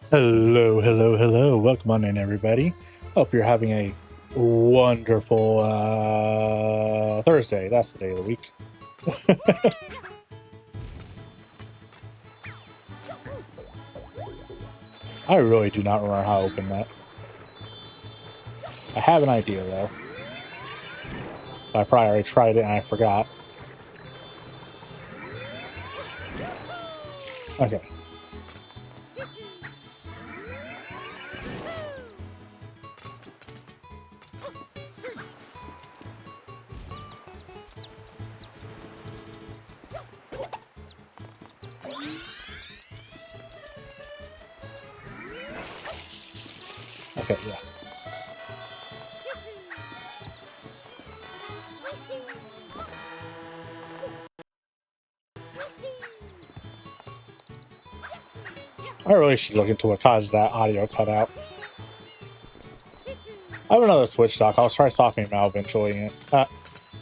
Hello, hello, hello. Welcome on in, everybody. Hope you're having a wonderful Thursday. That's the day of the week. I really do not remember how to open that. I have an idea, though. I probably already tried it and I forgot. Okay. Okay, yeah. I really should look into what caused that audio cutout. I have another Switch dock. I'll try talking about enjoying it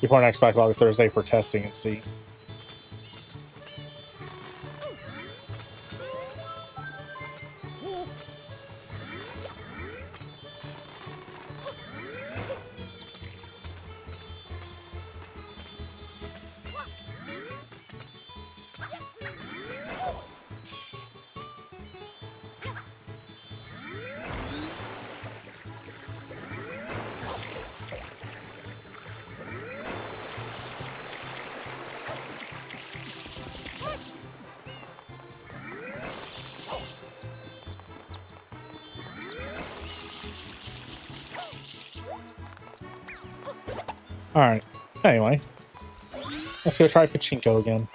before next Backlog Thursday for testing and see. Alright. Anyway. Let's go try Pachinko again.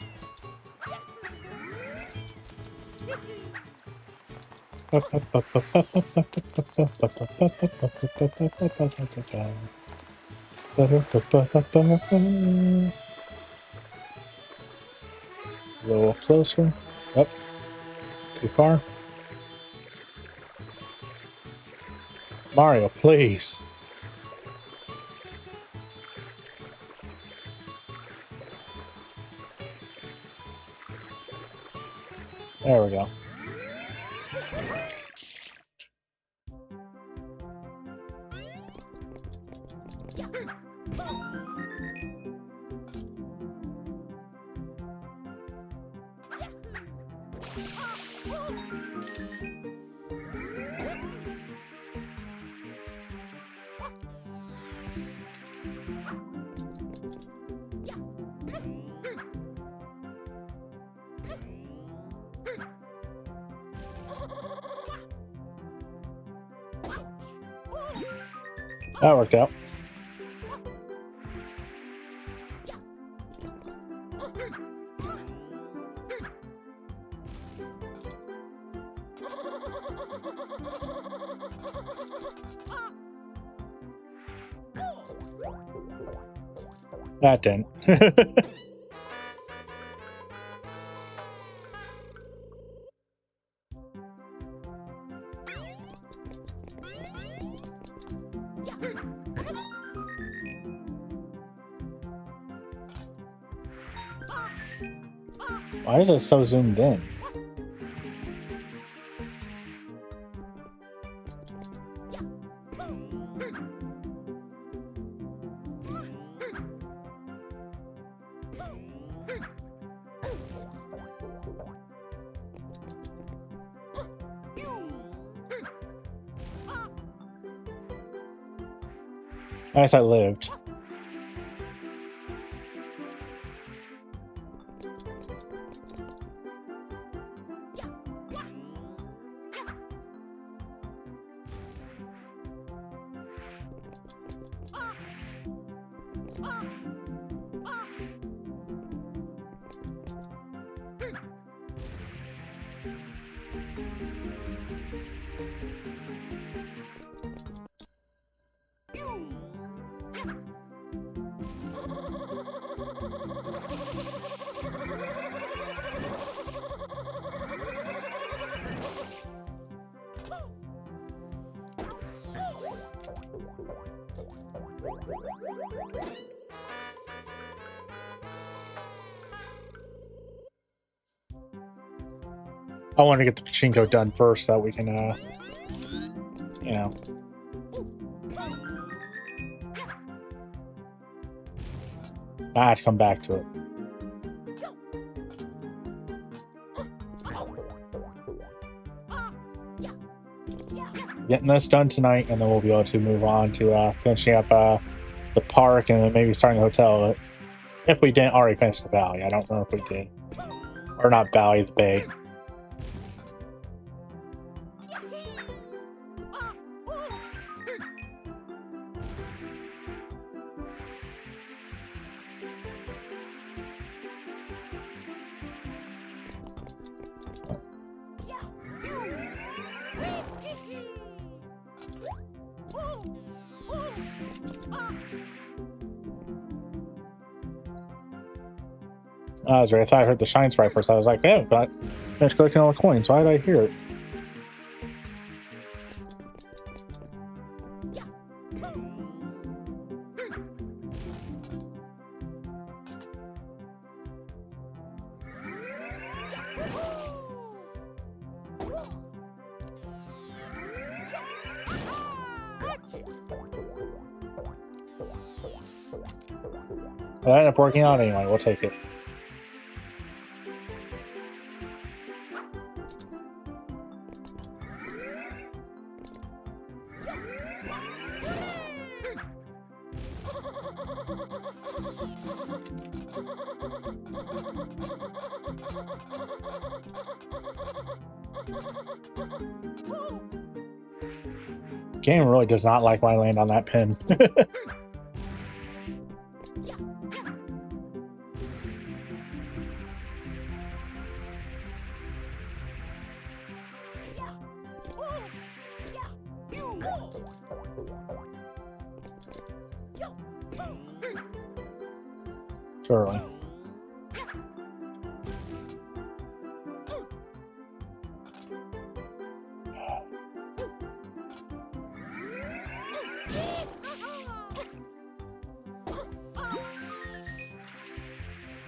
A little closer. Up. Too far. Mario, please. There we go. That worked out. That didn't. Why is it so zoomed in? I guess I lived. I want to get the pachinko done first so that we can, you know. I have to come back to it. Getting this done tonight, and then we'll be able to move on to finishing up the park and then maybe starting the hotel. If we didn't already finish the valley, I don't know if we did. Or not valley, the bay. I was right. I thought I heard the shine sprite first. I was like, "Oh, but I finished collecting all the coins. Why did I hear it?" Well, that ended up working out anyway. We'll take it. Game really does not like when I land on that pin. Surely.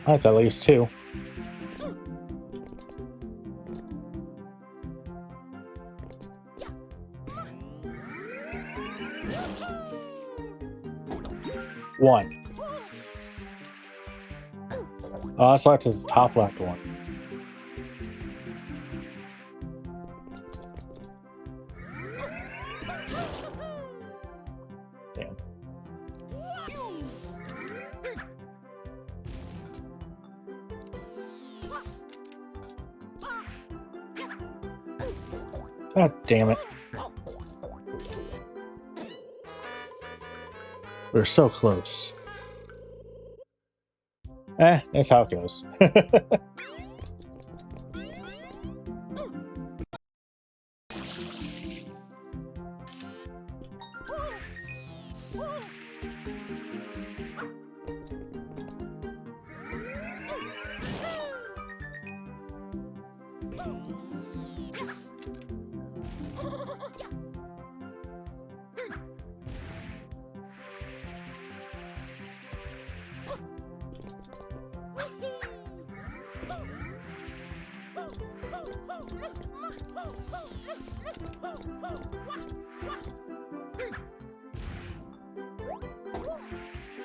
That's at least two. One. Oh, that's left is the top left one. Damn. God damn it. We're so close. That's how it goes.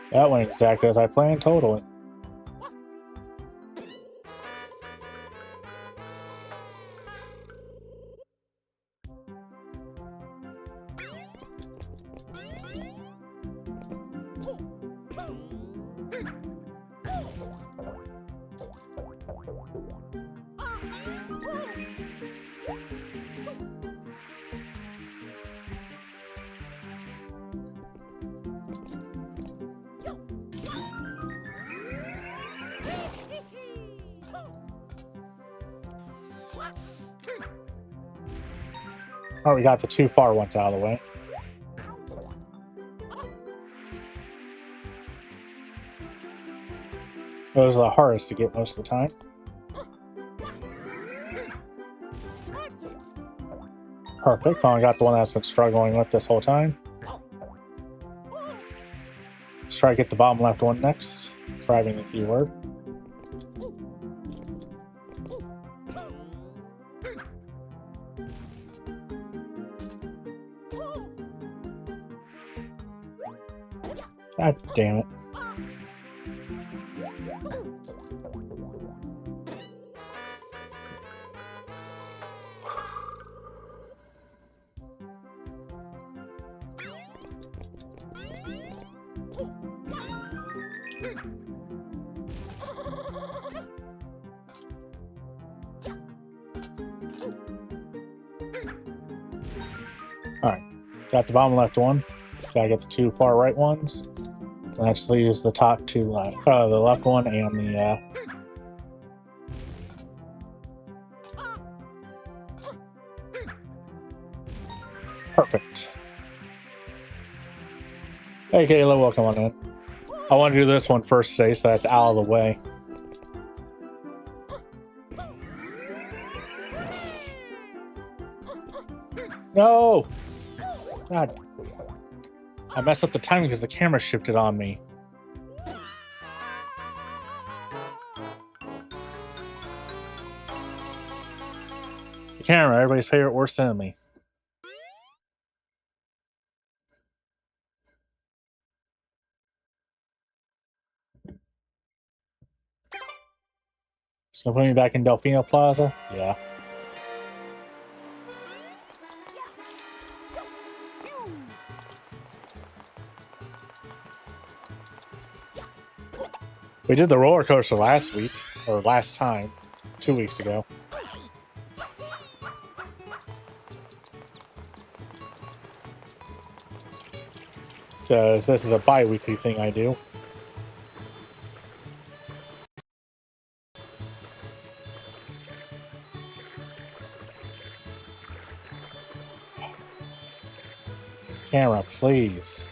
That went exactly as I planned, totally. Oh, we got the two far ones out of the way. Those are the hardest to get most of the time. Perfect. Finally got the one that's been struggling with this whole time. Let's try to get the bottom left one next. Driving the keyword. God damn it. Alright, got the bottom left one. Gotta get the two far right ones. And actually use the top two, the left one and the, perfect. Hey Kayla, welcome on in. I want to do this one first today, so that's out of the way. No! God. I messed up the timing because the camera shifted on me. The camera, everybody's favorite worst enemy. It's gonna put me back in Delfino Plaza? Yeah. We did the roller coaster last week, or last time, 2 weeks ago. Because this is a bi-weekly thing I do. Camera, please.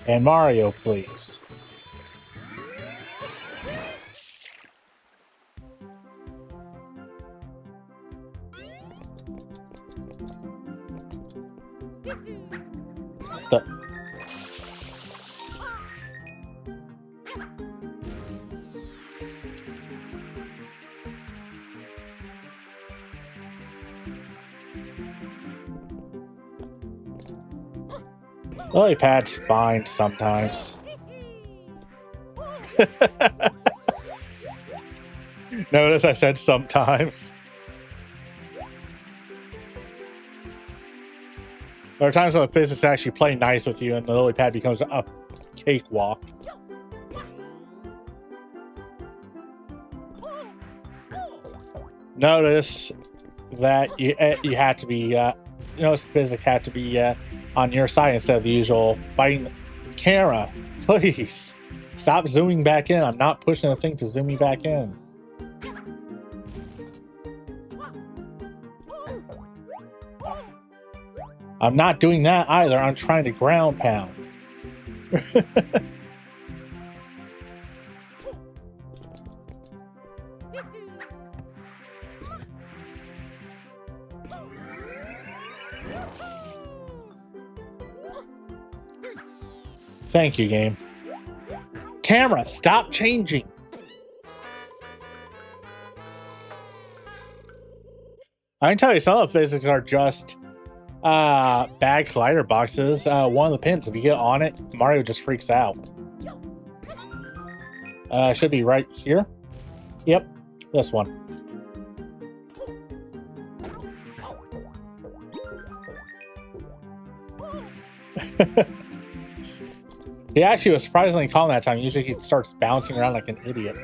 And Mario, please. Lily pad's fine sometimes. Notice I said sometimes. There are times when the physics actually play nice with you and the lily pad becomes a cakewalk. Notice that you had to be, notice the physics had to be on your side instead of the usual fighting. Camera, please. Stop zooming back in. I'm not pushing the thing to zoom me back in. I'm not doing that either. I'm trying to ground pound. Thank you, game. Camera, stop changing. I can tell you some of the physics are just bad collider boxes. One of the pins, if you get on it, Mario just freaks out. Should be right here. Yep, this one. He actually was surprisingly calm that time. Usually he starts bouncing around like an idiot.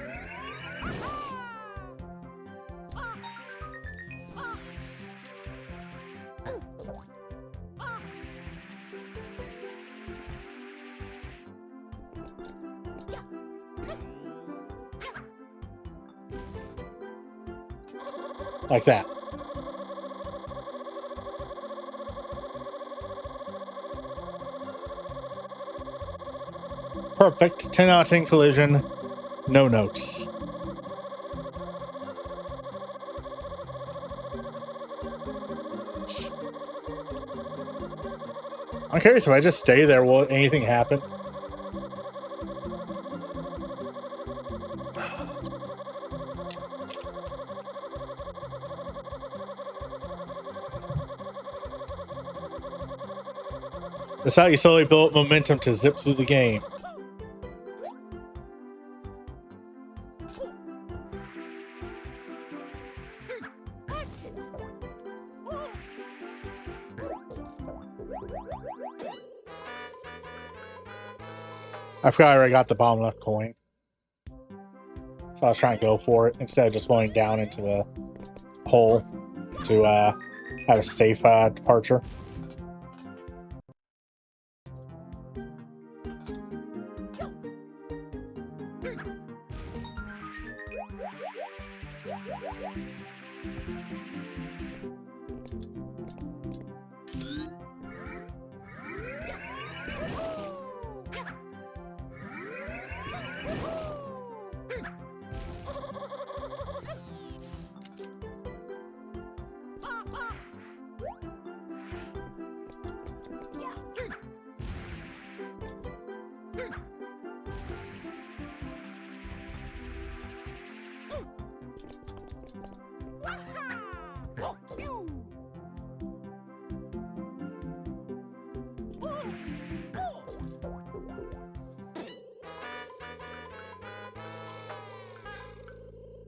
Like that. Perfect. 10 out of 10 collision. No notes. I'm curious, if I just stay there, will anything happen? That's how you slowly build up momentum to zip through the game. I forgot I already got the bottom left coin. So I was trying to go for it instead of just going down into the hole to have a safe departure.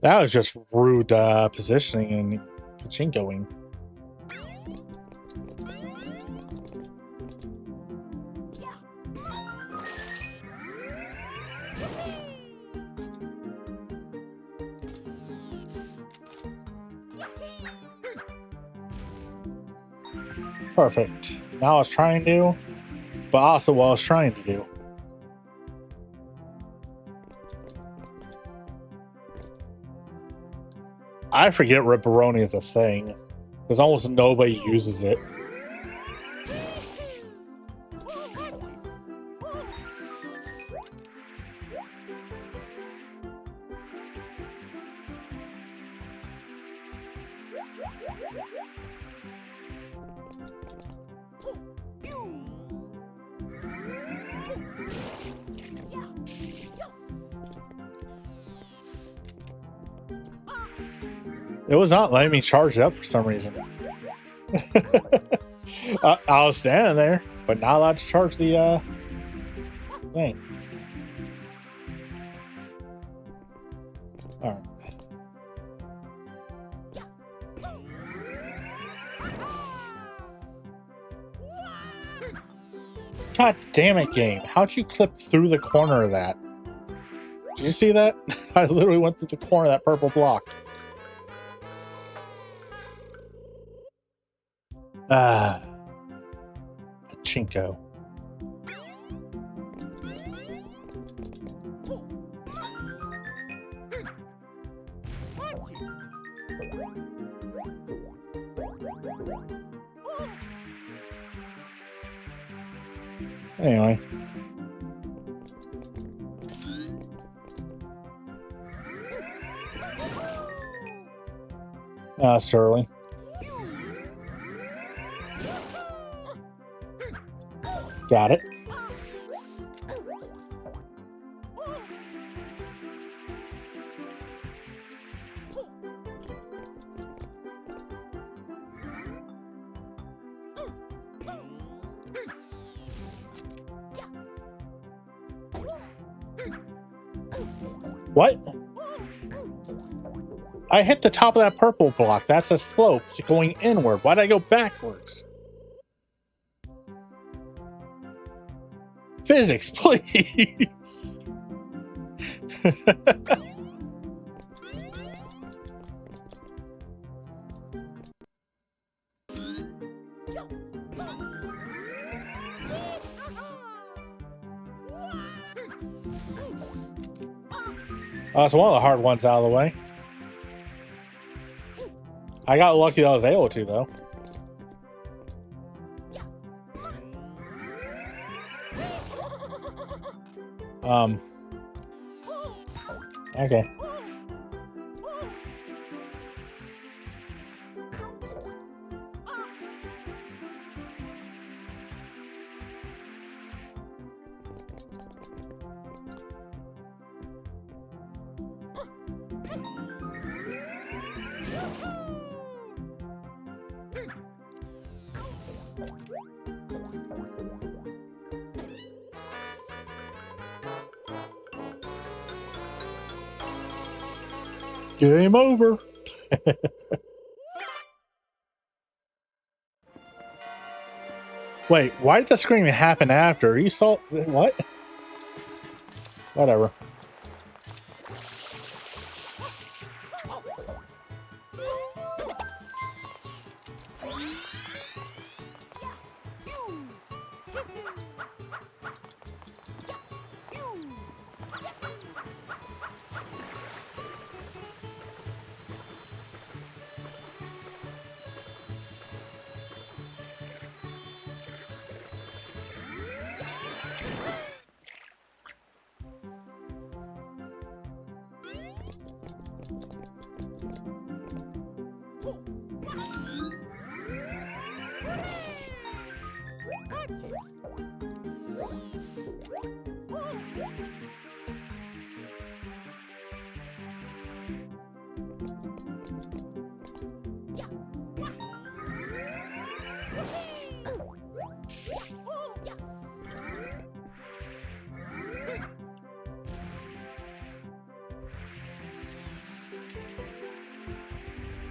That was just rude positioning and pachinkoing. Perfect. Now I was trying to, but also what I was trying to do. I forget Ripperoni is a thing, because almost nobody uses it. It was not letting me charge up for some reason. I was standing there, but not allowed to charge the thing. All right. God damn it, game. How'd you clip through the corner of that? Did you see that? I literally went through the corner of that purple block. Pachinko. Anyway. Surly. Got it. What? I hit the top of that purple block. That's a slope going inward. Why did I go backwards? Physics, please. That's one of the hard ones out of the way. I got lucky that I was able to, though. Okay. Game over. Wait, why did the screaming happen after? You saw what? Whatever.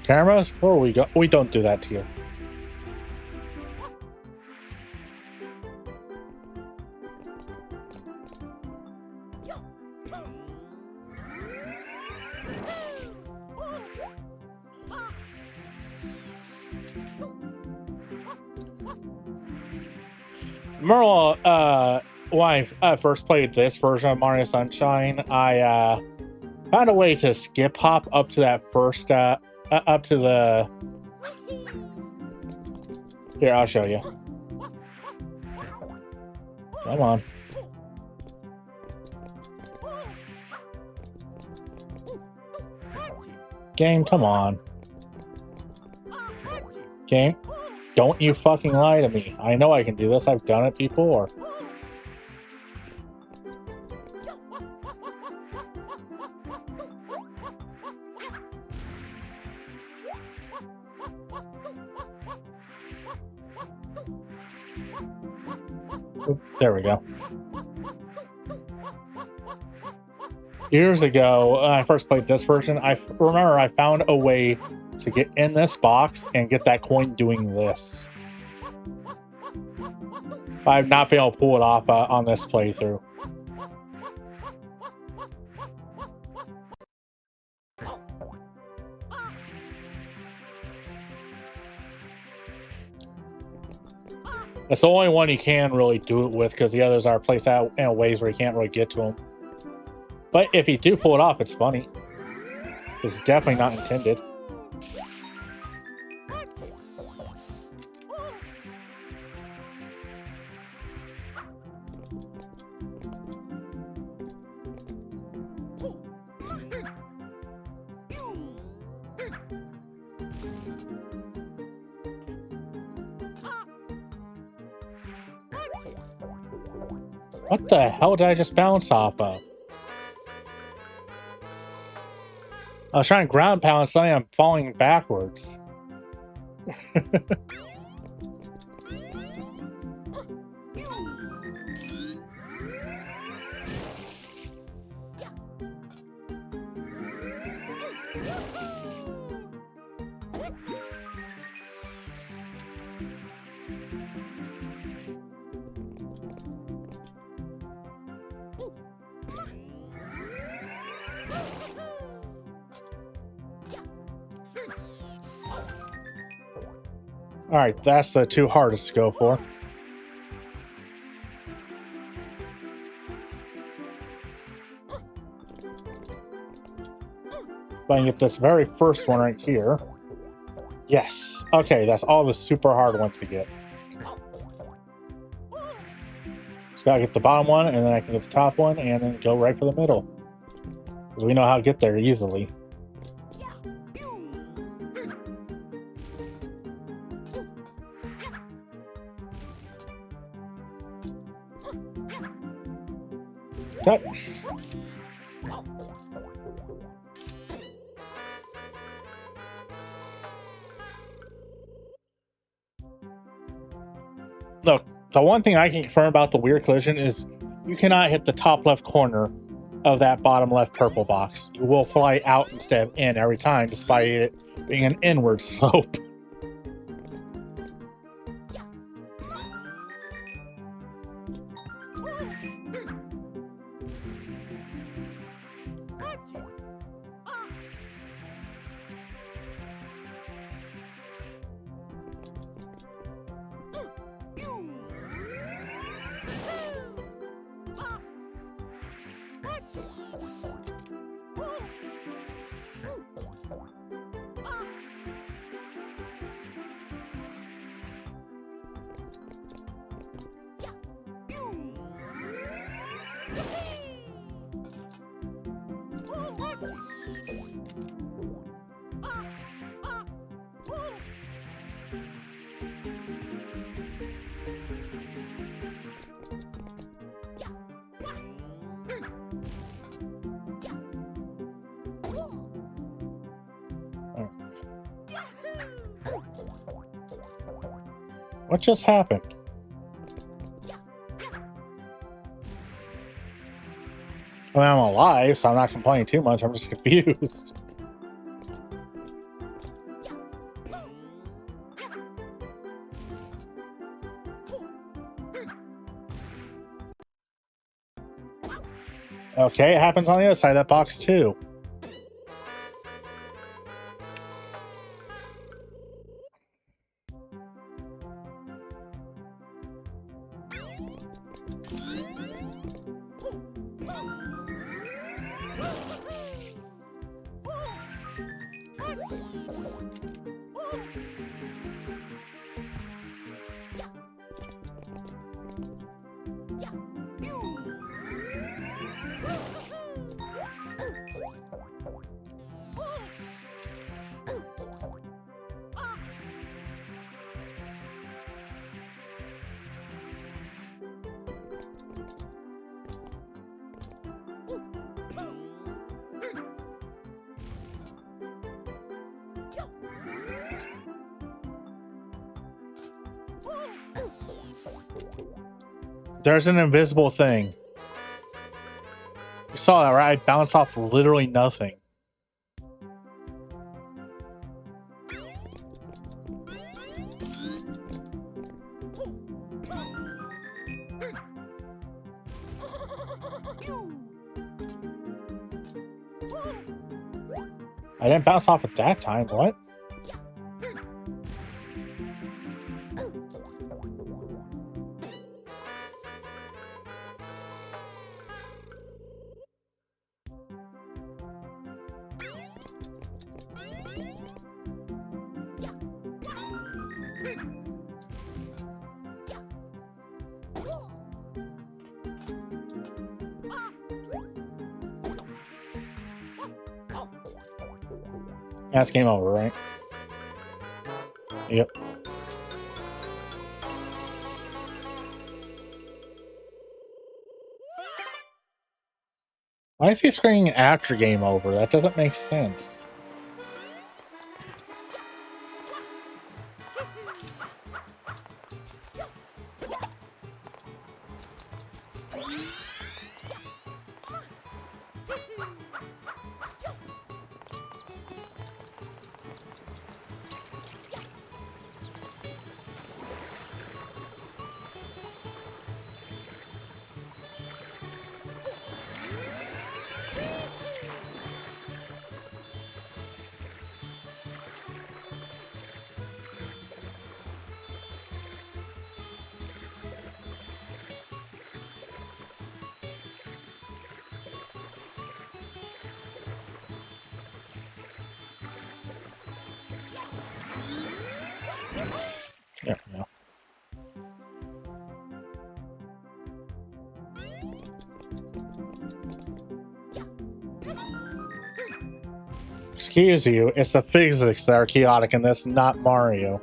Cameras? Where we go? We don't do that to you. Merle, when I first played this version of Mario Sunshine, I found a way to skip hop up to that first, up to the... Here, I'll show you. Come on. Game, come on. Game, don't you fucking lie to me. I know I can do this. I've done it before. There we go. Years ago, when I first played this version, I remember I found a way to get in this box and get that coin doing this. I've not been able to pull it off on this playthrough. It's the only one you can really do it with because the others are placed out in ways where you can't really get to them. But if you do pull it off, it's funny. It's definitely not intended. What the hell did I just bounce off of? I was trying to ground pound, suddenly I'm falling backwards. Alright, that's the two hardest to go for. If I can get this very first one right here. Yes. Okay, that's all the super hard ones to get. Just gotta get the bottom one, and then I can get the top one, and then go right for the middle. Because we know how to get there easily. Cut. Look, the one thing I can confirm about the weird collision is you cannot hit the top left corner of that bottom left purple box. You will fly out instead of in every time, despite it being an inward slope. What just happened? I mean, I'm alive, so I'm not complaining too much. I'm just confused. Okay, it happens on the other side of that box too. There's an invisible thing. You saw that, right? I bounced off literally nothing. I didn't bounce off at that time. What? That's game over, right? Yep. Why is he screaming after game over? That doesn't make sense. There we go. Excuse you, it's the physics that are chaotic in this, not Mario.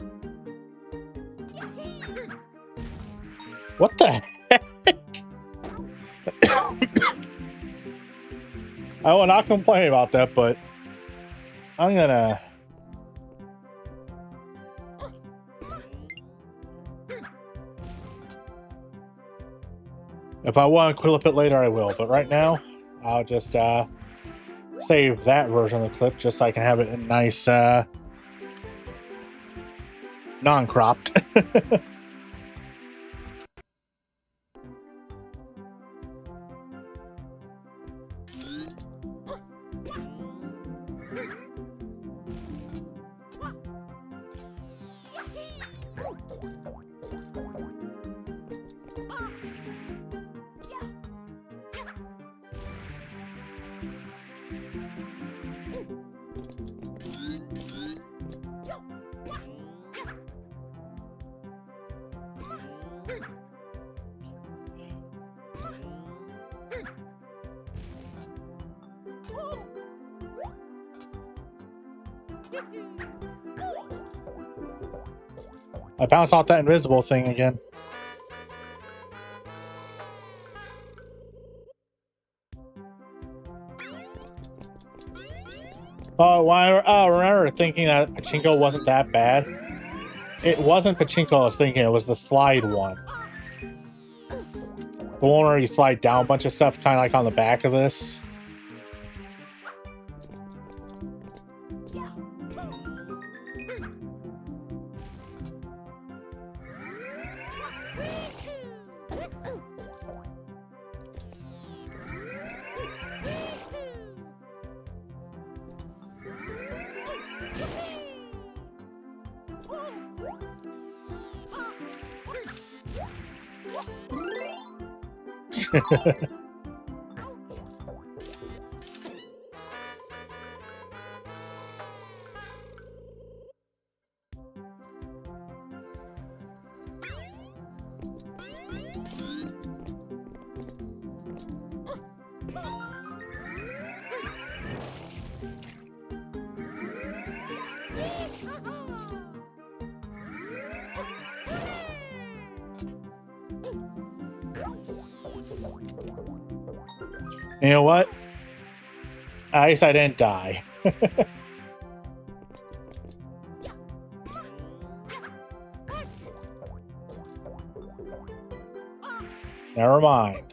What the heck? I will not complain about that, but I'm gonna... If I want to clip it later, I will, but right now, I'll just save that version of the clip just so I can have it in nice non-cropped. I bounced off that invisible thing again. Oh, I remember thinking that Pachinko wasn't that bad. It wasn't Pachinko I was thinking, it was the slide one. The one where you slide down a bunch of stuff, kind of like on the back of this. You know what? At least I didn't die. Never mind.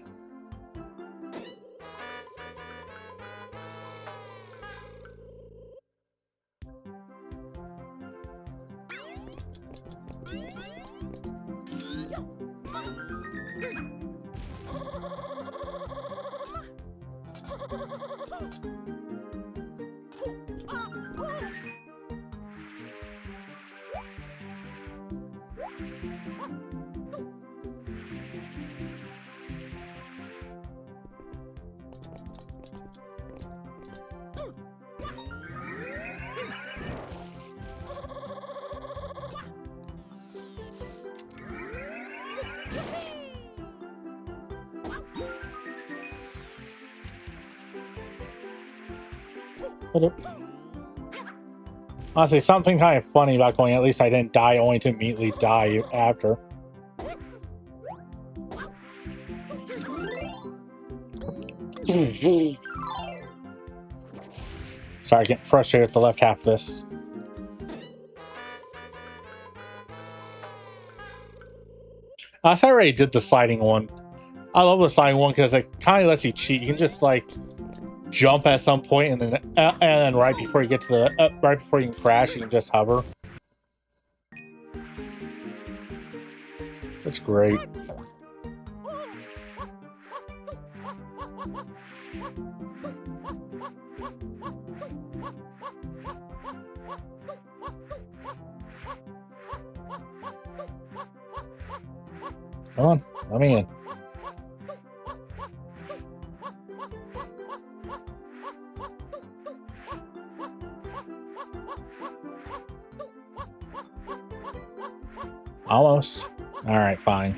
Honestly, something kind of funny about going, at least I didn't die only to immediately die after. Sorry, getting frustrated with the left half of this. I already did the sliding one. I love the sliding one because it kind of lets you cheat. You can just like jump at some point, and then right before you get to the right before you can crash, you can just hover. That's great. Come on, let me in. Almost. All right, fine.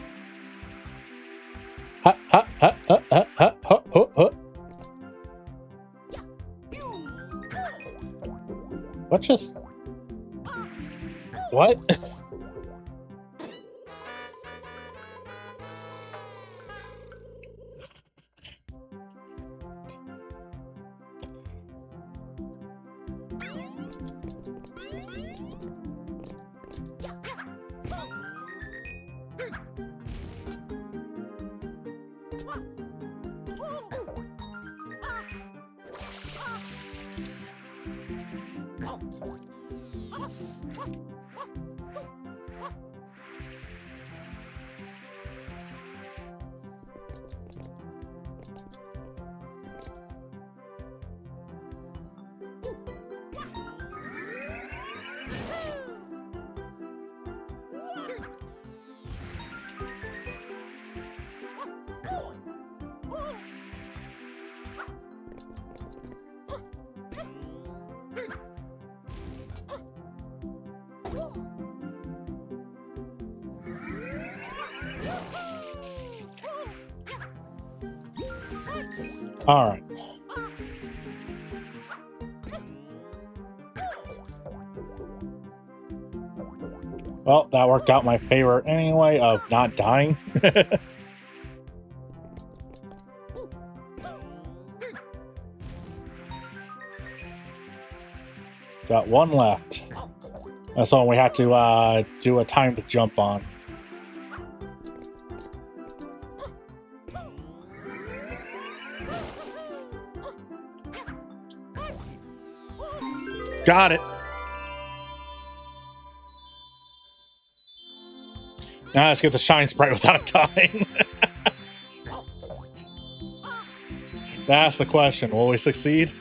What just? What? All right. Well, that worked out my favor anyway of not dying. Got one left. That's all we have to do a time to jump on. Got it. Now let's get the shine sprite without dying. That's the question. Will we succeed?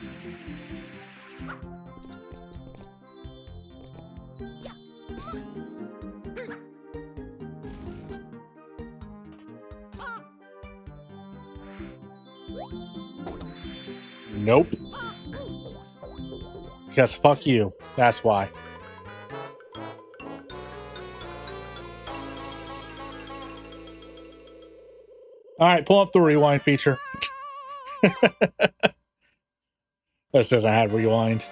Nope. Because fuck you. That's why. Alright, pull up the rewind feature. This doesn't have rewind.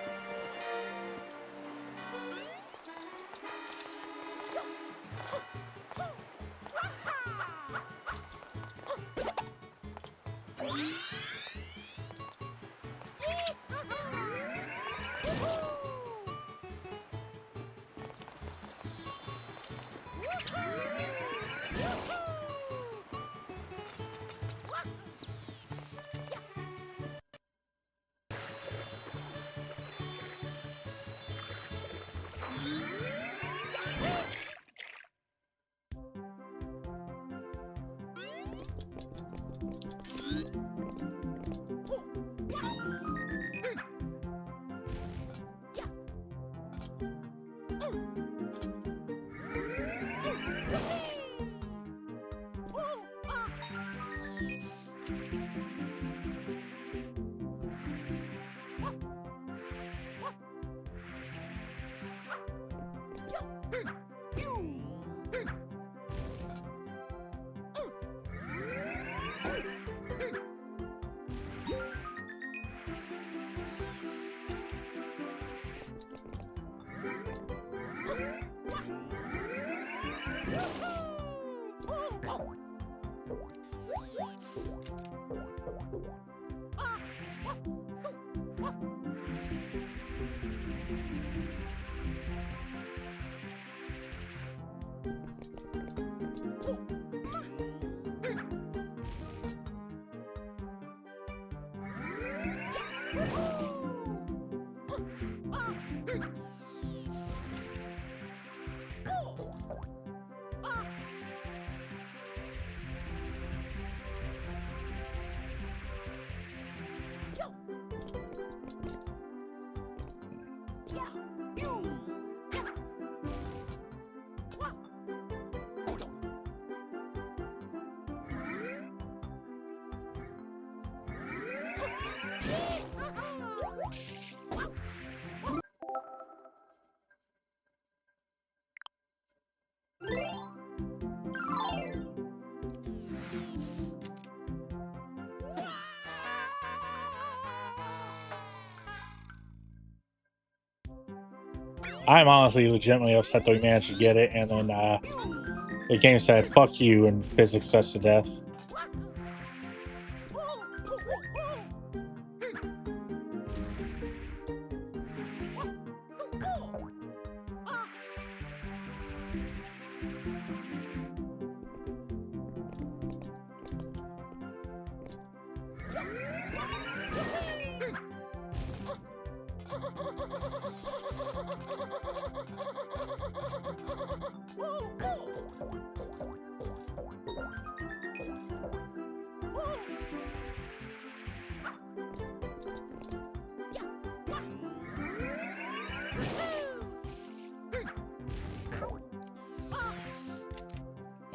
I'm honestly legitimately upset that we managed to get it, and then the game said, fuck you, and physics us to death.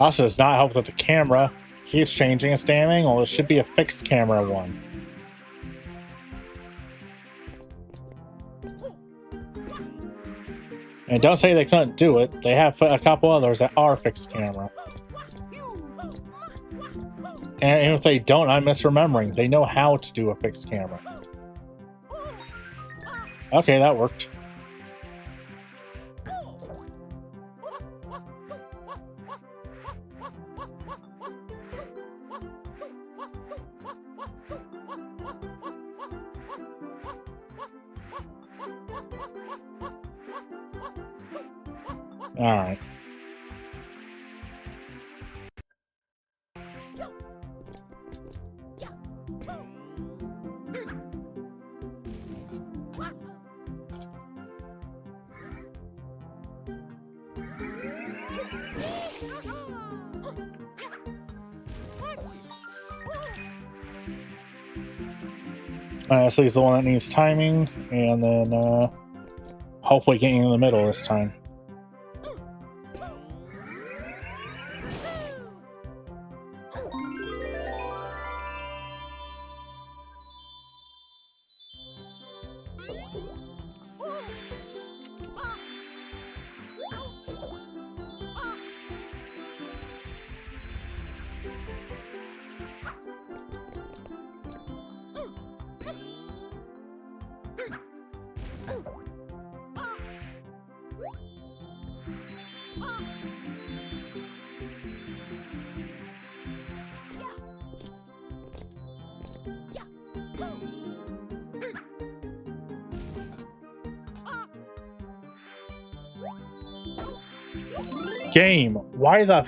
Also, does not help that the camera keeps changing its damn angle. It should be a fixed camera one. And don't say they couldn't do it. They have a couple others that are fixed camera. And if they don't, I'm misremembering. They know how to do a fixed camera. Okay, that worked. Alright. So he's the one that needs timing, and then hopefully getting in the middle this time. Game, why the...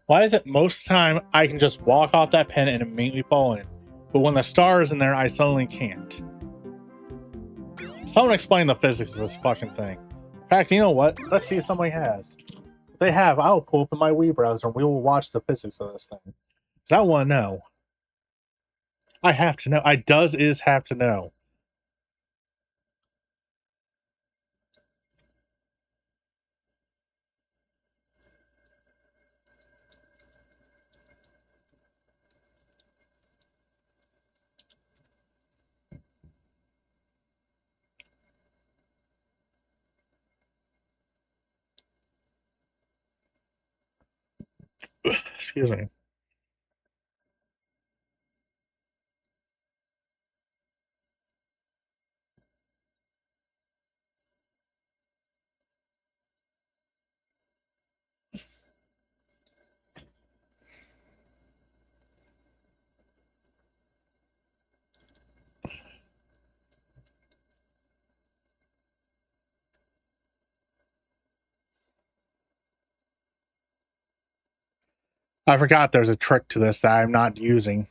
Why is it most of the time I can just walk off that pin and immediately fall in? But when the star is in there, I suddenly can't. Someone explain the physics of this fucking thing. In fact, you know what? Let's see if somebody has. If they have, I'll pull up in my Wii browser and we will watch the physics of this thing. Because I want to know. I have to know. I have to know. Excuse me. I forgot there's a trick to this that I'm not using.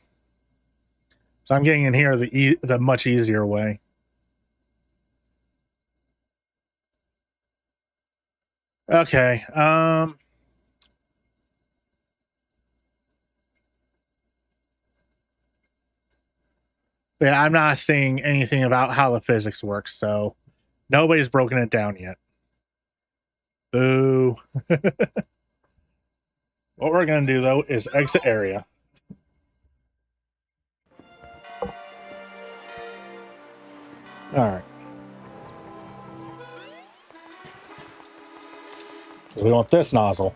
So I'm getting in here the much easier way. Okay. Yeah, I'm not seeing anything about how the physics works, so nobody's broken it down yet. Boo. What we're going to do, though, is exit area. Alright. We want this nozzle.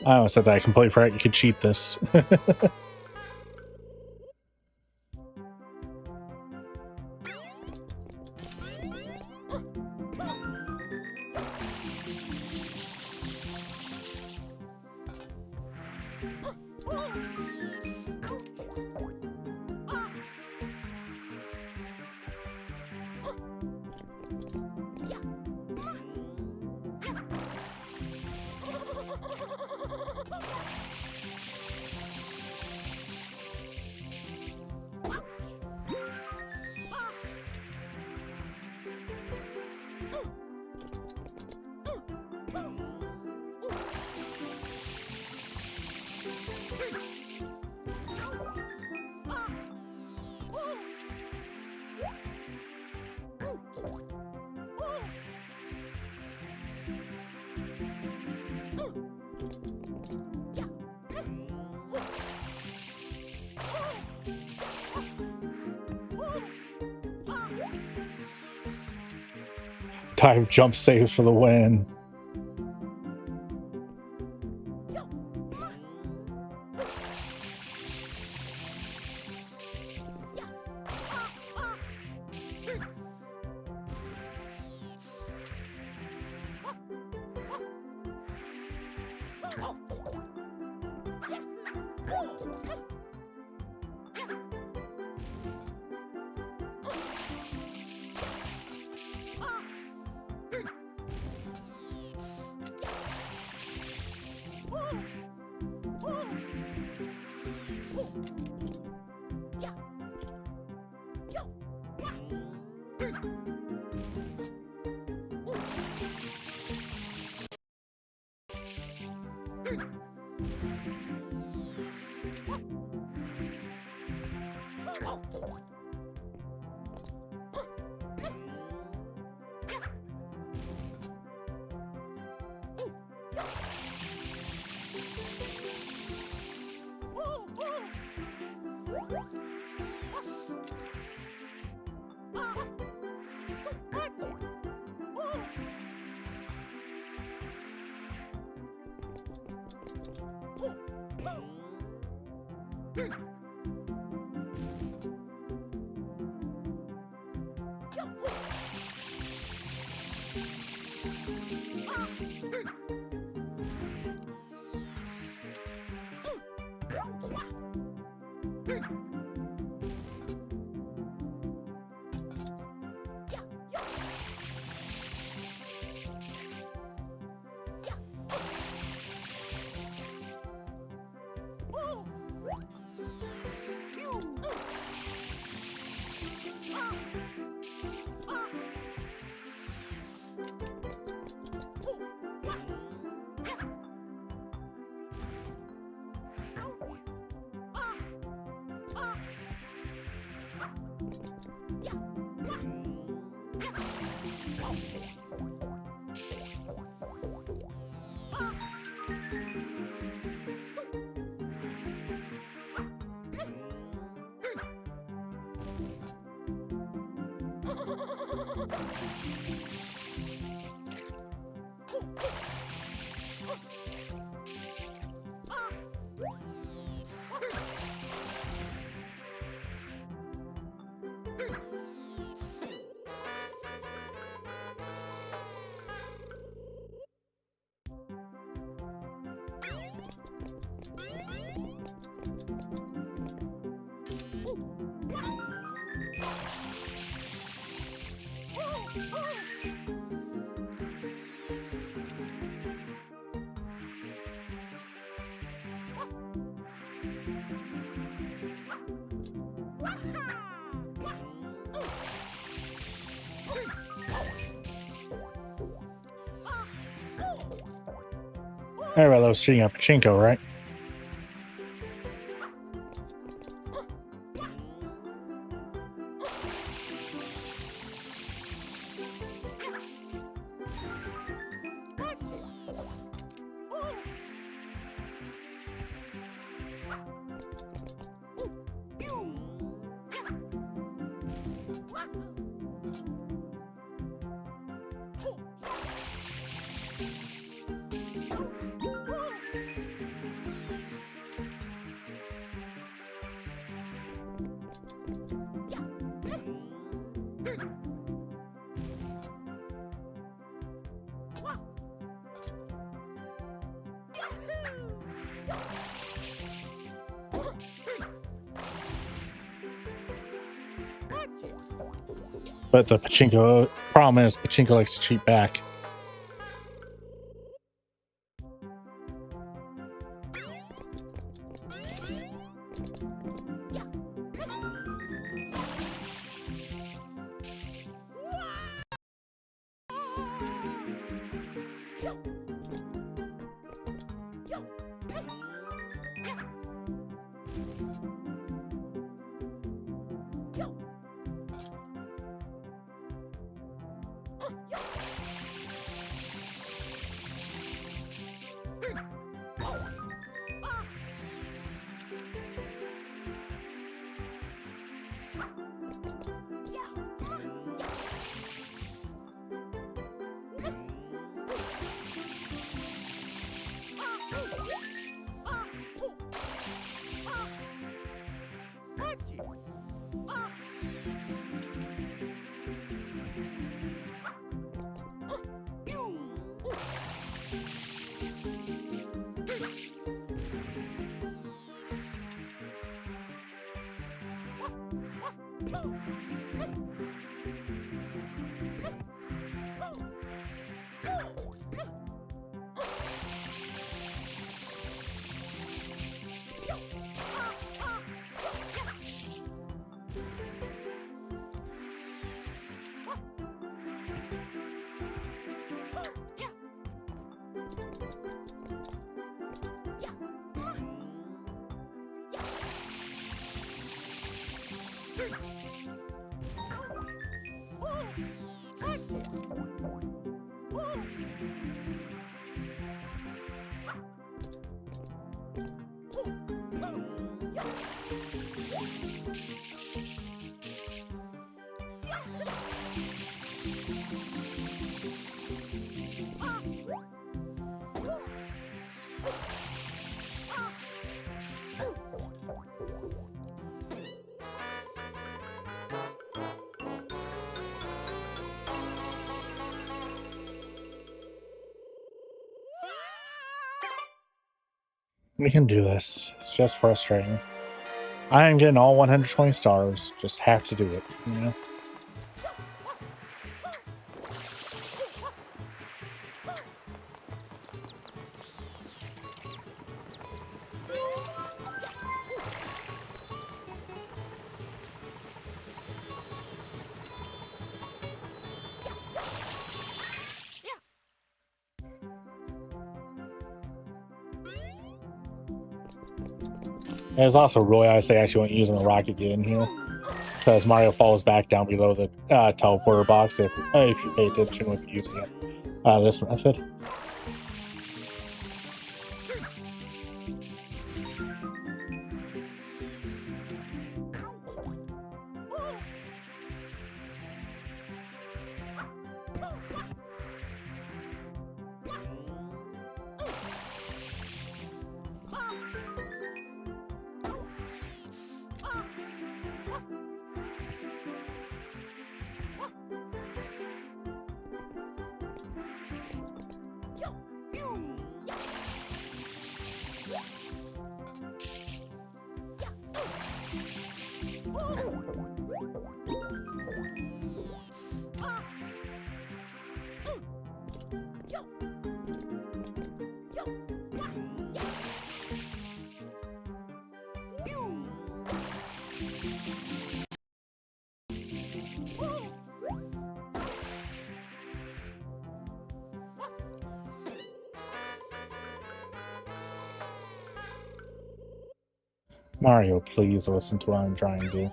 I almost said that. I completely forgot you could cheat this. Time jump saves for the win. Everybody loves shooting at Pachinko, right? But the Pachinko problem is Pachinko likes to cheat back. We can do this. It's just frustrating. I am getting all 120 stars. Just have to do it, you know? There's also really, I say, actually, when using the rocket get in here, because Mario falls back down below the teleporter box if you pay attention when you're using it. This method. Mario, please listen to what I'm trying to do.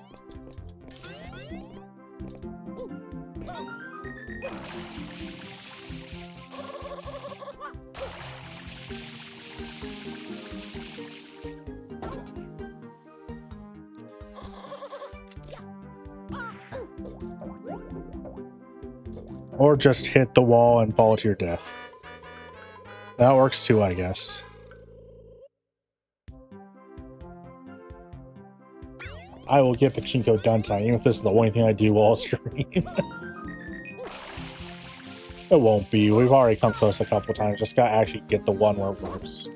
Or just hit the wall and fall to your death. That works too, I guess. I will get Pachinko done tonight, even if this is the only thing I do while stream. It won't be. We've already come close a couple times. Just gotta actually get the one where it works.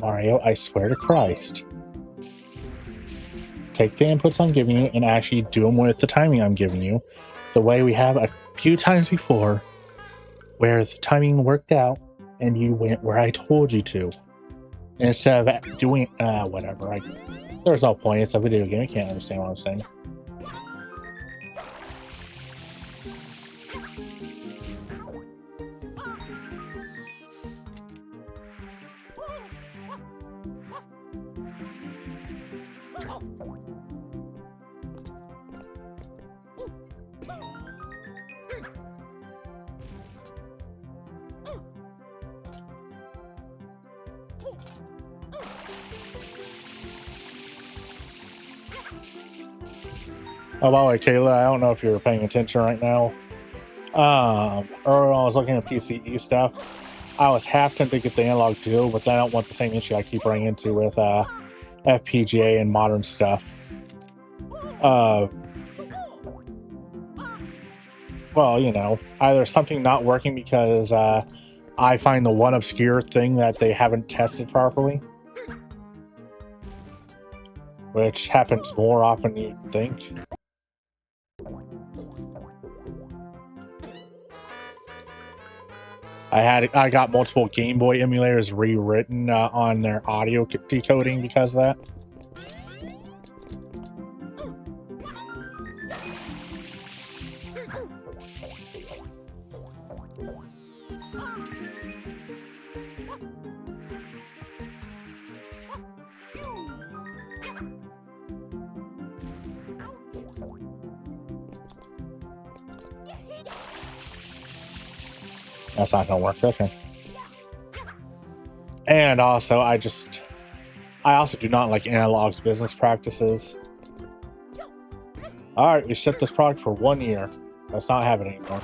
Mario, I swear to Christ. Take the inputs I'm giving you and actually do them with the timing I'm giving you. The way we have a few times before, where the timing worked out and you went where I told you to. Instead of doing, whatever. There's no point. It's a video game. I can't understand what I'm saying. Oh, by the way, Kayla, I don't know if you're paying attention right now. Earlier when I was looking at PCE stuff, I was half tempted to get the analog too, but then I don't want the same issue I keep running into with FPGA and modern stuff. Well, you know, either something not working because I find the one obscure thing that they haven't tested properly, which happens more often than you think. I got multiple Game Boy emulators rewritten on their audio decoding because of that. That's not gonna work. Okay. And also, I also do not like Analog's business practices. All right, we shipped this product for 1 year. Let's not have it anymore.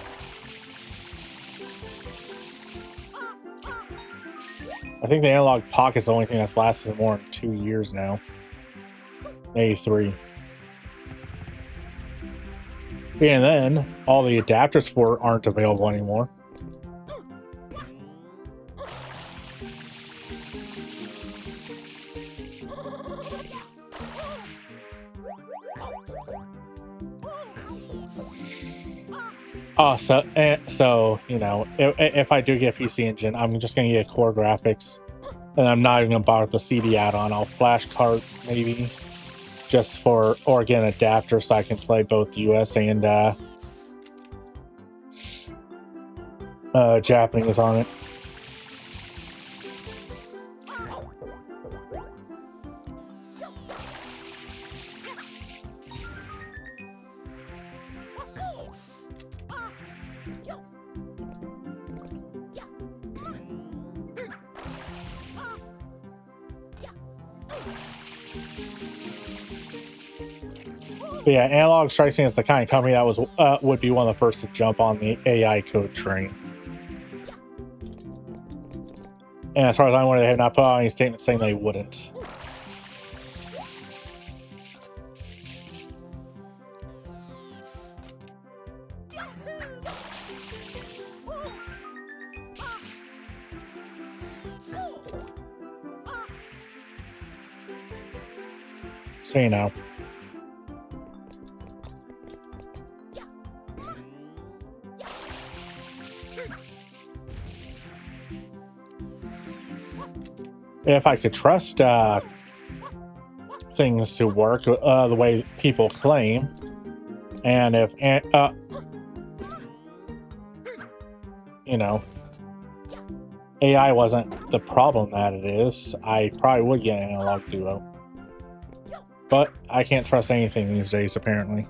I think the Analog Pocket's the only thing that's lasted more than 2 years now. Maybe 3. And then, all the adapters for it aren't available anymore. So you know, if I do get PC Engine, I'm just gonna get Core Graphics, and I'm not even gonna bother with the CD add-on. I'll flash cart maybe. just for Oregon adapter so I can play both US and Japanese on it. But yeah, Analog strikes me as the kind of company that was would be one of the first to jump on the AI code train. And as far as I'm aware, they have not put out any statement saying they wouldn't. So you know. If I could trust things to work the way people claim, and if you know, AI wasn't the problem that it is, I probably would get an Analog Duo. But I can't trust anything these days, apparently.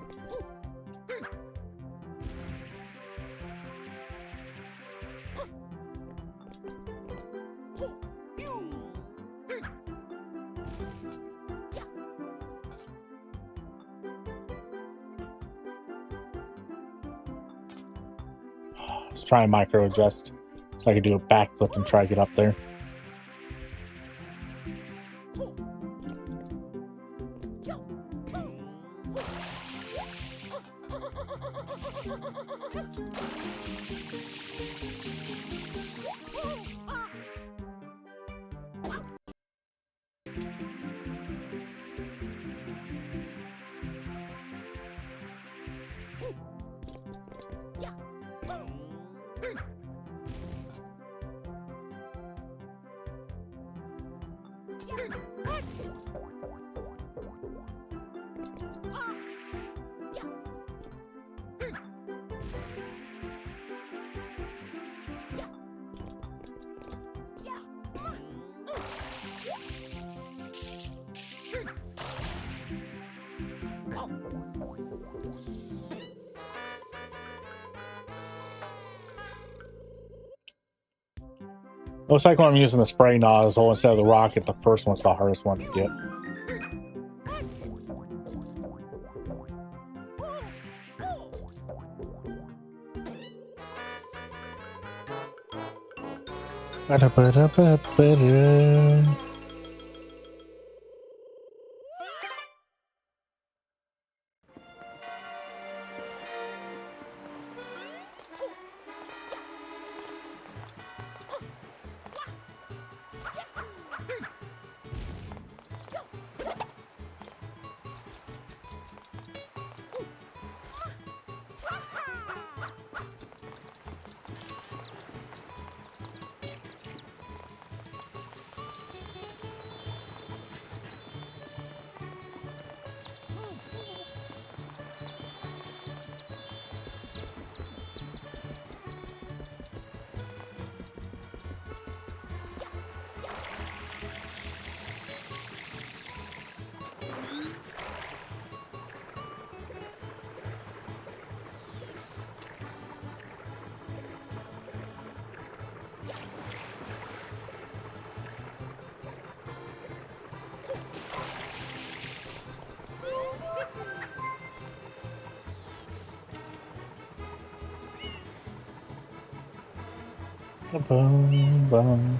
Let's try and micro adjust so I can do a backflip and try to get up there. Looks like when I'm using the spray nozzle instead of the rocket, the first one's the hardest one to get. Boom, boom.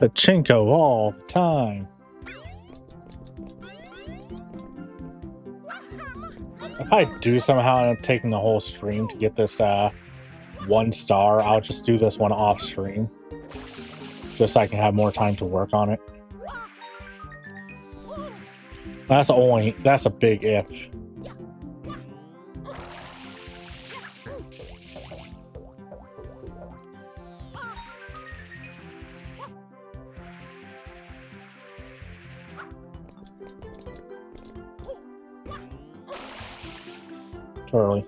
Pachinko all the time. If I do somehow end up taking the whole stream to get this 1 star, I'll just do this one off stream. Just so I can have more time to work on it. That's a big if. Totally.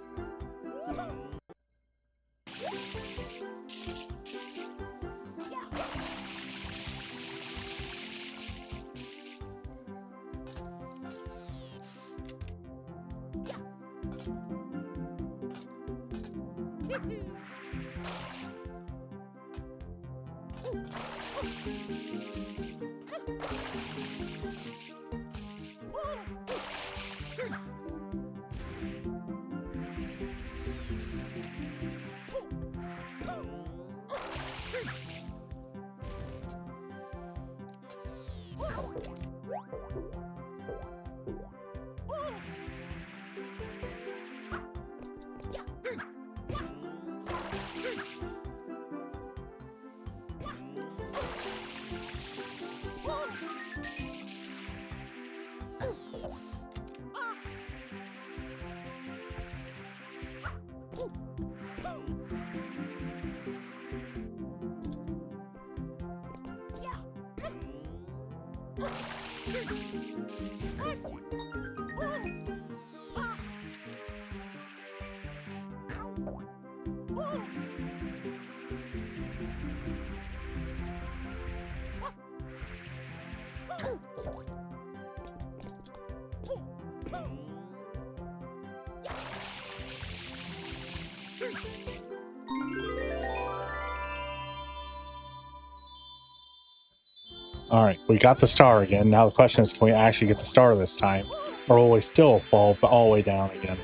All right, we got the star again. Now the question is, can we actually get the star this time? Or will we still fall all the way down again?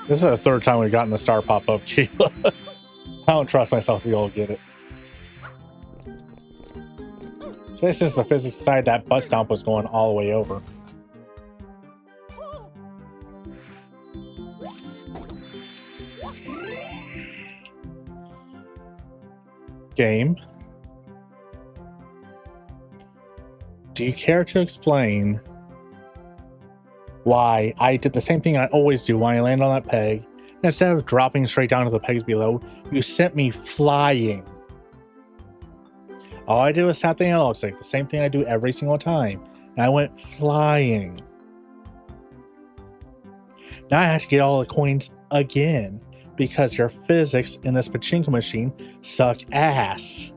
This is the 3rd time we've gotten the star pop up, Keela. I don't trust myself to be able to get it. Especially since the physics side, that butt stomp was going all the way over. Game. Do you care to explain why I did the same thing I always do when I land on that peg? Instead of dropping straight down to the pegs below, you sent me flying. All I did was tap the analog stick, the same thing I do every single time, and I went flying. Now I have to get all the coins again, because your physics in this pachinko machine suck ass.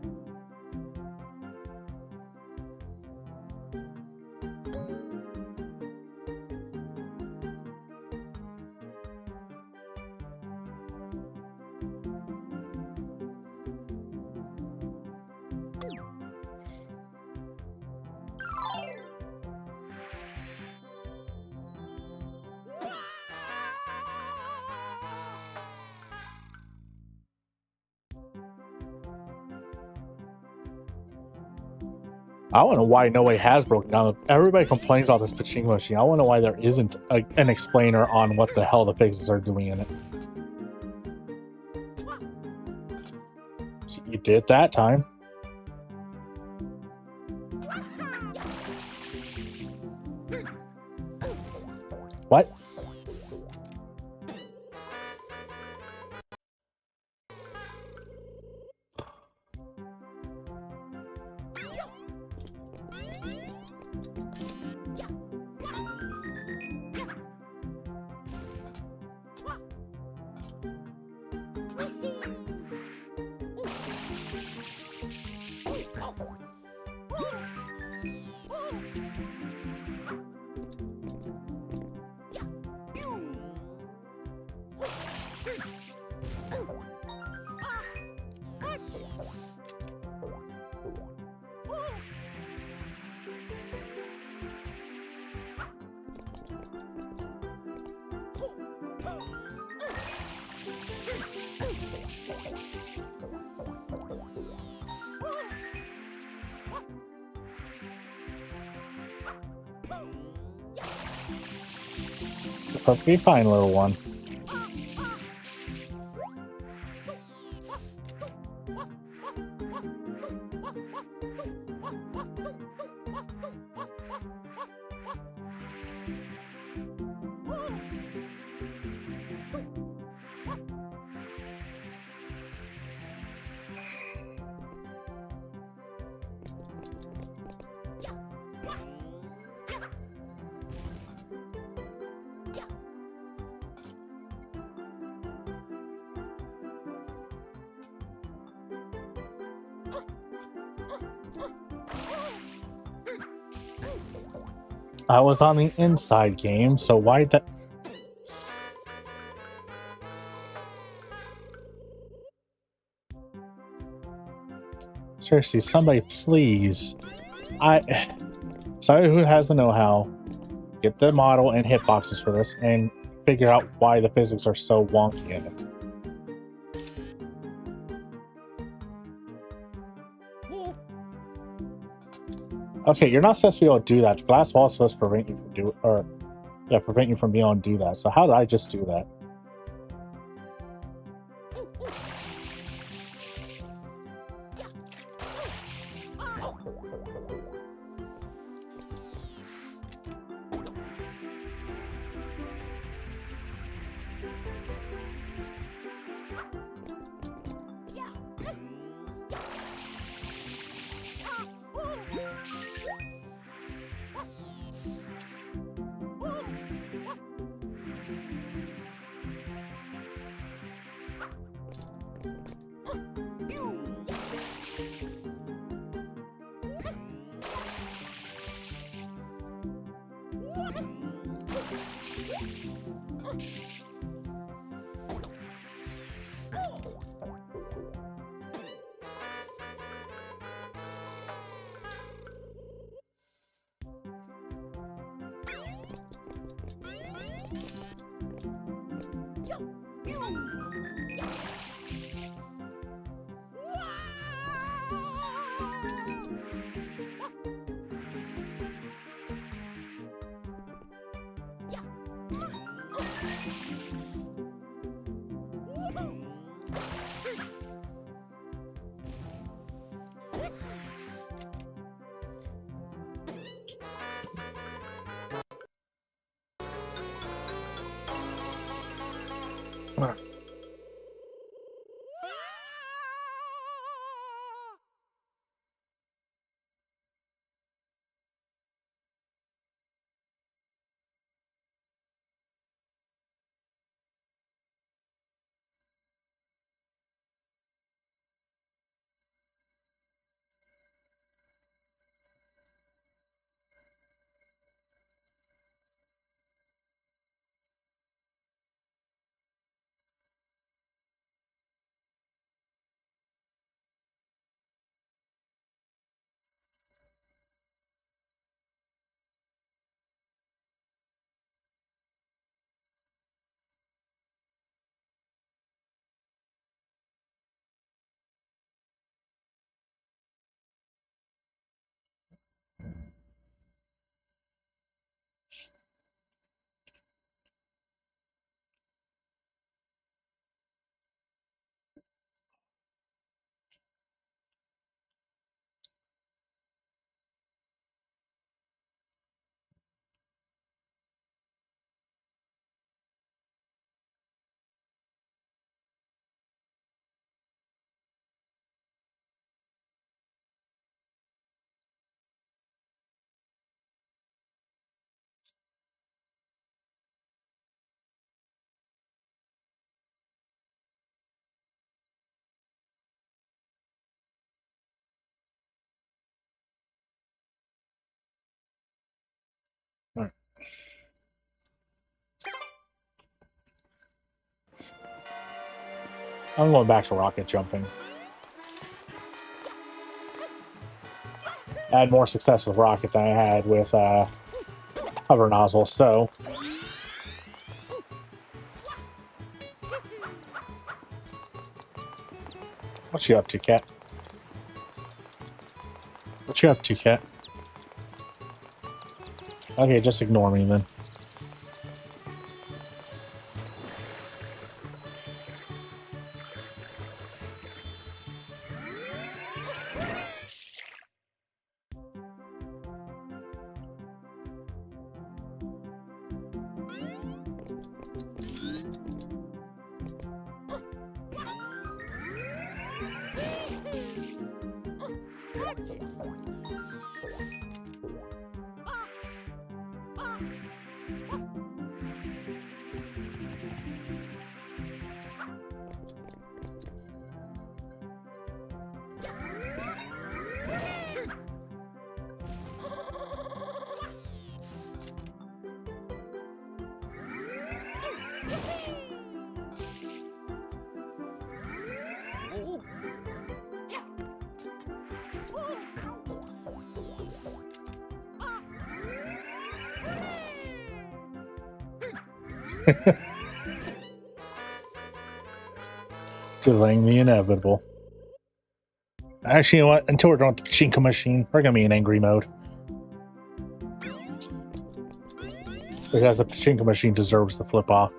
I don't know why No Way has broken down. Everybody complains about this pachinko machine. I don't know why there isn't an explainer on what the hell the fixes are doing in it. So you did that time. What? perfectly fine, little one. I was on the inside game, so why that? Seriously, somebody please. Somebody who has the know-how, get the model and hitboxes for this and figure out why the physics are so wonky in it. Okay, you're not supposed to be able to do that. The glass wall is supposed to prevent you from prevent you from being able to do that. So how did I just do that? I'm going back to rocket jumping. I had more success with rocket than I had with hover nozzle, so what you up to, Cat? What you up to, Cat? Okay, just ignore me then. Delaying the inevitable. Actually, you know what? Until we're done with the pachinko machine, we're gonna be in angry mode. Because the pachinko machine deserves the flip off.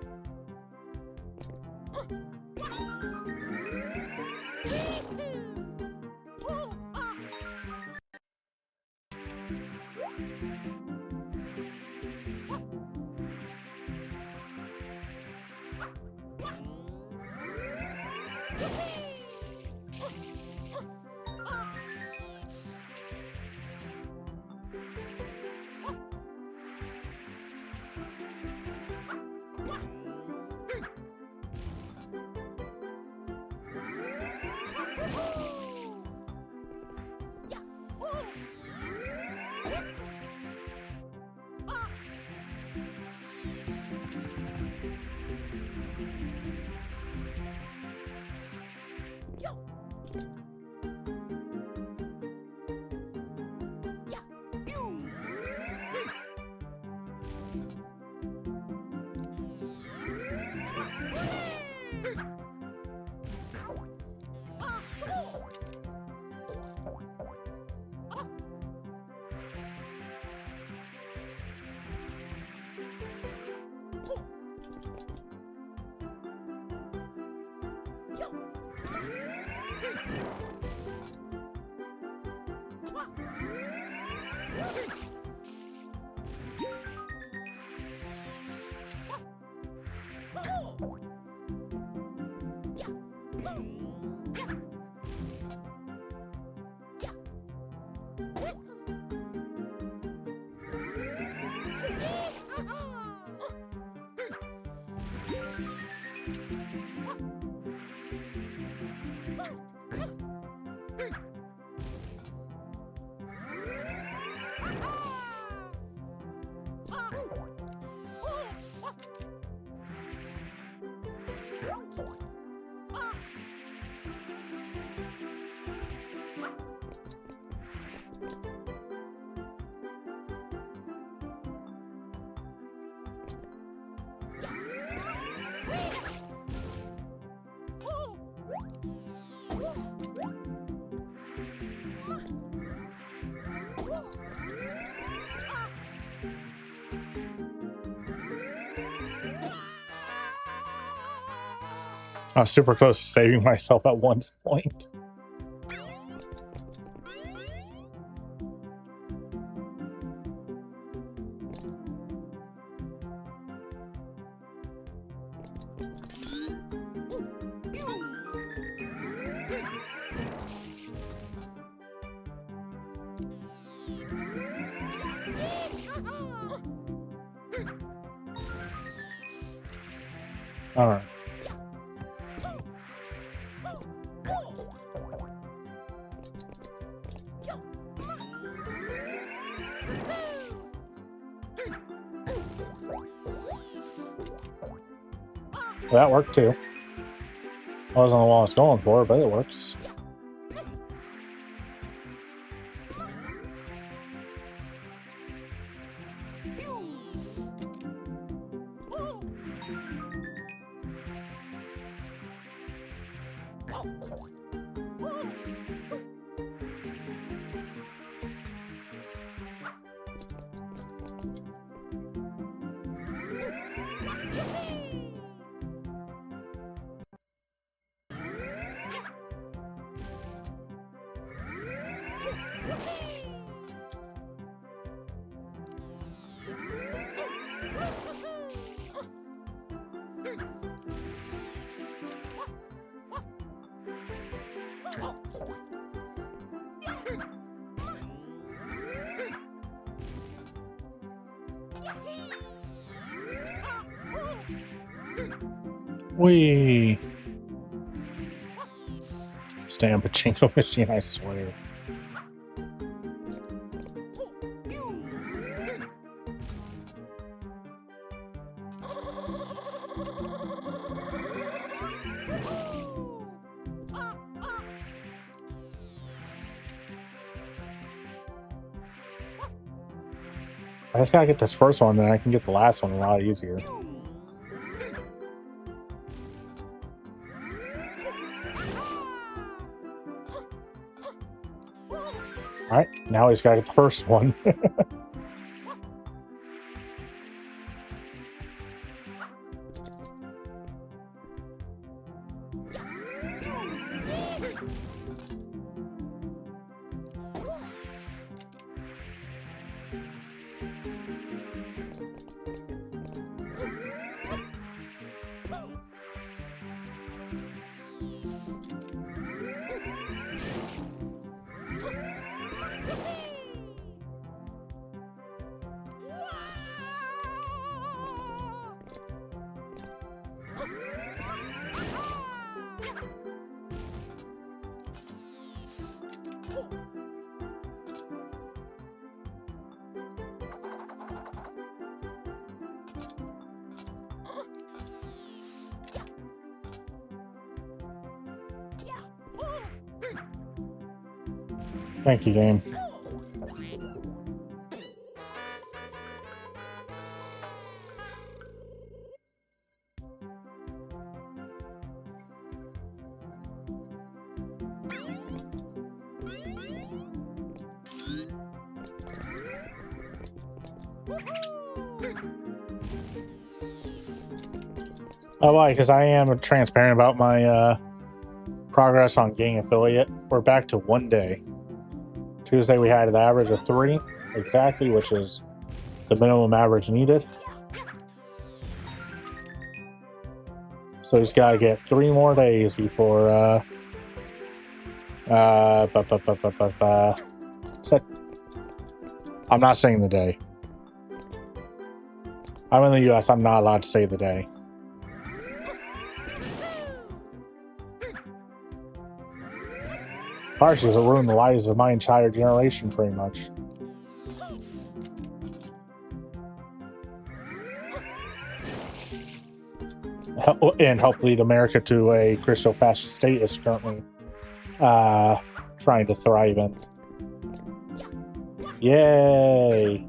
I was super close to saving myself at one point. All right. Well, that worked too. I wasn't the one I was going for, but it works. Wee. Stay on pachinko machine, I swear. I just gotta get this first one, then I can get the last one a lot easier. Alright, now he's got to get the first one. Thank you, game. Oh, why? Because I am transparent about my progress on getting affiliate. We're back to 1 day. Tuesday we had an average of 3 exactly, which is the minimum average needed. So he's got to get 3 more days before set. I'm not saying the day. I'm in the US. I'm not allowed to say the day. Partially, it'll ruin the lives of my entire generation, pretty much. And help lead America to a crystal fascist state it's currently trying to thrive in. Yay!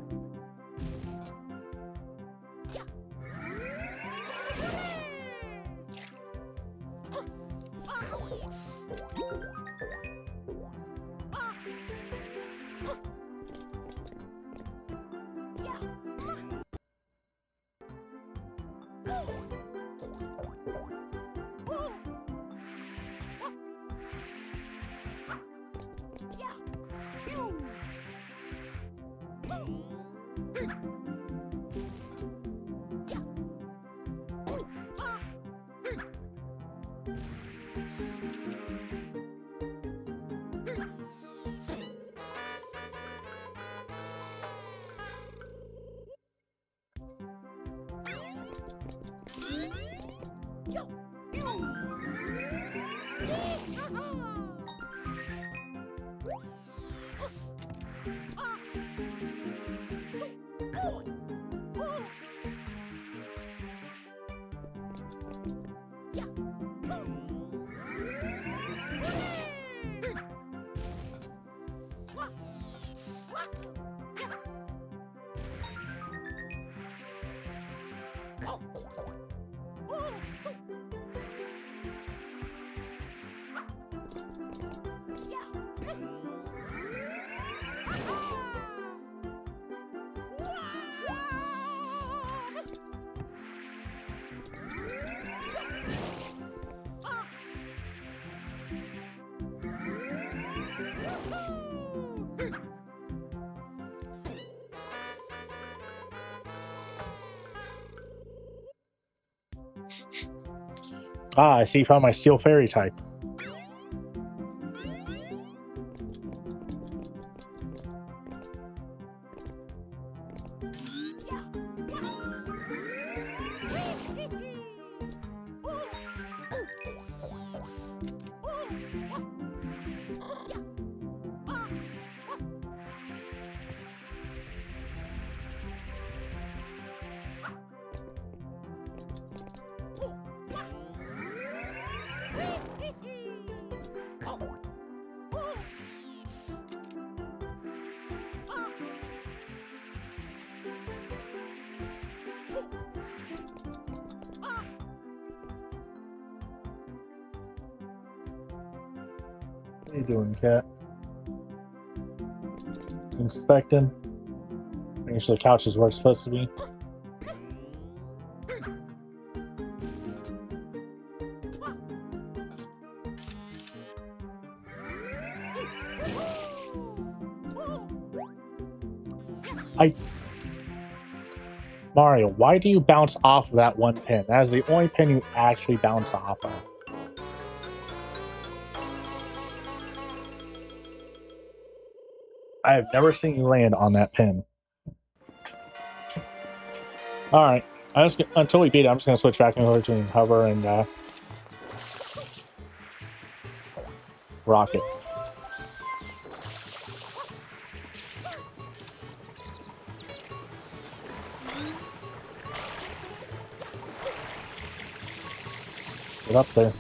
Ah, I see you found my Steel Fairy type. What are you doing, cat? expected. Making sure the couch is where it's supposed to be. Mario, why do you bounce off of that one pin? That is the only pin you actually bounce off of. I have never seen you land on that pin. Alright. Until we beat it, I'm just going to switch back and forth between hover and rocket. Get up there.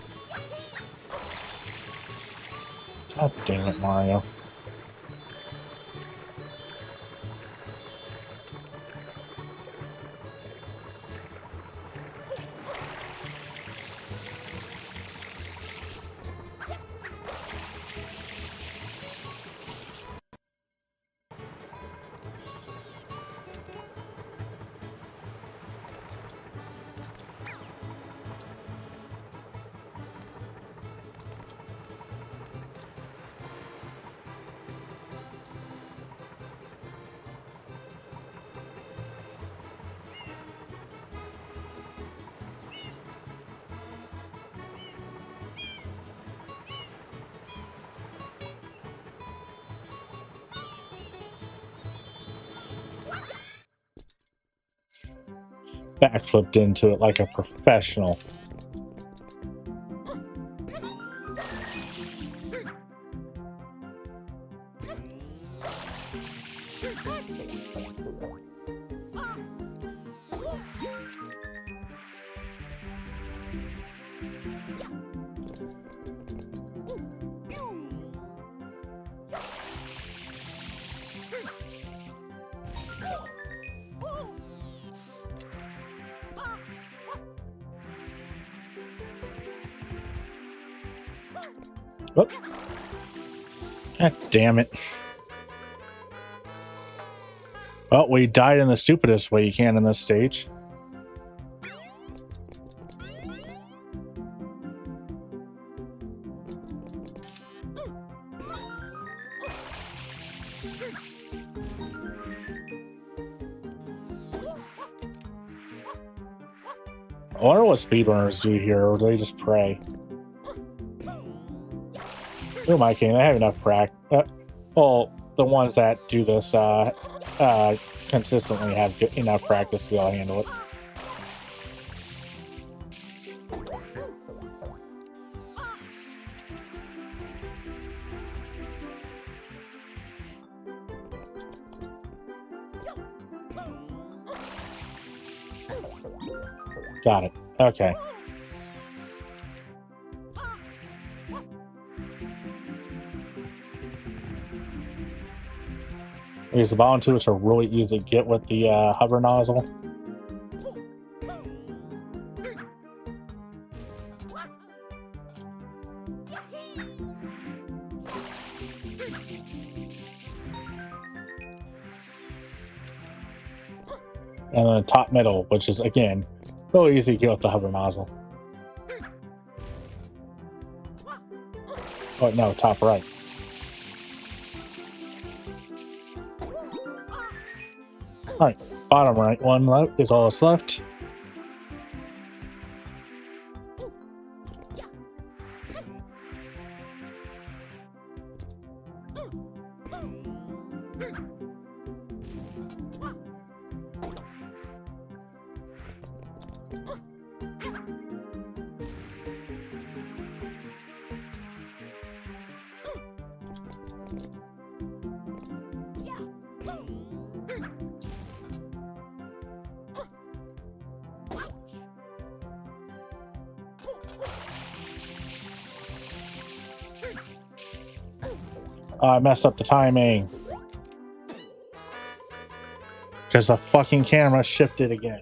God damn it, Mario. Backflipped into it like a professional. Whoop. God damn it. Well, we died in the stupidest way you can in this stage. I wonder what speedrunners do here, or do they just pray? Who am I kidding? I have enough practice. Well, the ones that do this consistently have enough practice to be able to handle it. Got it. Okay. Because the bottom two are really easy to get with the hover nozzle. And then top middle, which is, again, really easy to get with the hover nozzle. Oh, no, top right. Alright, bottom right one left is all that's left. I messed up the timing. Because the fucking camera shifted again.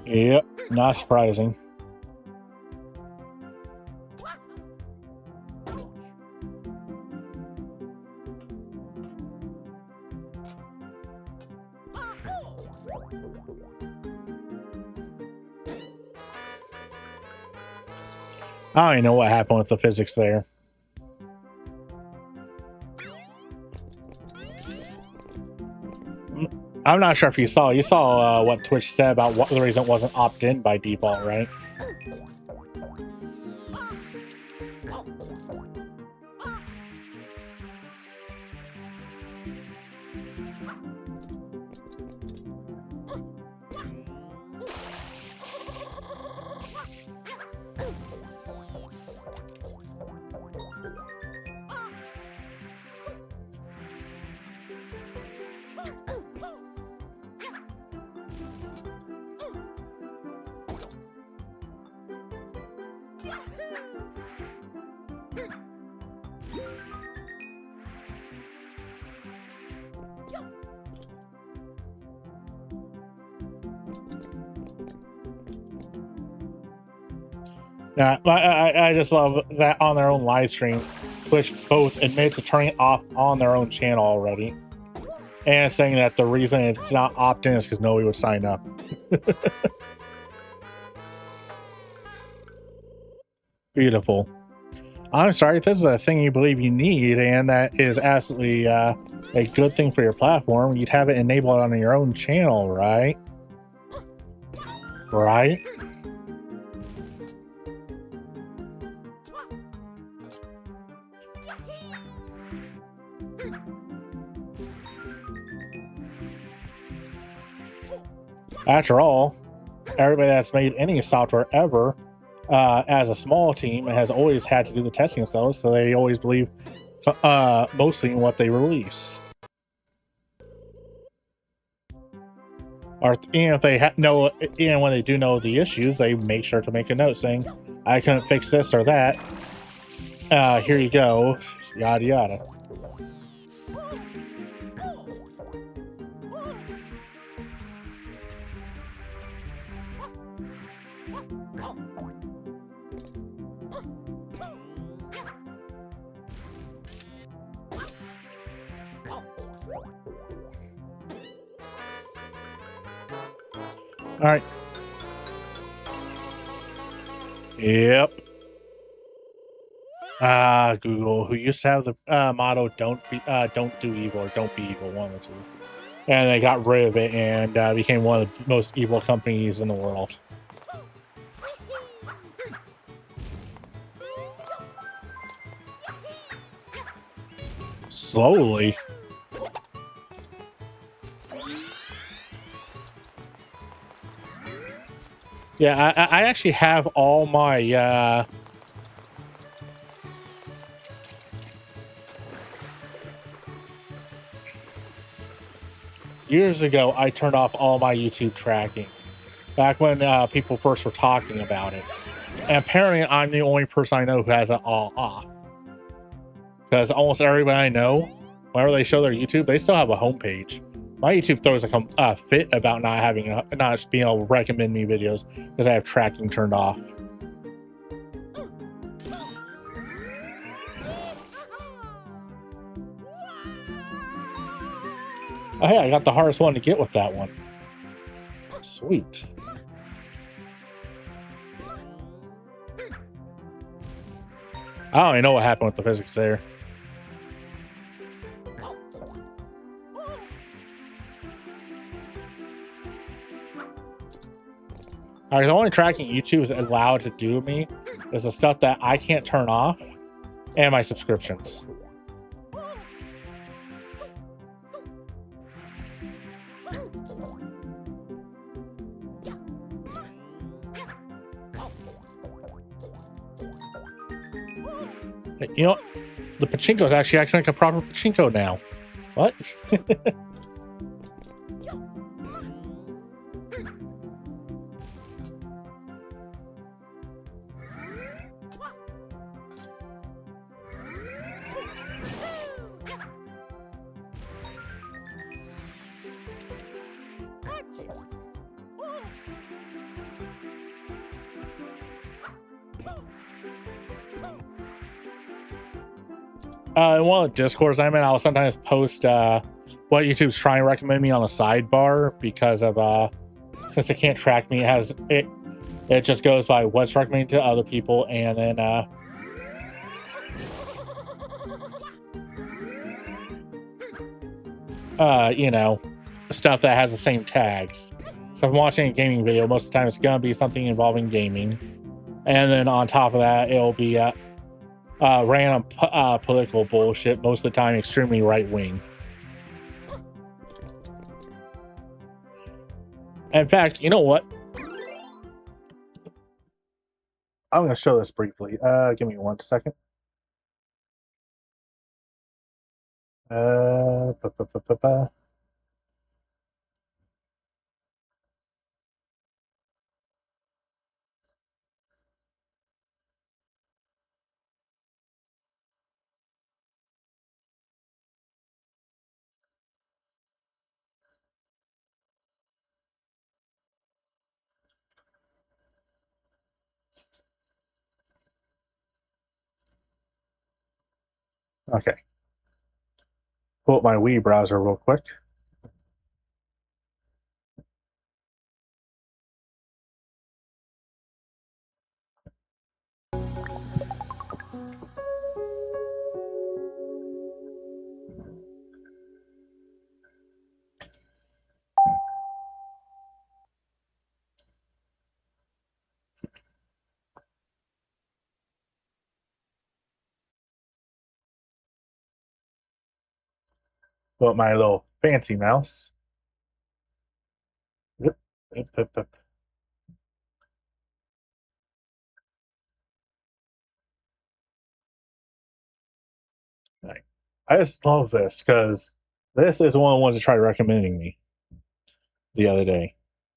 Yep, not surprising. I don't even know what happened with the physics there. I'm not sure if you saw. You saw what Twitch said about what the reason it wasn't opt-in by default, right? Yeah, I just love that on their own live stream, Twitch both admits to turning it off on their own channel already, and saying that the reason it's not opt-in is because nobody would sign up. Beautiful. I'm sorry, if this is a thing you believe you need, and that is absolutely a good thing for your platform, you'd have it enabled on your own channel, right? Right? After all, everybody that's made any software ever as a small team has always had to do the testing themselves, so they always believe mostly in what they release. Or if they know, even when they do know the issues, they make sure to make a note saying, "I couldn't fix this or that. Here you go." Yada yada. All right. Yep. Google, who used to have the motto "Don't do evil" or "Don't be evil," one of the two, and they got rid of it and became one of the most evil companies in the world. Slowly. Yeah, I actually have all my years ago, I turned off all my YouTube tracking back when people first were talking about it. And apparently, I'm the only person I know who has it all off. Because almost everybody I know, whenever they show their YouTube, they still have a homepage. My YouTube throws a fit about not being able to recommend me videos because I have tracking turned off. Oh, hey, I got the hardest one to get with that one. Sweet. I don't even know what happened with the physics there. Alright, the only tracking YouTube is allowed to do me is the stuff that I can't turn off and my subscriptions. You know, the pachinko is actually acting like a proper pachinko now. What? In one of the discords I'm in, I'll sometimes post what YouTube's trying to recommend me on a sidebar because of since it can't track me, it just goes by what's recommended to other people, and then you know, stuff that has the same tags. So if I'm watching a gaming video, most of the time it's gonna be something involving gaming, and then on top of that, it'll be random political bullshit. Most of the time, extremely right wing. In fact, you know what? I'm going to show this briefly. Give me 1 second. Okay. Pull up my Wii browser real quick. Pull up my little fancy mouse. Yep. Yep. Right. I just love this because this is one of the ones that tried recommending me the other day.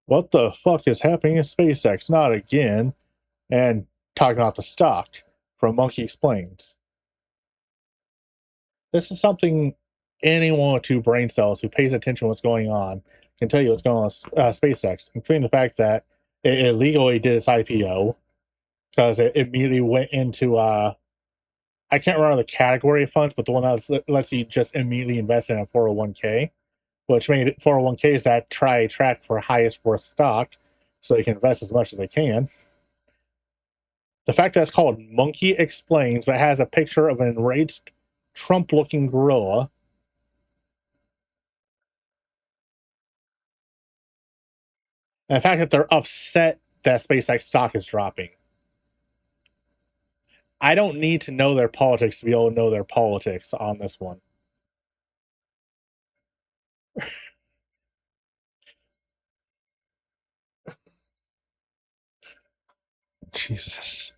What the fuck is happening in SpaceX? Not again. And talking about the stock from Monkey Explains. This is something anyone with 2 brain cells who pays attention to what's going on can tell you what's going on with SpaceX, including the fact that it illegally did its IPO because it immediately went into I can't remember the category of funds, but the one that lets you just immediately invest in a 401k, which made it 401ks that track for highest worth stock so they can invest as much as they can. The fact that it's called Monkey Explains, but has a picture of an enraged Trump-looking gorilla. And the fact that they're upset that SpaceX stock is dropping. I don't need to know their politics to be able to know their politics on this one. Jesus.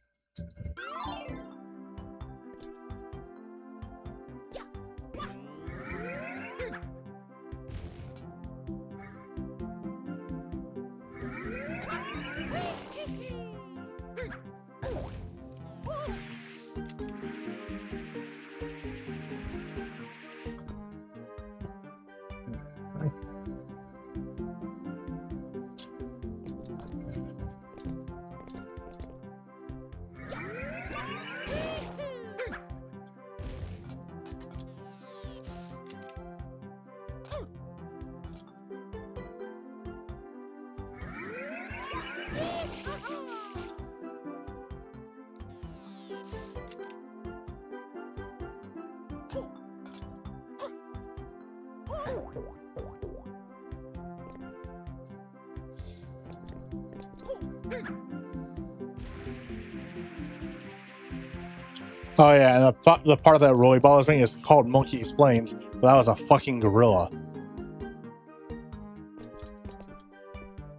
Oh yeah, and the part that really bothers me is called Monkey Explains, but that was a fucking gorilla.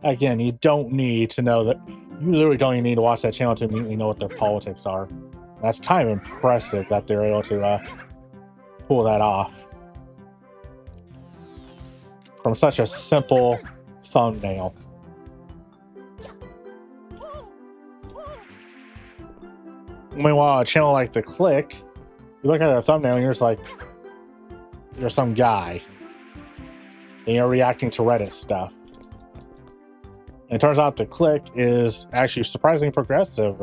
Again, you don't need to know that. You literally don't even need to watch that channel to immediately know what their politics are. That's kind of impressive that they're able to pull that off from such a simple thumbnail. Meanwhile, a channel like The Click, you look at the thumbnail and you're just like, you're some guy. And you're reacting to Reddit stuff. And it turns out The Click is actually surprisingly progressive.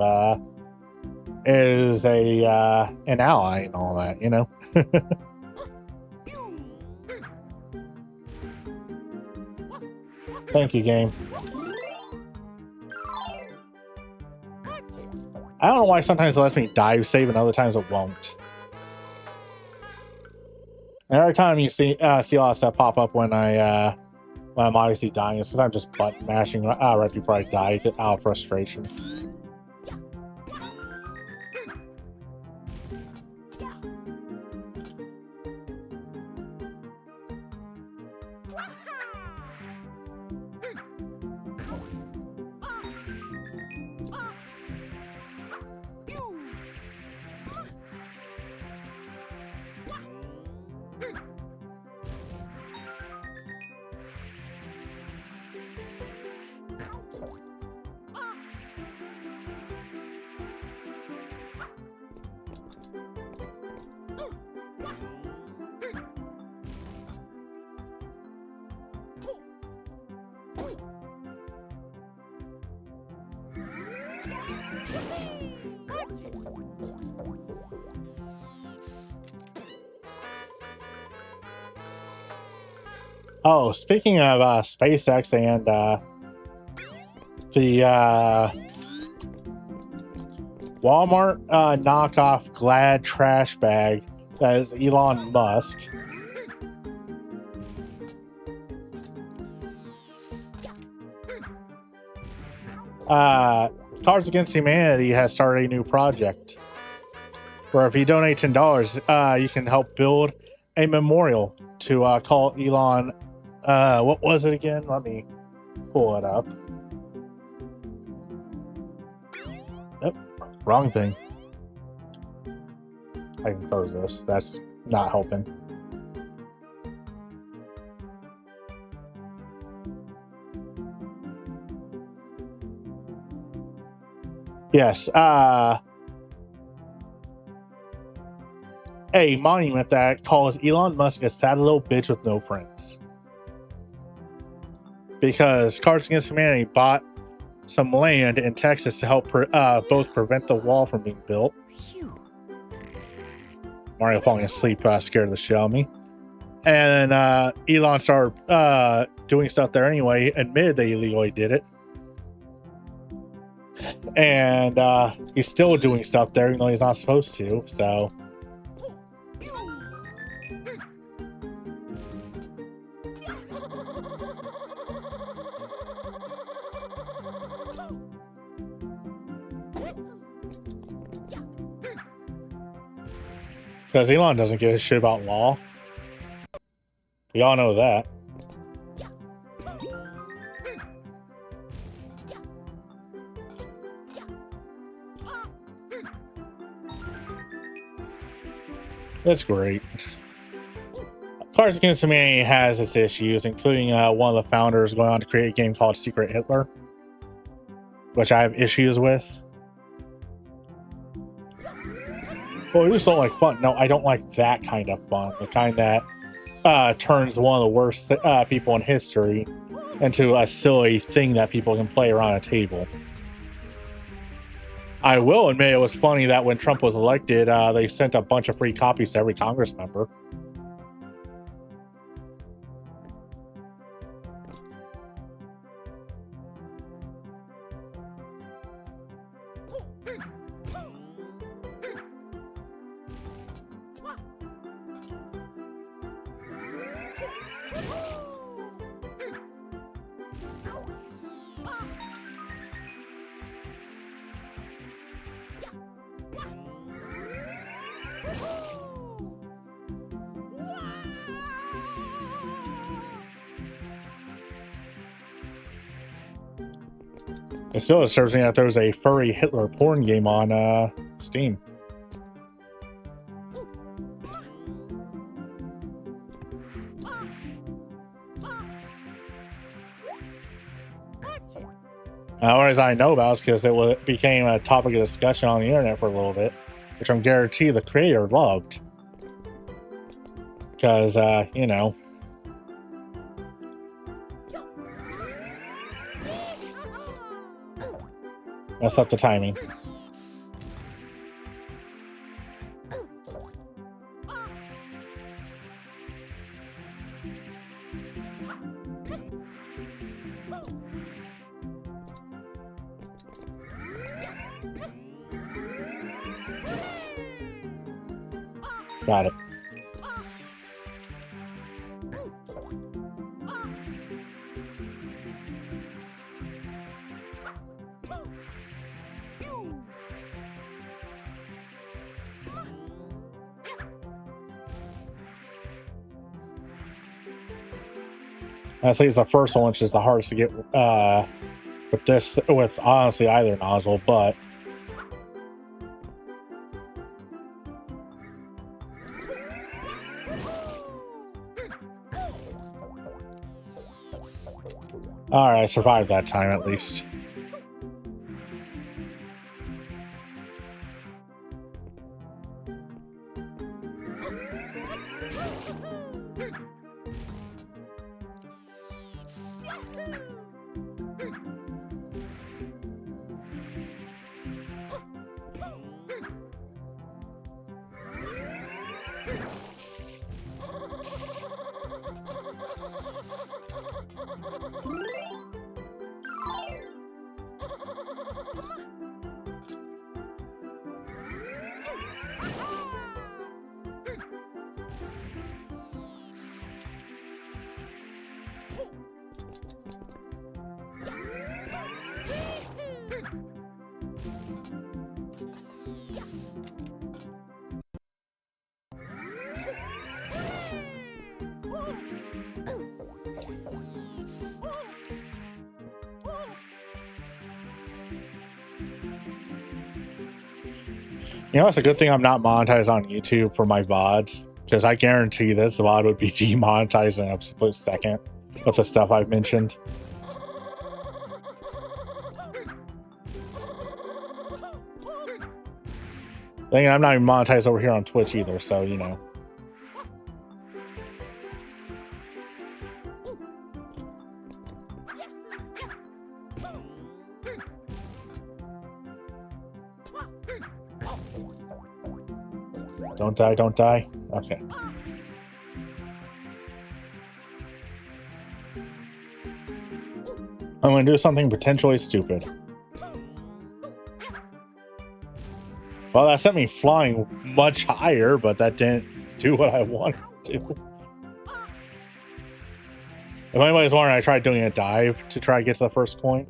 Is an ally and all that, you know? Thank you, game. I don't know why sometimes it lets me dive save and other times it won't. And every time you see a lot of stuff pop up when I'm obviously dying, it's because I'm just button mashing right before I die out of frustration. Oh, speaking of SpaceX and the Walmart knockoff Glad trash bag that is Elon Musk. Cards Against Humanity has started a new project where if you donate $10, you can help build a memorial to call Elon. What was it again? Let me pull it up. Yep, wrong thing. I can close this. That's not helping. Yes, a monument that calls Elon Musk a sad little bitch with no friends. Because Cards Against Humanity bought some land in Texas to help both prevent the wall from being built. Mario falling asleep scared the shit out of me. And then Elon started doing stuff there anyway, admitted they illegally did it. And he's still doing stuff there even though he's not supposed to, so... Because Elon doesn't give a shit about law. We all know that. That's great. Cards Against Humanity has its issues, including one of the founders going on to create a game called Secret Hitler, which I have issues with. Well, you just don't like fun. No, I don't like that kind of fun. The kind that turns one of the worst people in history into a silly thing that people can play around a table. I will admit it was funny that when Trump was elected, they sent a bunch of free copies to every Congress member. It still disturbs me that there's a furry Hitler porn game on Steam. The only reason I know about it is because it became a topic of discussion on the internet for a little bit, which I'm guaranteed the creator loved. Because, you know. Mess up the timing. Got it. I say it's the first one, which is the hardest to get with honestly either nozzle, but alright, I survived that time at least. You know, it's a good thing I'm not monetized on YouTube for my VODs, because I guarantee this VOD would be demonetized in a split second with the stuff I've mentioned. Thing I'm not even monetized over here on Twitch either, so you know. Don't die, don't die. Okay. I'm going to do something potentially stupid. Well, that sent me flying much higher, but that didn't do what I wanted to. If anybody's wondering, I tried doing a dive to try to get to the first coin.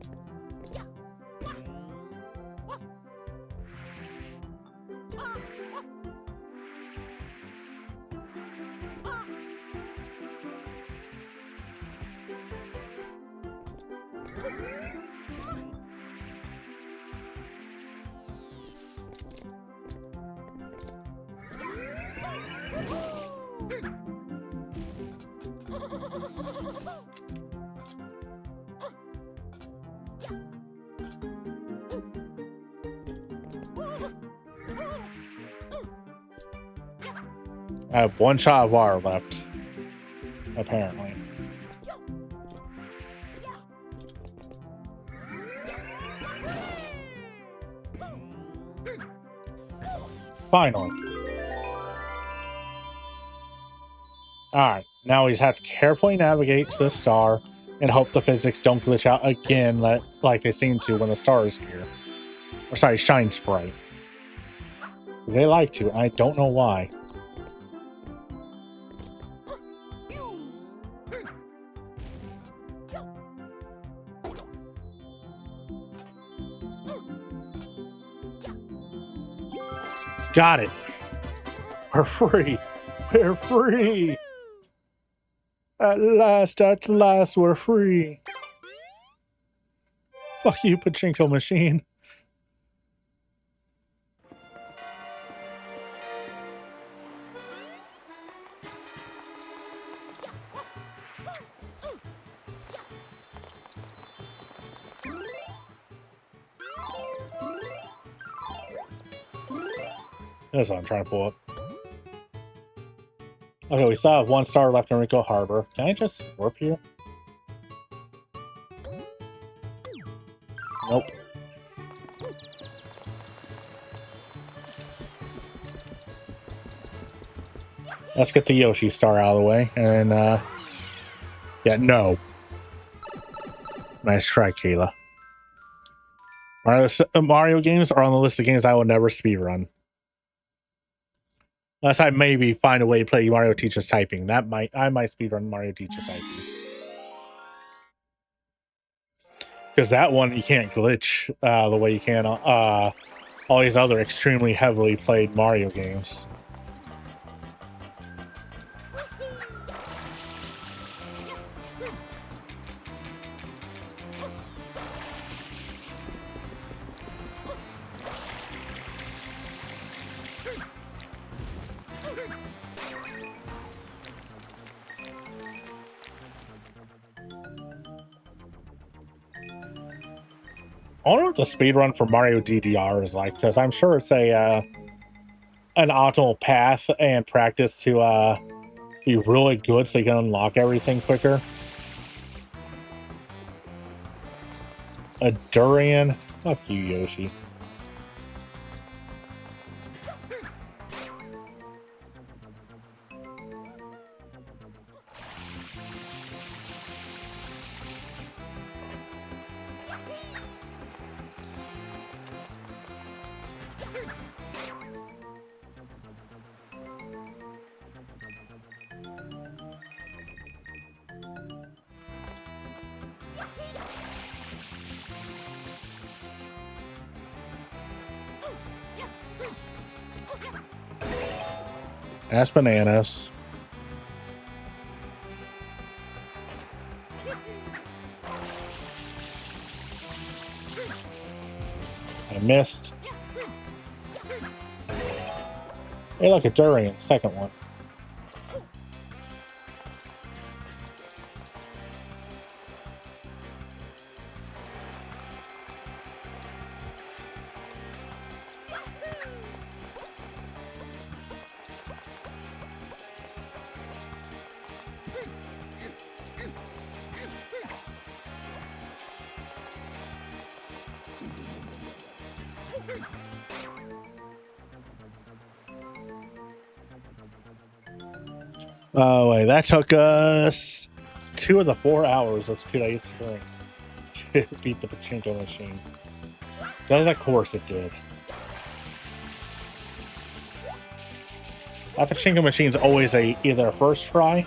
I have one shot of water left, apparently. Finally. Alright, now we just have to carefully navigate to the star and hope the physics don't glitch out again like they seem to when the star is here. Or sorry, shine sprite. They like to, and I don't know why. Got it. We're free. We're free. At last, we're free. Fuck you, pachinko machine. That's what I'm trying to pull up. Okay, we still have 1 star left in Rico Harbor. Can I just warp here? Nope. Let's get the Yoshi star out of the way. And, yeah, no. Nice try, Kayla. Mario games are on the list of games I will never speedrun. Unless I maybe find a way to play Mario Teaches Typing. I might speedrun Mario Teaches Typing. Because that one you can't glitch the way you can all these other extremely heavily played Mario games. I wonder what the speedrun for Mario DDR is like, because I'm sure it's an optimal path and practice to be really good so you can unlock everything quicker. A durian? Fuck you, Yoshi. That's bananas. I missed. Hey, look, a durian. Second one. Oh, wait, that took us 2 of the 4 hours of today's stream to beat the pachinko machine. Because of course it did. That pachinko machine's always either a first try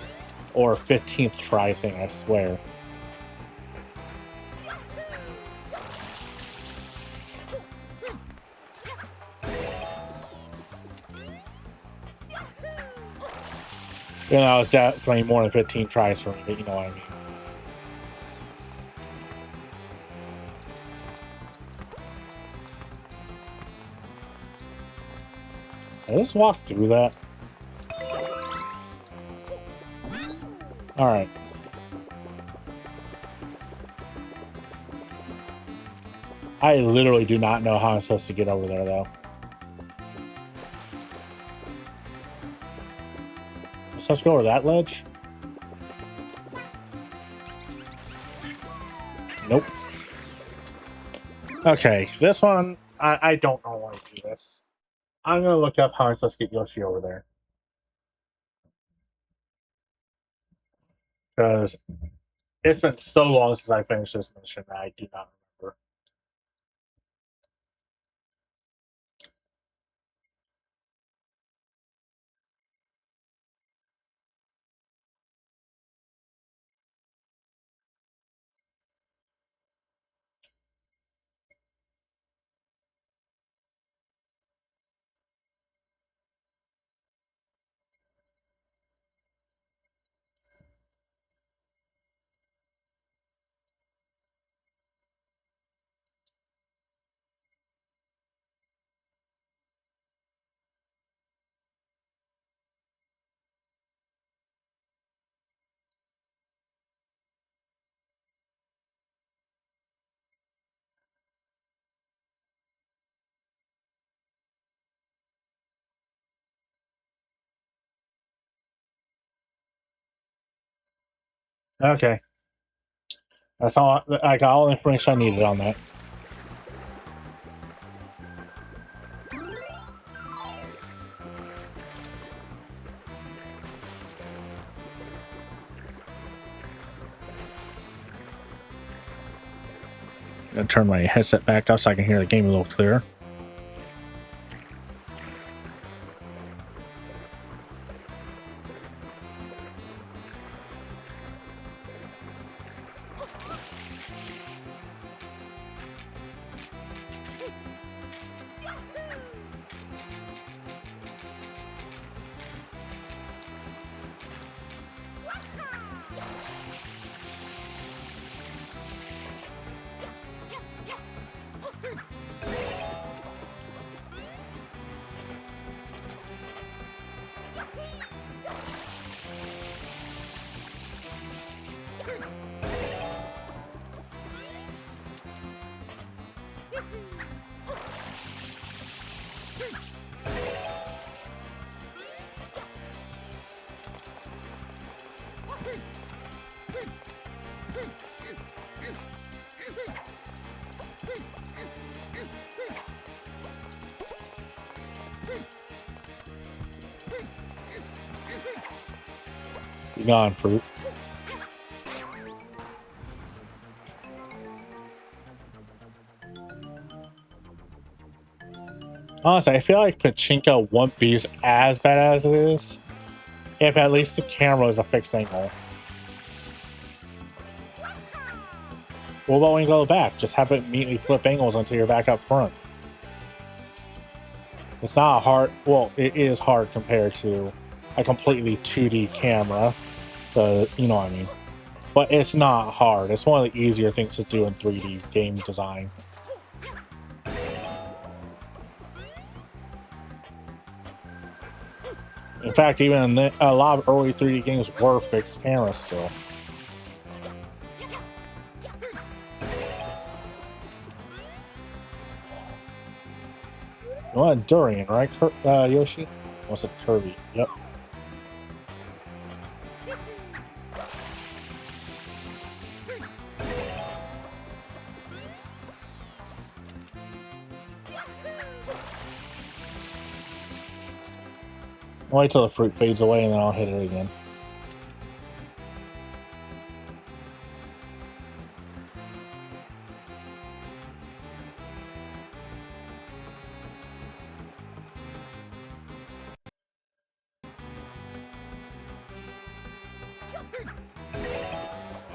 or 15th try thing, I swear. You know, it's definitely more than 15 tries for me, but you know what I mean. I just walked through that. Alright. I literally do not know how I'm supposed to get over there, though. So let's go over that ledge. Nope. Okay, this one, I don't know why to do this. I'm gonna look up how I'm supposed to get Yoshi over there. Because it's been so long since I finished this mission that I do not remember. Okay. That's all. I got all the information I needed on that. I'm gonna turn my headset back up so I can hear the game a little clearer. Be gone, fruit. Honestly, I feel like Pachinko won't be as bad as it is if at least the camera is a fixed angle. What about when you go back? Just have it immediately flip angles until you're back up front. It's not hard. Well, it is hard compared to a completely 2D camera. You know what I mean. But it's not hard. It's one of the easier things to do in 3D game design. In fact, even a lot of early 3D games were fixed cameras still. You want a durian, right, Yoshi? What's it, Kirby? Yep. I'll wait till the fruit fades away and then I'll hit it again.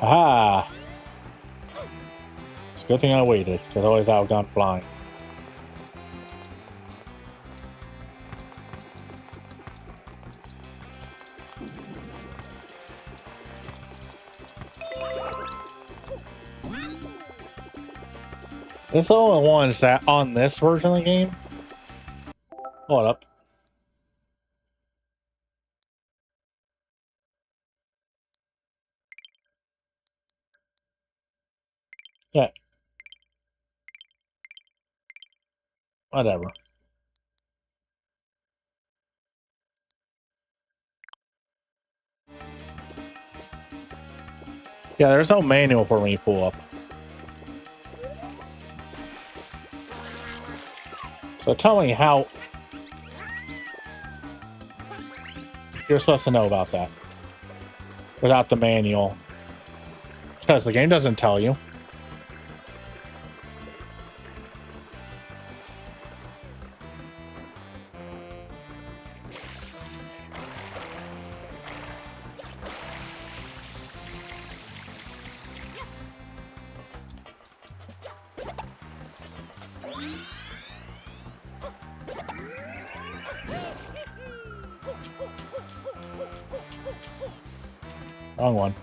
Aha! It's a good thing I waited, because otherwise I would have gone flying. It's the only ones that on this version of the game. Hold up. Yeah. Whatever. Yeah, there's no manual for when you pull up. So tell me how you're supposed to know about that without the manual. Because the game doesn't tell you. Wrong one.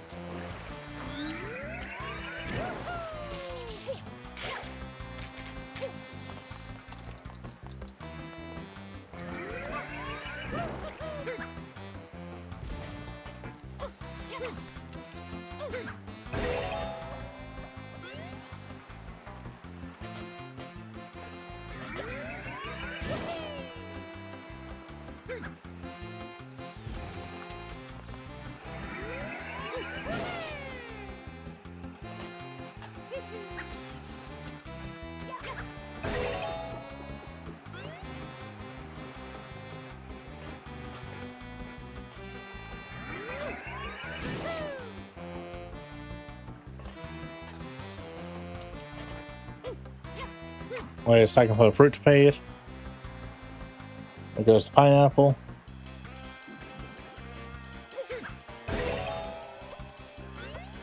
Wait a second for the fruit to fade. There goes the pineapple.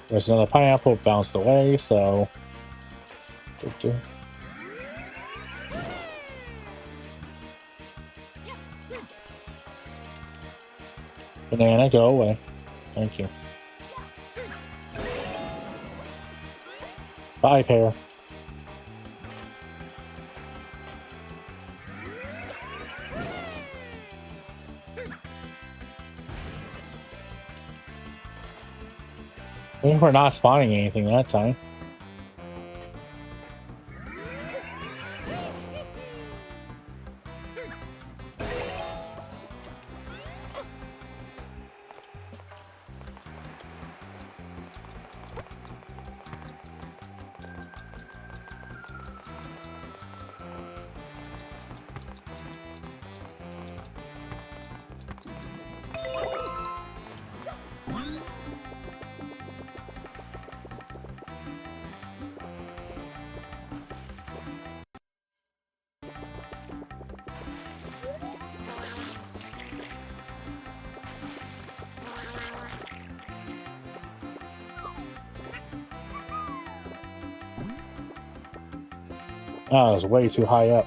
There's another pineapple, bounced away, so... Banana, go away. Thank you. Bye, pear. I think we're not spawning anything that time. Oh, it was way too high up.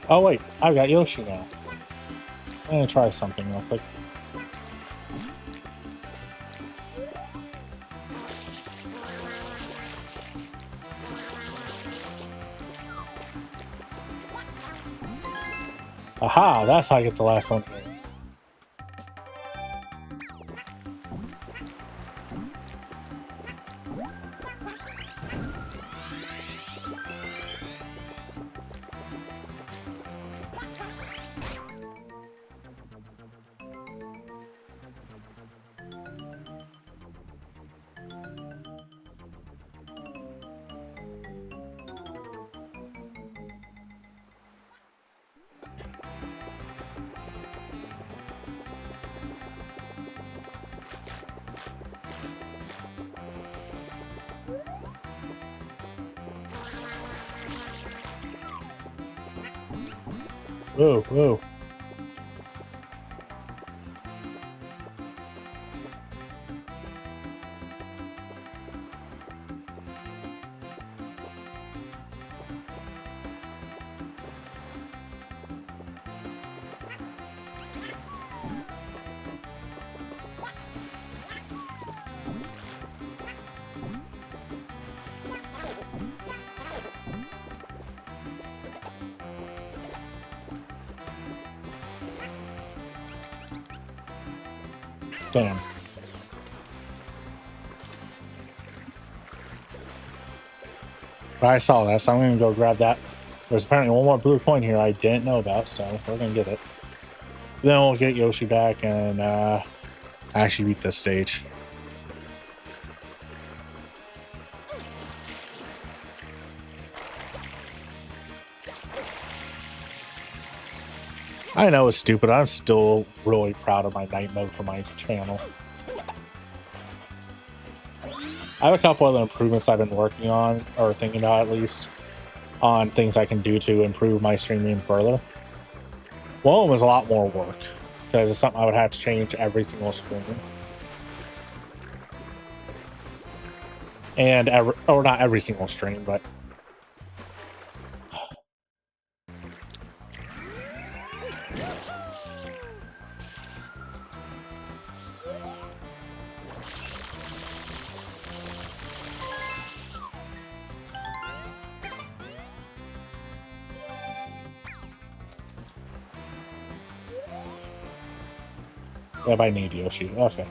Oh wait, I've got Yoshi now. I'm gonna try something real quick. Aha, that's how I get the last one. Whoa, whoa. Damn. But I saw that, so I'm gonna go grab that. There's apparently one more blue coin here I didn't know about, so we're gonna get it. Then we'll get Yoshi back and actually beat this stage. I know it's stupid. I'm still really proud of my night mode for my channel. I have a couple other improvements I've been working on, or thinking about at least, on things I can do to improve my streaming further. One of them is a lot more work, because it's something I would have to change every single stream. And or not every single stream, but If I need Yoshi. Okay.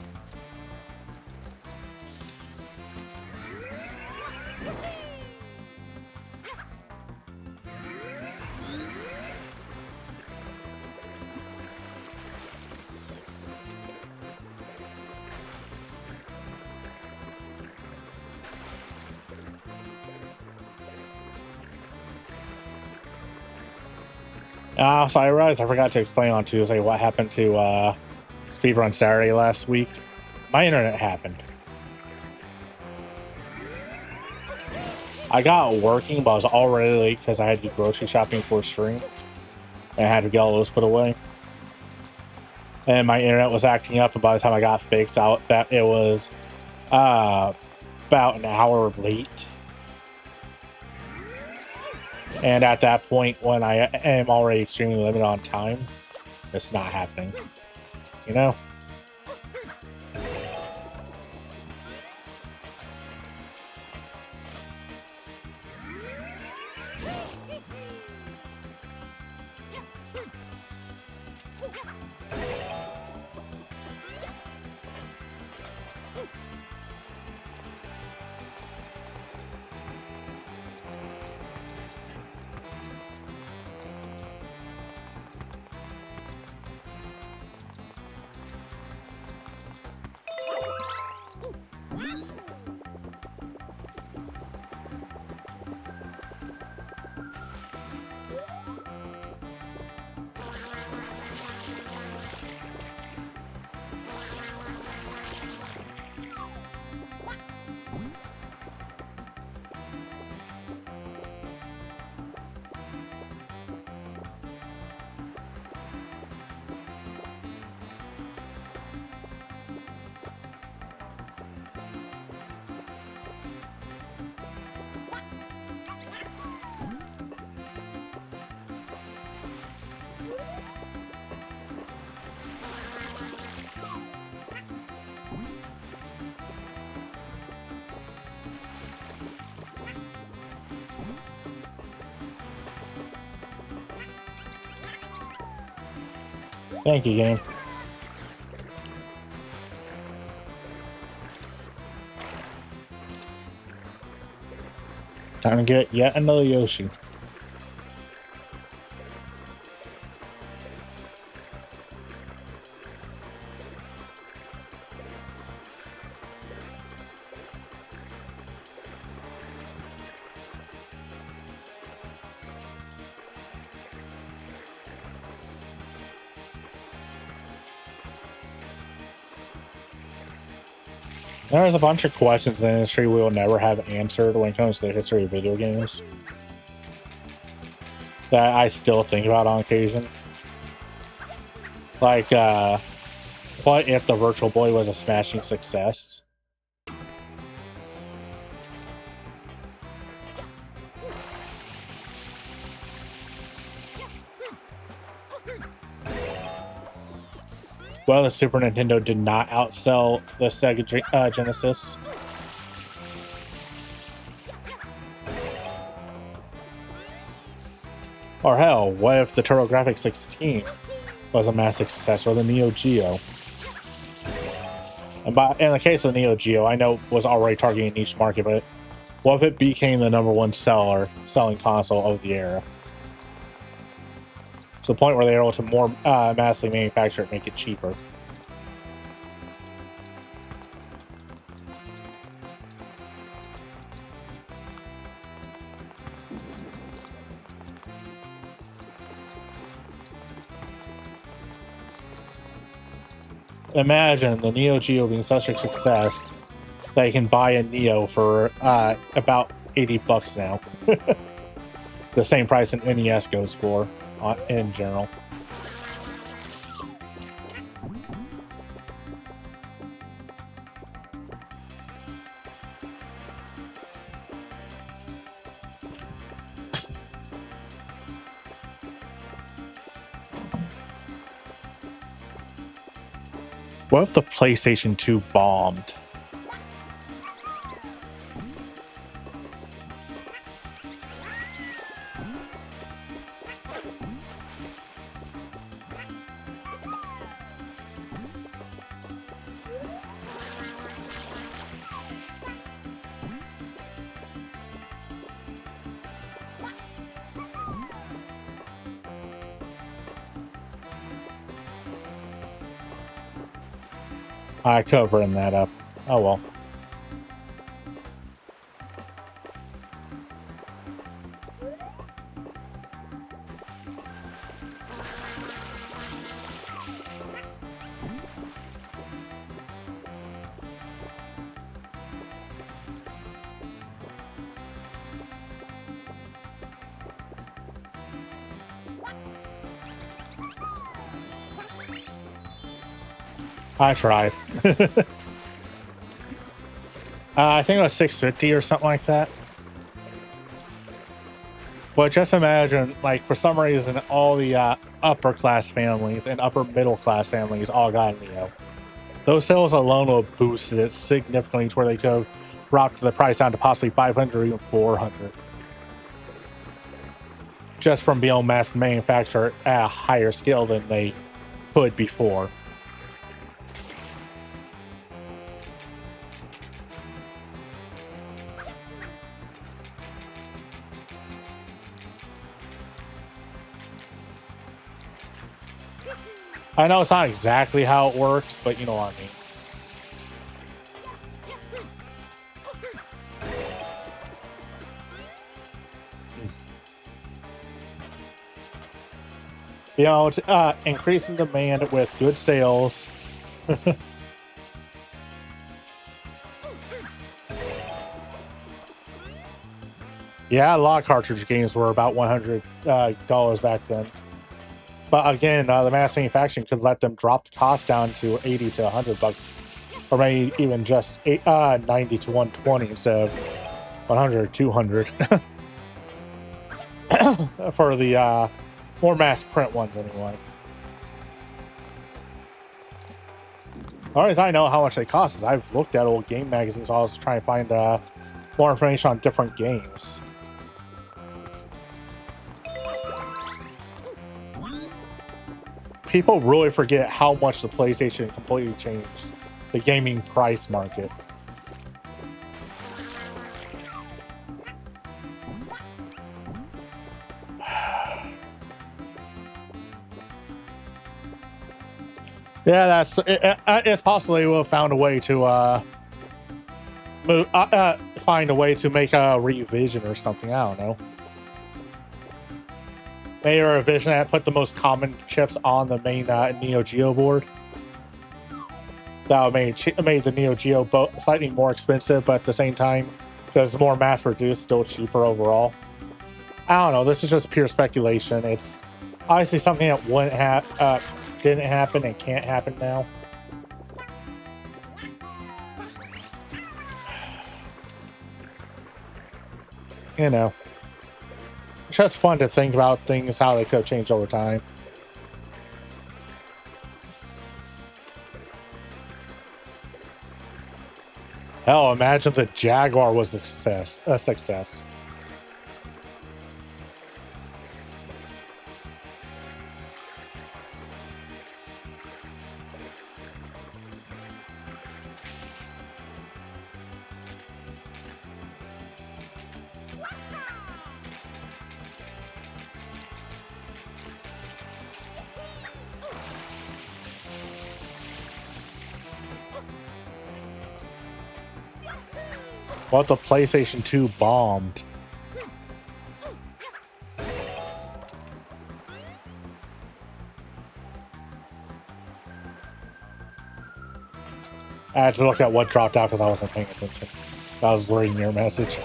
So I realized I forgot to explain on Tuesday what happened to Speedrun Saturday last week. My internet happened. I got working, but I was already late because I had to do grocery shopping for stream. And I had to get all those put away. And my internet was acting up, and by the time I got fixed out, that it was about an hour late. And at that point, when I am already extremely limited on time, it's not happening. You know? Thank you, game. Time to get yet another Yoshi. There's a bunch of questions in the industry we will never have answered when it comes to the history of video games that I still think about on occasion. Like, what if the Virtual Boy was a smashing success? Well, the Super Nintendo did not outsell the Sega Genesis. Or hell, what if the TurboGrafx 16 was a massive success, or the Neo Geo? And in the case of the Neo Geo, I know it was already targeting a niche market, but what if it became the #1 selling console of the era? To the point where they're able to more massively manufacture it, make it cheaper. Imagine the Neo Geo being such a success that you can buy a Neo for about $80 now. The same price an NES goes for in general. What if the PlayStation 2 bombed? I could have written that up. Oh well. I tried. I think it was 650 or something like that. But just imagine, like, for some reason, all the upper class families and upper middle class families all got Neo. Those sales alone will boost it significantly to where they could drop the price down to possibly 500 or even 400. Just from being mass manufactured at a higher scale than they could before. I know it's not exactly how it works, but you know what I mean. You know, increasing demand with good sales. Yeah, a lot of cartridge games were about $100 back then. But again, the mass manufacturing could let them drop the cost down to 80 to 100 bucks, or maybe even just 90 to 120 instead of 100 or 200 for the more mass print ones anyway. As far as I know how much they cost is I've looked at old game magazines. So I was trying to find more information on different games. People really forget how much the PlayStation completely changed the gaming price market. Yeah, that's it's possible they will have found a way to find a way to make a revision or something. I don't know. Maybe a revision that put the most common chips on the main Neo Geo board. That made the Neo Geo slightly more expensive, but at the same time, because more mass produced, still cheaper overall. I don't know. This is just pure speculation. It's obviously something that didn't happen and can't happen now. You know, it's just fun to think about things, how they could have changed over time. Hell, imagine the Jaguar was a success. What if the PlayStation 2 bombed? I had to look at what dropped out because I wasn't paying attention. I was reading your message.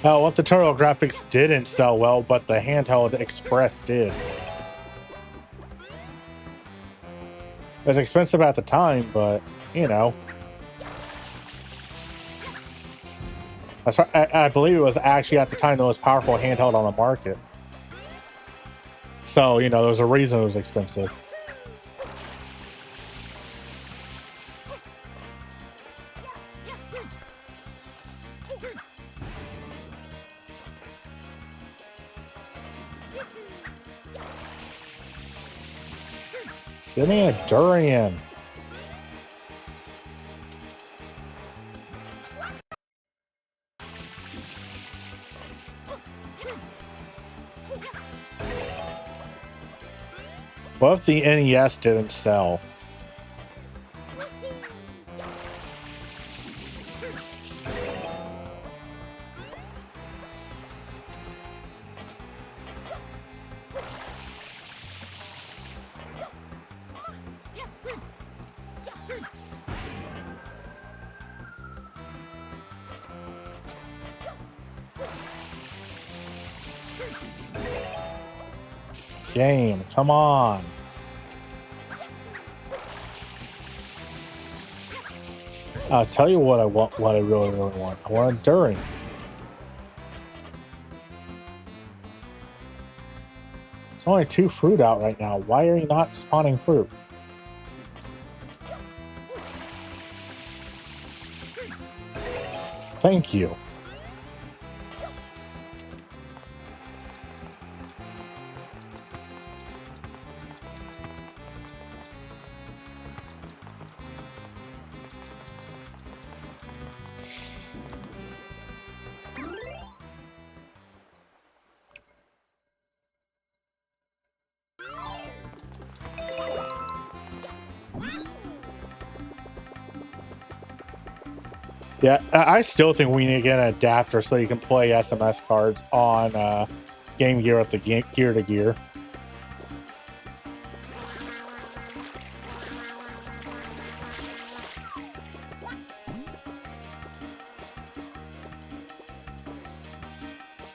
Oh, what the TurboGrafx didn't sell well, but the handheld Express did. It was expensive at the time, but, you know. I believe it was actually at the time the most powerful handheld on the market. So, you know, there's a reason it was expensive. Give me a durian. What if the NES didn't sell? Game, come on. I'll tell you what I want, what I really, really want. I want a durian. There's only 2 fruit out right now. Why are you not spawning fruit? Thank you. Yeah, I still think we need to get an adapter so you can play SMS cards on Game Gear with the Gear to Gear.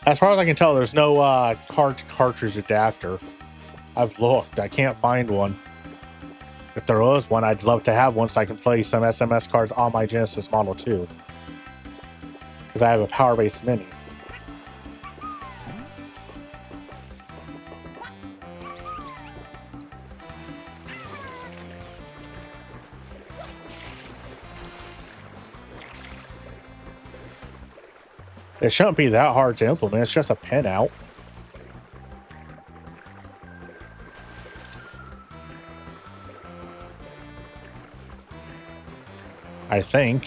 As far as I can tell, there's no cartridge adapter. I've looked. I can't find one. If there was one, I'd love to have one so I can play some SMS cards on my Genesis Model 2. Because I have a Power-Based Mini. It shouldn't be that hard to implement. It's just a pin out. I think.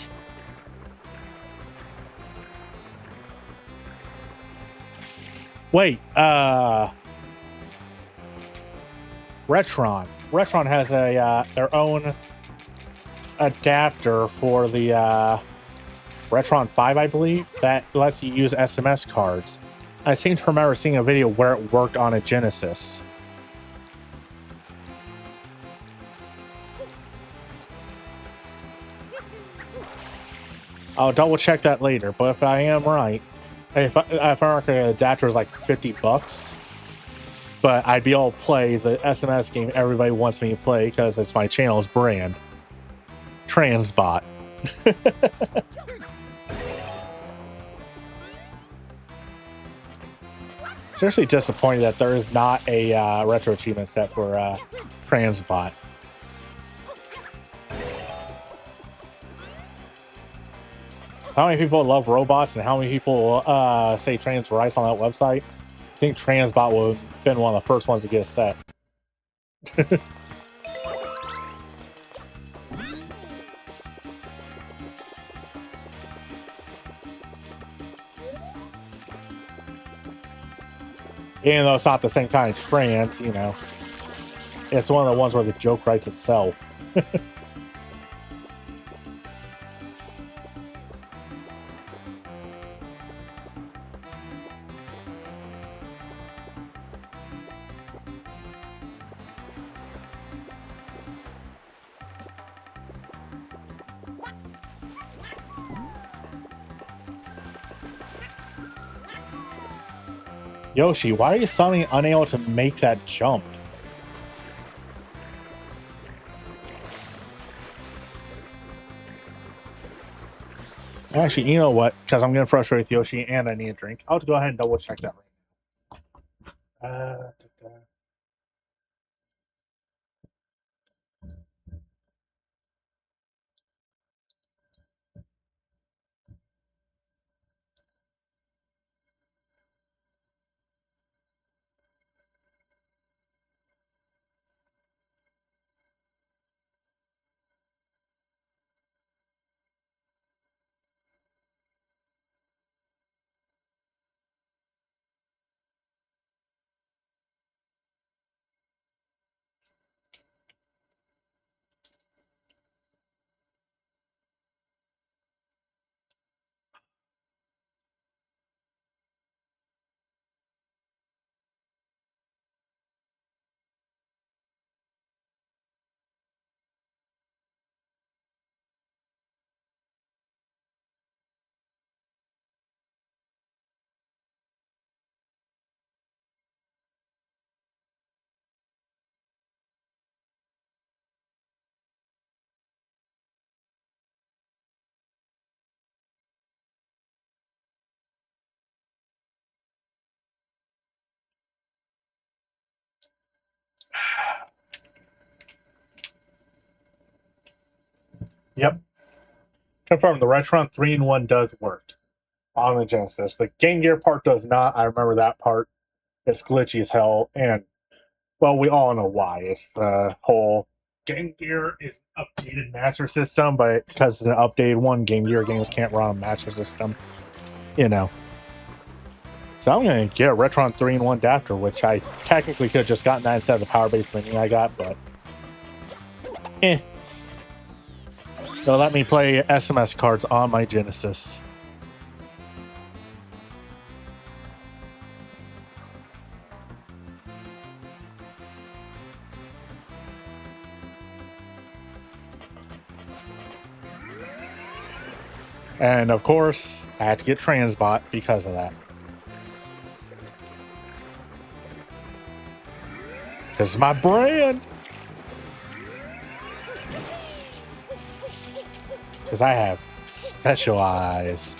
Wait, Retron. Retron has a their own adapter for the Retron 5, I believe, that lets you use SMS cards. I seem to remember seeing a video where it worked on a Genesis. I'll double check that later, but if I am right, if I reckon an adapter is like $50, but I'd be able to play the SMS game everybody wants me to play because it's my channel's brand. Transbot. Seriously disappointed that there is not a retro achievement set for Transbot. How many people love robots and how many people say Trans Rice on that website? I think Transbot would have been one of the first ones to get a set. Even though it's not the same kind of trans, you know. It's one of the ones where the joke writes itself. Yoshi, why are you suddenly unable to make that jump? Actually, you know what? Because I'm getting frustrated with Yoshi and I need a drink. I'll go ahead and double check that right now. Yep. Confirm the Retron 3-in-1 does work on the Genesis. The Game Gear part does not. I remember that part. It's glitchy as hell. And, well, we all know why. It's the whole Game Gear is an updated Master System, but because it's an updated one, Game Gear games can't run on Master System. You know. So I'm going to get a Retron 3-in-1 adapter, which I technically could have just gotten that instead of the Power-Based Mini I got, but they'll let me play SMS cards on my Genesis. And of course, I had to get Transbot because of that. This is my brand. Because I have special eyes.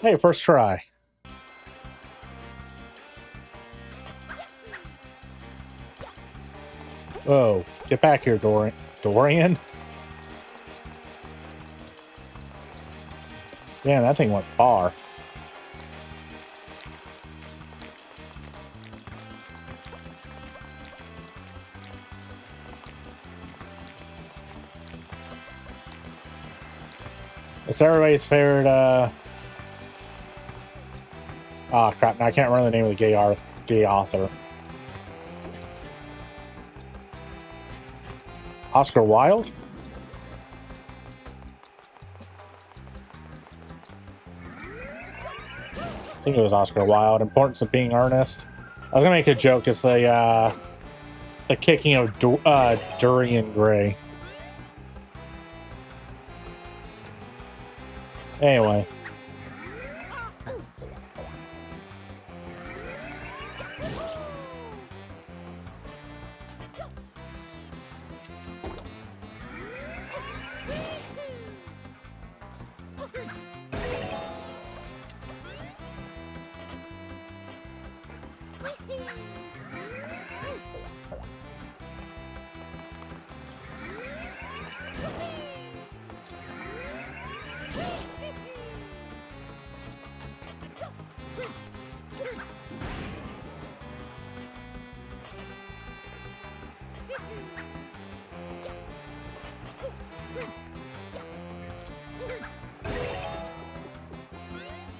Hey, first try. Whoa, get back here, Dorian. Damn, that thing went far. It's everybody's favorite, oh crap, now I can't remember the name of the gay author. Oscar Wilde? I think it was Oscar Wilde. Importance of Being Earnest. I was gonna make a joke. It's the kicking of Dorian Gray. Anyway.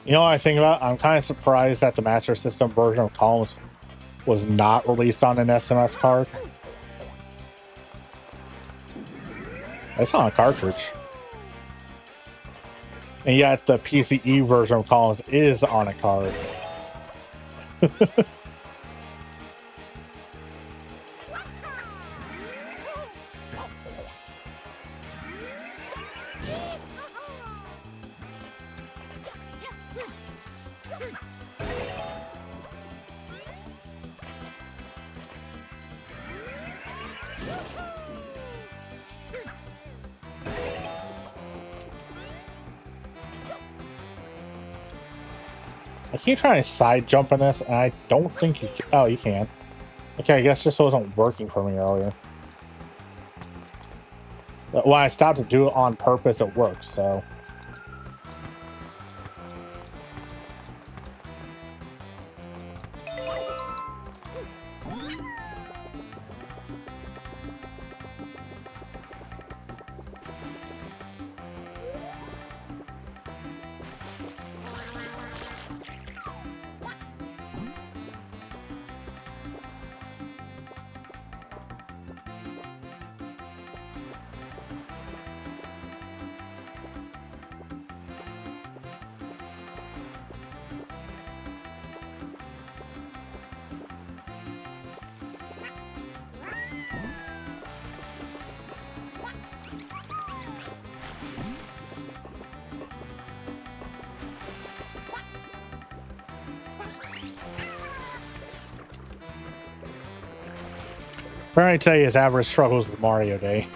You know what I think about? I'm kind of surprised that the Master System version of Columns was not released on an SMS card. It's on a cartridge. And yet the PCE version of Columns is on a card. I keep trying to side jump on this, and I don't think you can. Oh, you can. Okay, I guess this wasn't working for me earlier. When I stopped to do it on purpose, it works, so. But I tell you, his average struggles with Mario Day.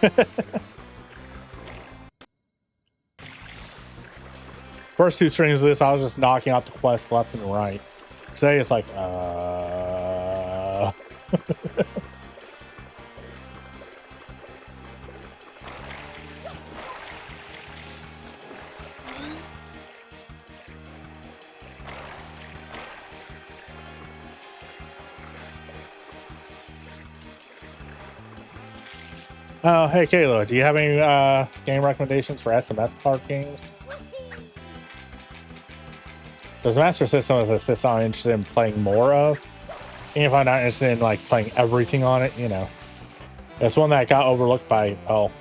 First two streams of this, I was just knocking out the quest left and right. Today it's like, Oh, hey Kayla, do you have any game recommendations for SMS card games? Because Master System is a system I'm interested in playing more of. Even if I'm not interested in like playing everything on it, you know. It's one that got overlooked by, well,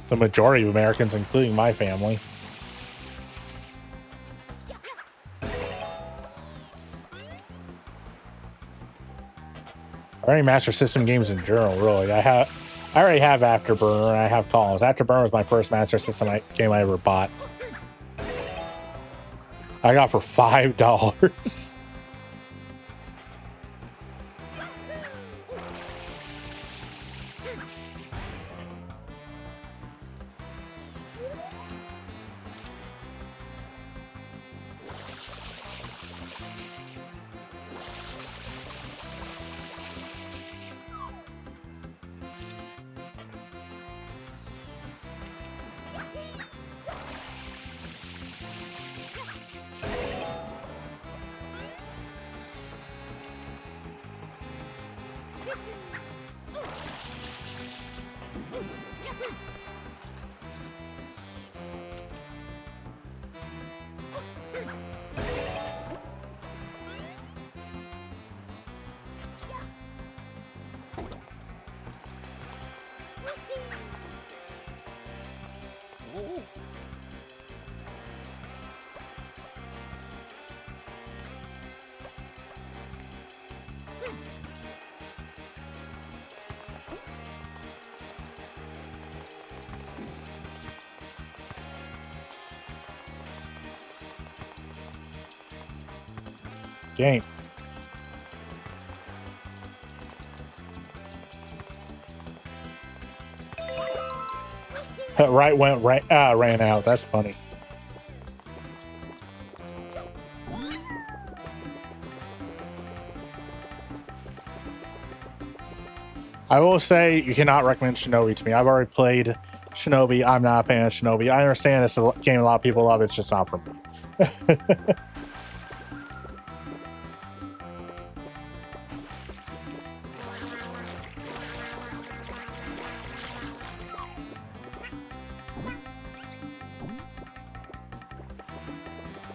the majority of Americans, including my family. Or any Master System games in general, really. I already have Afterburner and I have Columns. Afterburner was my first Master System game I ever bought. I got for $5. Game. Ran out. That's funny. I will say you cannot recommend Shinobi to me. I've already played Shinobi. I'm not a fan of Shinobi. I understand it's a game a lot of people love. It's just not for me.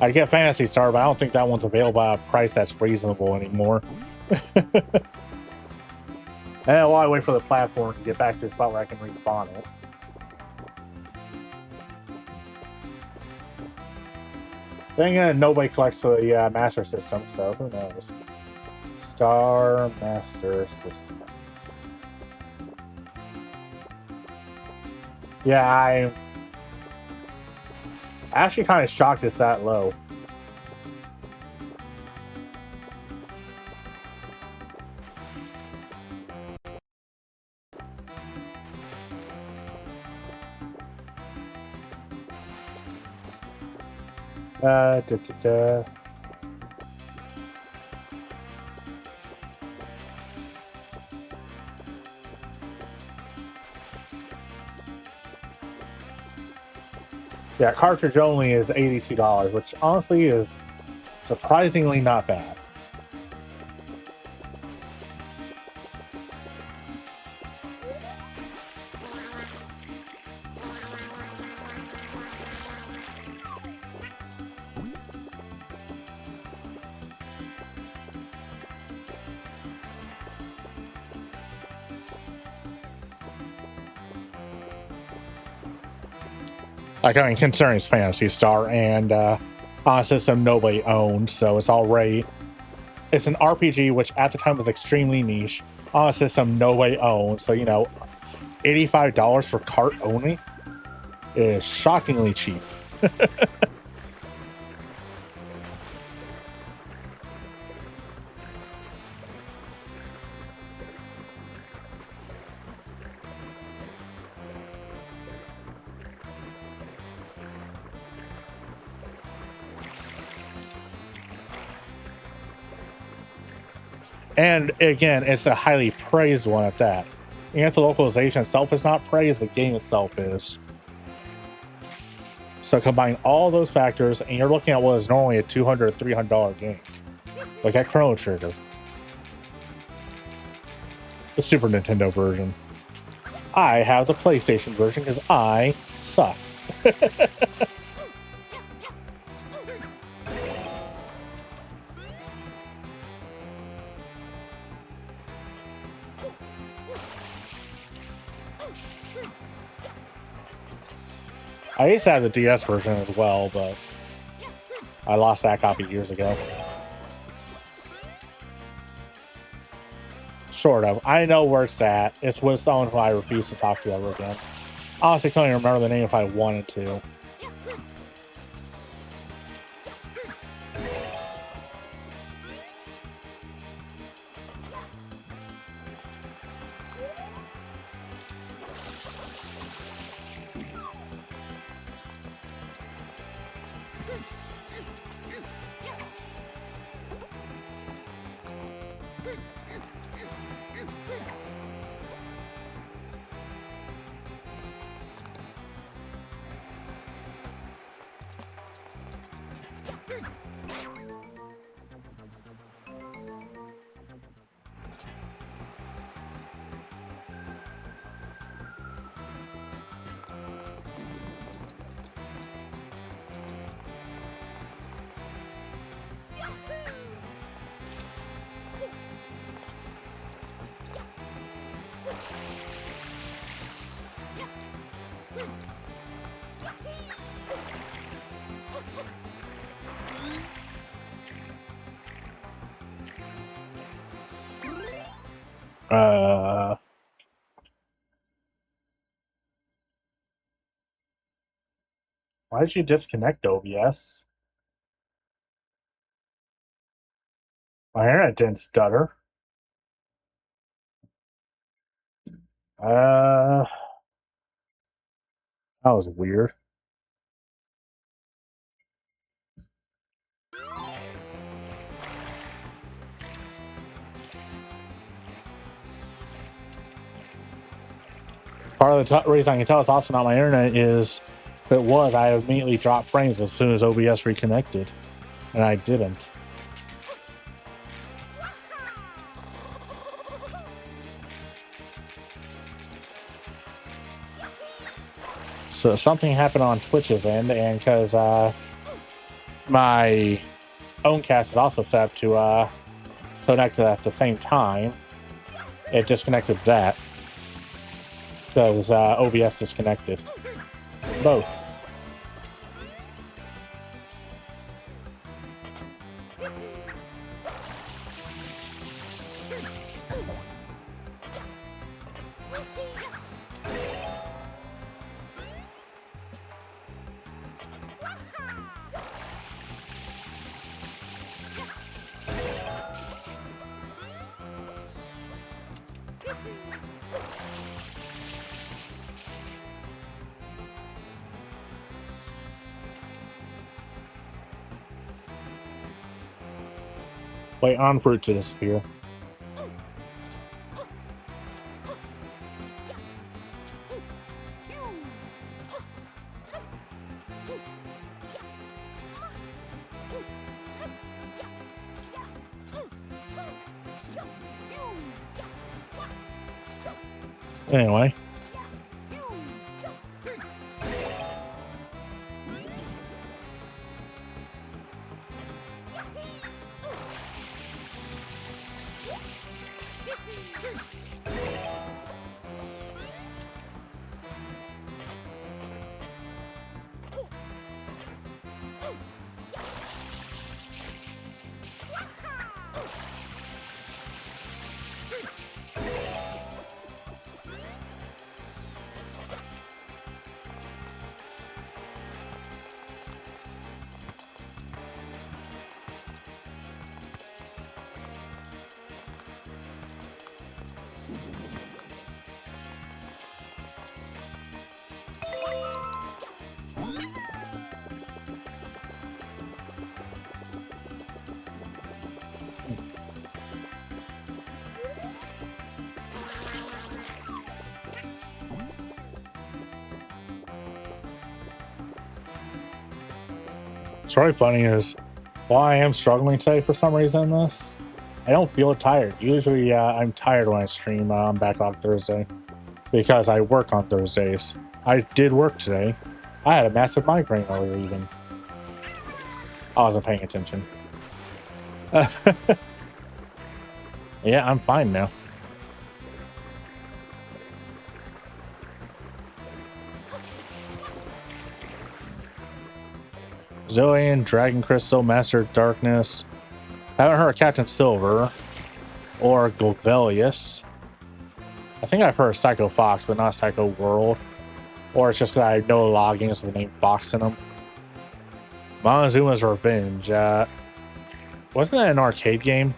I'd get Phantasy Star, but I don't think that one's available at a price that's reasonable anymore. And while I wait for the platform to get back to the spot where I can respawn it. Then again, nobody collects for the Master System, so who knows? Star Master System. Yeah, I'm actually kind of shocked it's that low. Da, da, da. Yeah, cartridge only is $82, which honestly is surprisingly not bad. Like, I mean, considering it's Phantasy Star and on a system nobody owned, so it's already... It's an RPG, which at the time was extremely niche, on a system nobody owned, so, you know, $85 for cart only is shockingly cheap. And again, it's a highly praised one at that. And the localization itself is not praised, the game itself is. So combine all those factors, and you're looking at what is normally a $200, $300 game. Like that Chrono Trigger. The Super Nintendo version. I have the PlayStation version because I suck. I used to have the DS version as well, but I lost that copy years ago. Sort of. I know where it's at. It's with someone who I refuse to talk to ever again. Honestly, I can't even remember the name if I wanted to. Why did you disconnect OBS? My internet didn't stutter. That was weird. Part of the reason I can tell it's also not my internet is, if it was, I immediately dropped frames as soon as OBS reconnected, and I didn't. So something happened on Twitch's end, and because my own cast is also set up to connect at the same time, it disconnected that. Because OBS disconnected. Both. Wait on for it to disappear. Anyway. What's really funny is, while I am struggling today for some reason in this, I don't feel tired. Usually I'm tired when I stream back on Thursday because I work on Thursdays. I did work today. I had a massive migraine earlier even. I wasn't paying attention. Yeah, I'm fine now. Zoan, Dragon Crystal, Master of Darkness. Haven't heard of Captain Silver or Golvelius. I think I've heard of Psycho Fox, but not Psycho World. Or it's just that I know loggings with the name Fox in them. Montezuma's Revenge. Wasn't that an arcade game?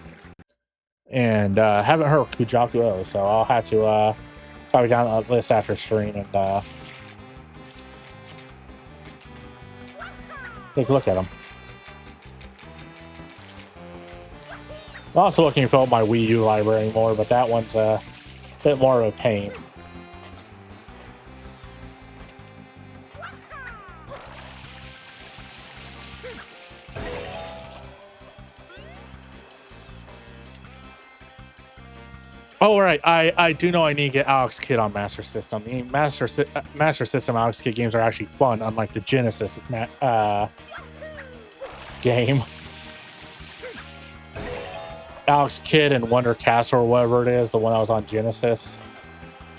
And haven't heard of Kujaku O, so I'll have to probably down the list after stream and take a look at them. I'm also looking for my Wii U library more, but that one's a bit more of a pain. Oh, right. I do know I need to get Alex Kidd on Master System. The Master System Alex Kidd games are actually fun, unlike the Genesis game. Alex Kidd and Wonder Castle or whatever it is, the one that was on Genesis.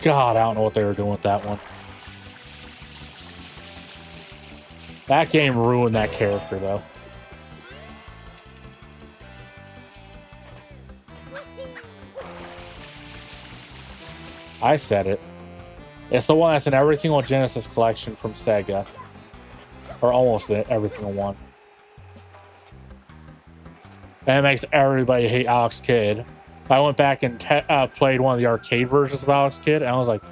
God, I don't know what they were doing with that one. That game ruined that character, though. I said it. It's the one that's in every single Genesis collection from Sega. Or almost every single one. And it makes everybody hate Alex Kidd. I went back and played one of the arcade versions of Alex Kidd, and I was like,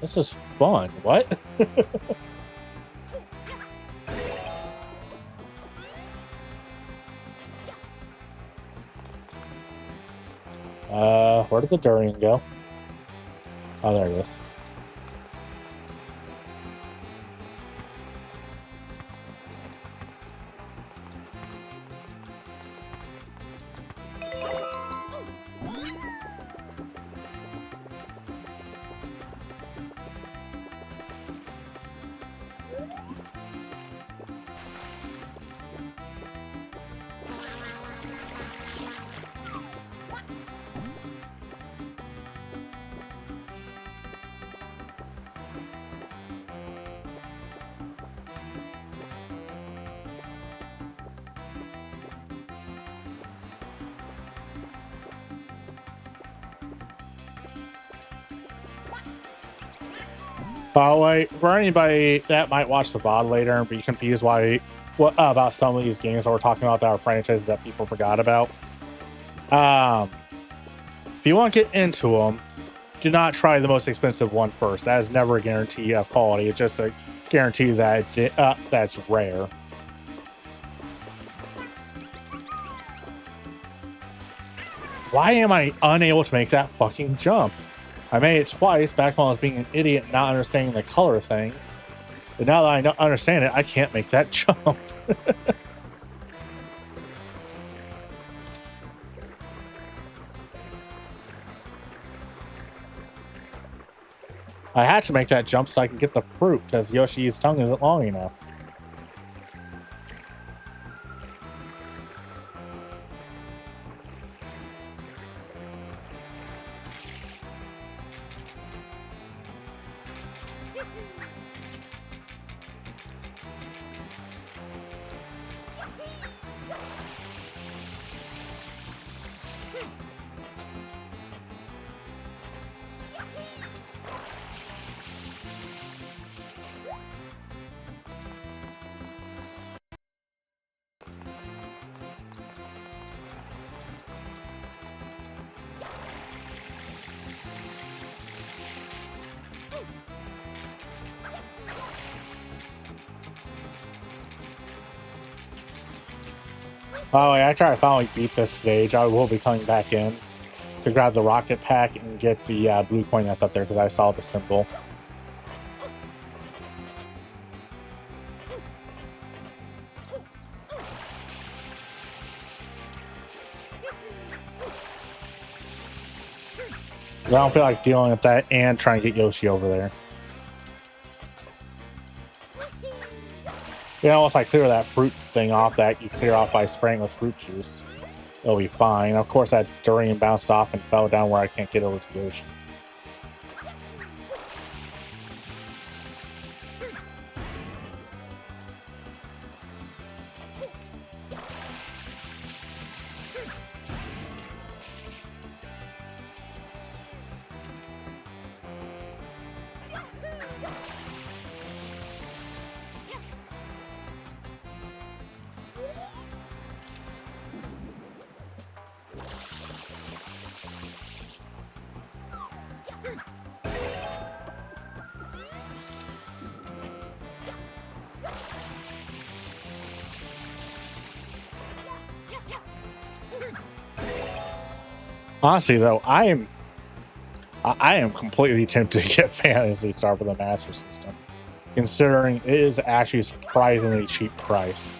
this is fun. What? Where did the durian go? Oh, there it is. By the way, for anybody that might watch the VOD later and be confused about some of these games that we're talking about that are franchises that people forgot about, if you want to get into them, do not try the most expensive one first. That is never a guarantee of quality. It's just a guarantee that that's rare. Why am I unable to make that fucking jump? I made it twice back when I was being an idiot, not understanding the color thing. But now that I don't understand it, I can't make that jump. I had to make that jump so I can get the fruit because Yoshi's tongue isn't long enough. Oh, after I finally beat this stage, I will be coming back in to grab the rocket pack and get the blue coin that's up there because I saw the symbol. I don't feel like dealing with that and trying to get Yoshi over there. You know, once I clear that fruit thing off that you clear off by spraying with fruit juice, it'll be fine. Of course, that durian bounced off and fell down where I can't get over to Yoshi. Honestly, though, I am completely tempted to get Phantasy Star for the Master System, considering it is actually a surprisingly cheap price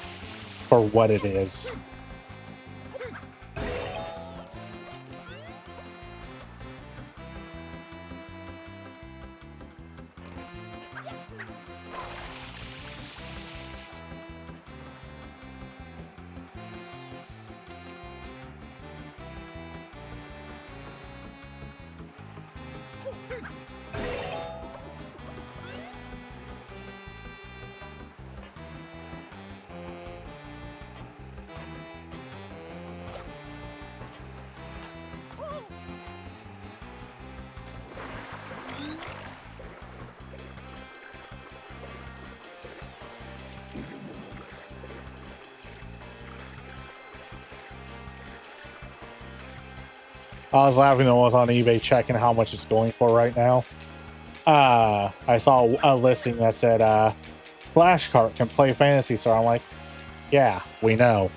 for what it is. I was laughing when I was on eBay checking how much it's going for right now. I saw a listing that said Flashcart can play Phantasy Star. I'm like, yeah, we know.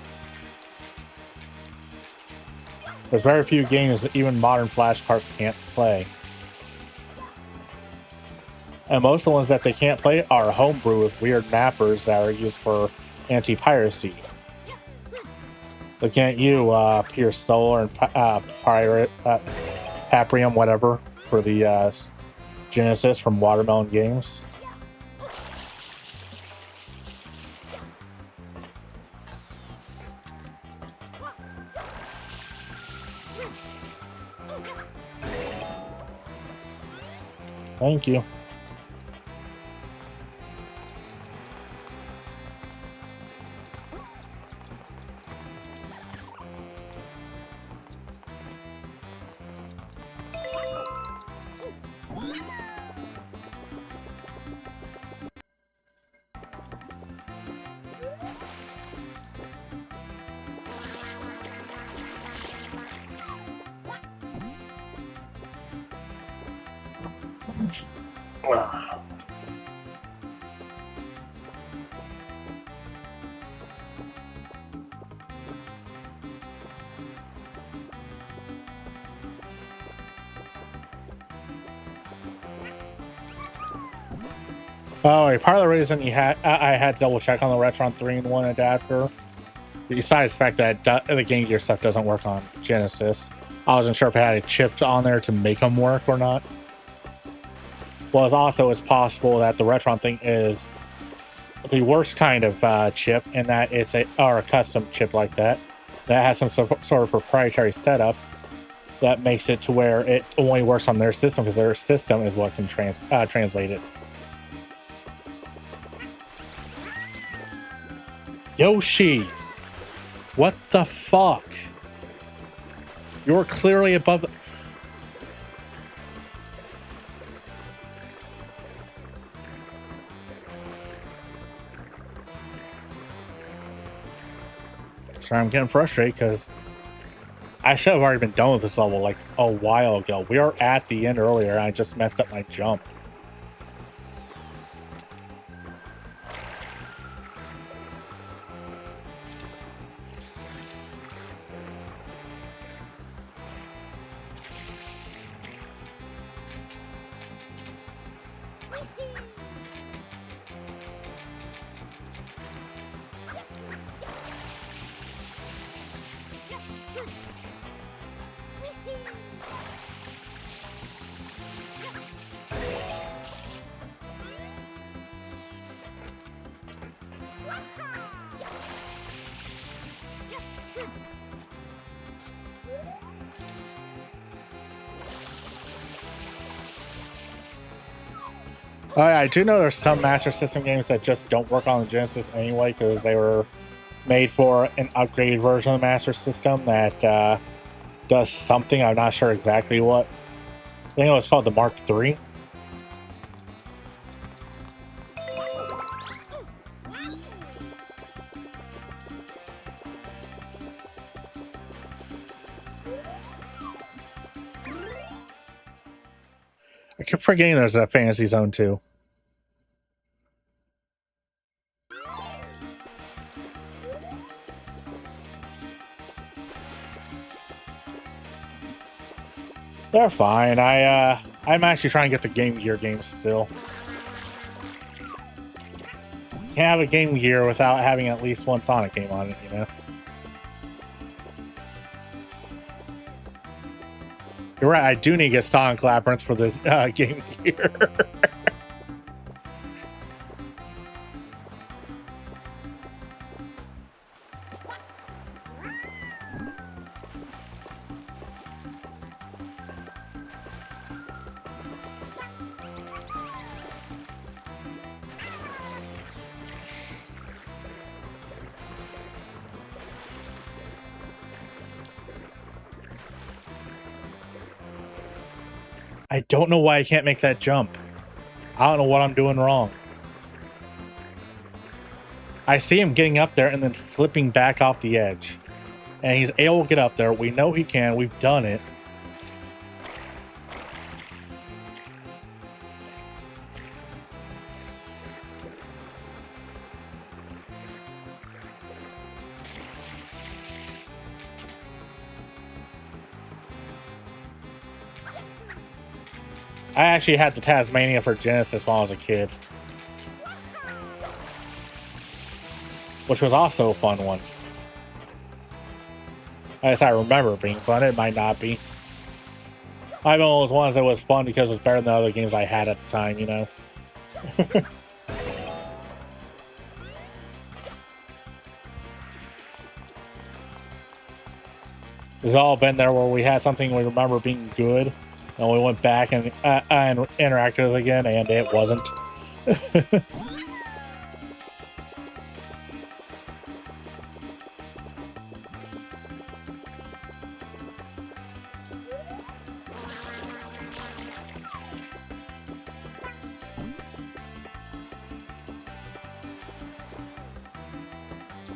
There's very few games that even modern Flashcarts can't play. And most of the ones that they can't play are homebrew with weird mappers that are used for anti-piracy. Looking at you, Pierce Solar and Pirate, Paprium, whatever, for the Genesis from Watermelon Games. Thank you. Oh, part of the reason I had to double check on the Retron 3-in-1 adapter, besides the fact that the Game Gear stuff doesn't work on Genesis, I wasn't sure if it had a chip on there to make them work or not. Well, it's possible that the Retron thing is the worst kind of chip, in that it's a custom chip like that has some sort of proprietary setup that makes it to where it only works on their system, because their system is what can translate it. Yoshi! What the fuck? You're clearly above the... Sorry, I'm getting frustrated because I should have already been done with this level like a while ago. We are at the end earlier and I just messed up my jump. I do know there's some Master System games that just don't work on the Genesis anyway, because they were made for an upgraded version of the Master System that does something. I'm not sure exactly what. I think it was called the Mark III. I keep forgetting there's a Fantasy Zone 2. They're fine. I'm actually trying to get the Game Gear games still. Can't have a Game Gear without having at least one Sonic game on it, you know? You're right, I do need to get Sonic Labyrinth for this Game Gear. I don't know why I can't make that jump. I don't know what I'm doing wrong. I see him getting up there and then slipping back off the edge. And he's able to get up there. We know he can. We've done it. I actually had the Tasmania for Genesis when I was a kid, which was also a fun one. I guess I remember it being fun. It might not be. I know it was one that was fun because it's better than the other games I had at the time, you know? There's all been there where we had something we remember being good, and we went back and interacted with it again, and it wasn't. If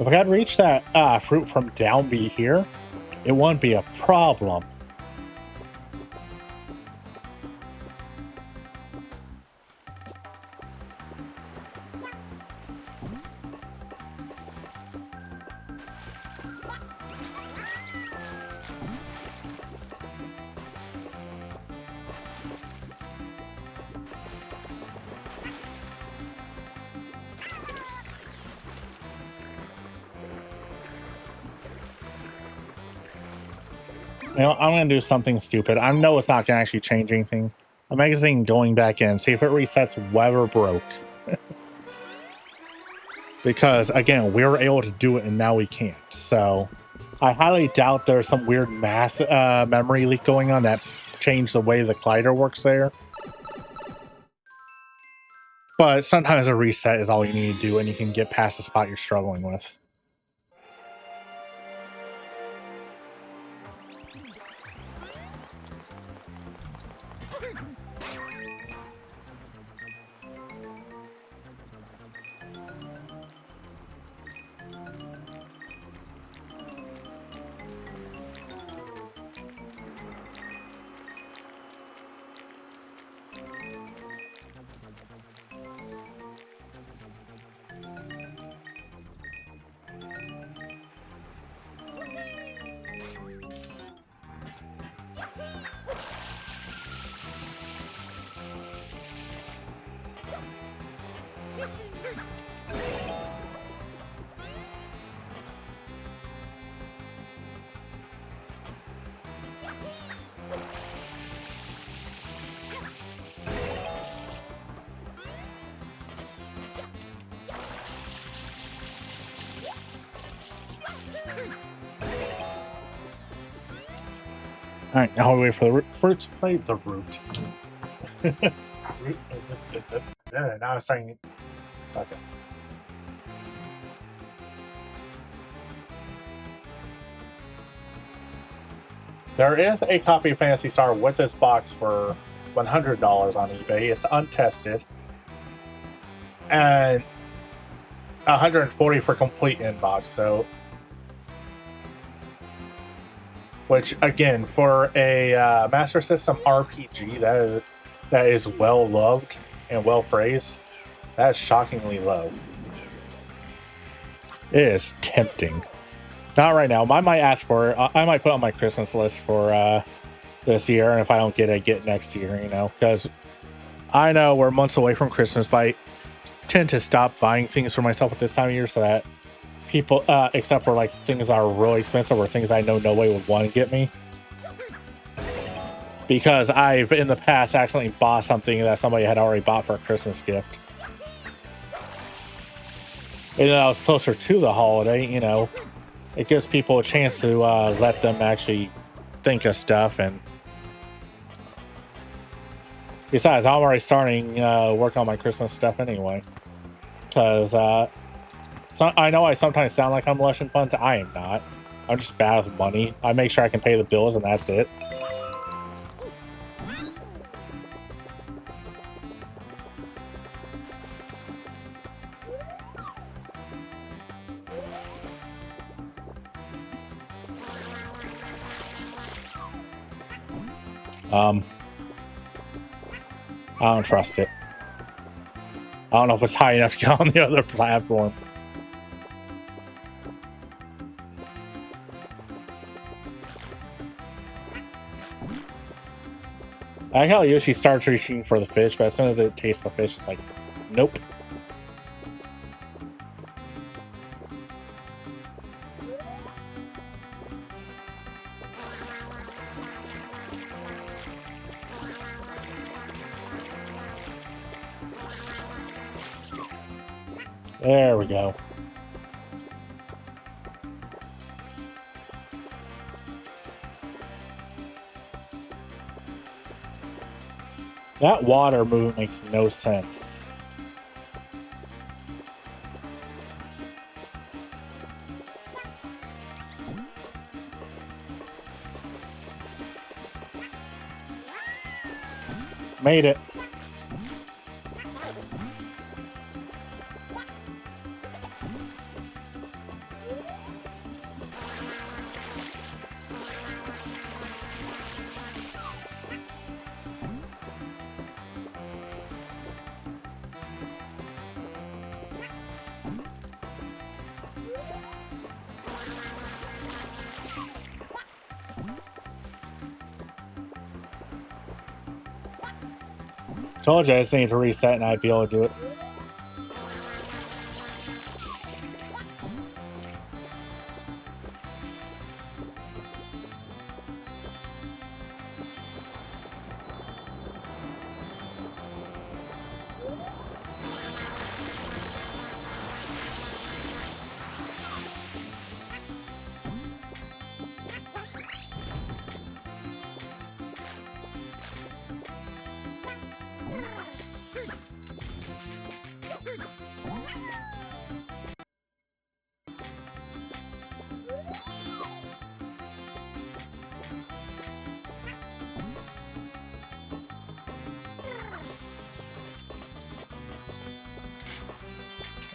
I could reach that fruit from down B here, it wouldn't be a problem. You know, I'm gonna do something stupid. I know it's not gonna actually change anything. I'm magazine going back in, see if it resets whatever broke. Because again, we were able to do it and now we can't. So I highly doubt there's some weird math memory leak going on that changed the way the collider works there. But sometimes a reset is all you need to do and you can get past the spot you're struggling with. All right, now we wait for the fruit to play the root. Yeah, now it's starting. Okay. There is a copy of Phantasy Star with this box for $100 on eBay. It's untested, and $140 for complete inbox. So, which again, for a Master System RPG that is well loved and well praised, that is shockingly low. It is tempting. Not right now. I might ask for it. I might put on my Christmas list for this year, and if I don't get it, get next year. You know, because I know we're months away from Christmas, but I tend to stop buying things for myself at this time of year so that people, except for like things that are really expensive or things I know no way would want to get me. Because I've in the past accidentally bought something that somebody had already bought for a Christmas gift. And then I was closer to the holiday, you know, it gives people a chance to let them actually think of stuff. And besides, I'm already starting work on my Christmas stuff anyway. Because I know I sometimes sound like I'm lush and funds. I am not. I'm just bad with money. I make sure I can pay the bills and that's it. I don't trust it. I don't know if it's high enough to get on the other platform. I like how Yoshi starts reaching for the fish, but as soon as it tastes the fish, it's like, nope. There we go. That water movement makes no sense. Made it. Told you I just need to reset and I'd be able to do it.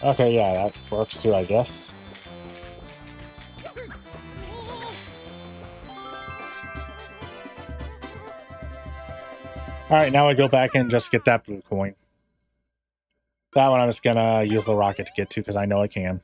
Okay, yeah, that works too, I guess. Alright, now I go back and just get that blue coin. That one I'm just gonna use the rocket to get to because I know I can.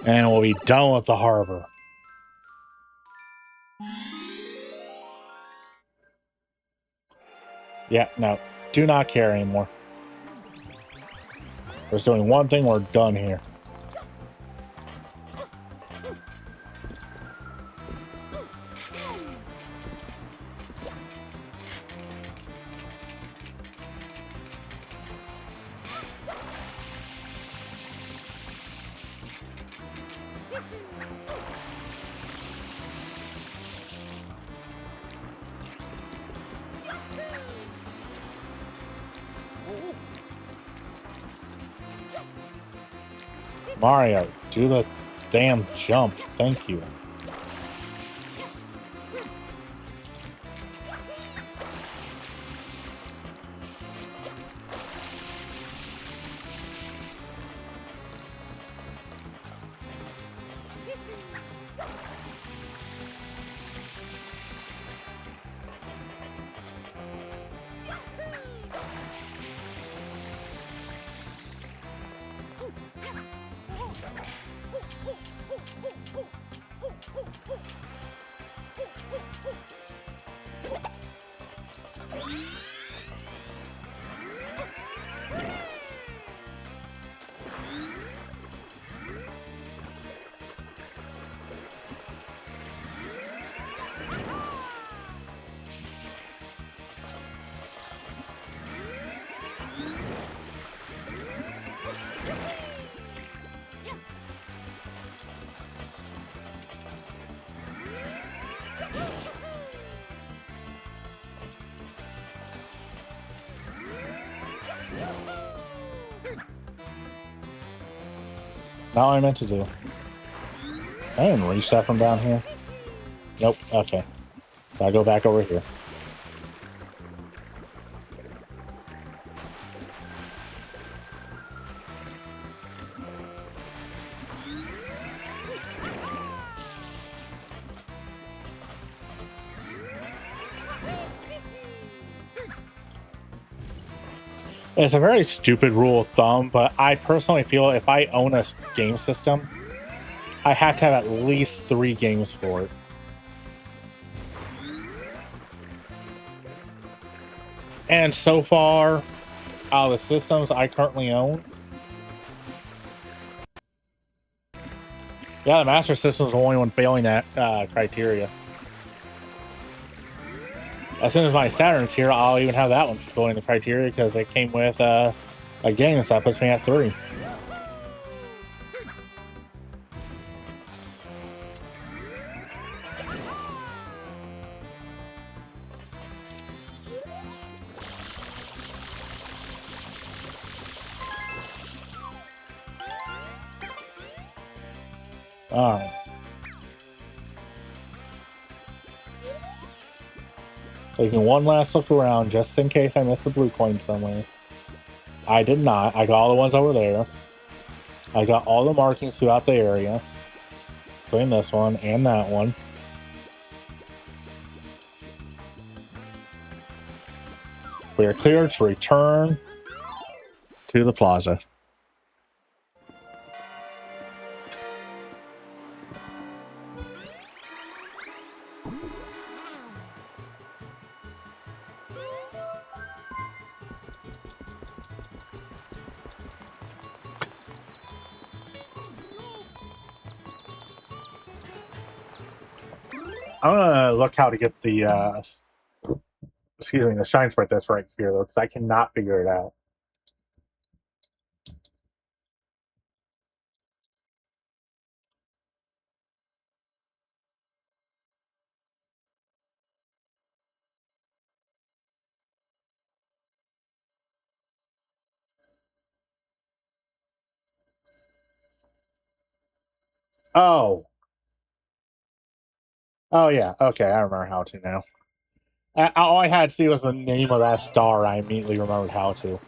And we'll be done with the harbor. Yeah, no. Do not care anymore. We're just doing one thing, we're done here. Mario, do the damn jump. Thank you. Not what I meant to do. I didn't reach that from down here. Nope, okay. So I go back over here. It's a very stupid rule of thumb, but I personally feel if I own a game system, I have to have at least 3 games for it. And so far, out of the systems I currently own, yeah, the Master System is the only one failing that criteria. As soon as my Saturn's here, I'll even have that one fulfilling the criteria because it came with a game, so that puts me at 3. Alright. Taking one last look around just in case I missed the blue coin somewhere. I did not. I got all the ones over there. I got all the markings throughout the area, including this one and that one. We are clear to return to the plaza. I'm gonna look how to get the excuse me, the shine sprite that's right here though, because I cannot figure it out. Oh. Oh, yeah. Okay, I remember how to now. All I had to see was the name of that star. I immediately remembered how to.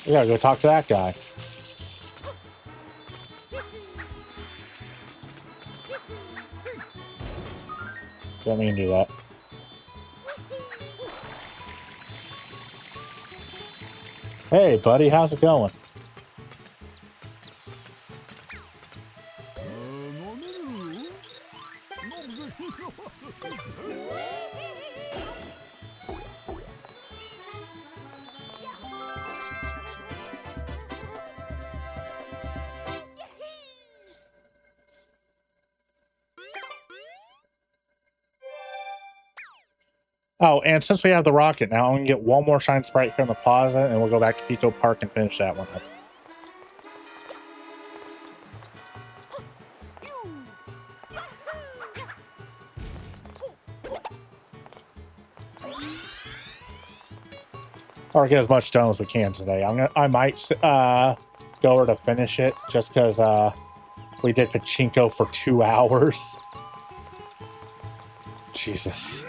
We gotta go talk to that guy. Didn't mean to do that. Hey, buddy, how's it going? Oh, and since we have the rocket now, I'm gonna get one more shine sprite here in the plaza, and we'll go back to Pico Park and finish that one up. Or get as much done as we can today. I might go over to finish it just because we did pachinko for 2 hours. Jesus.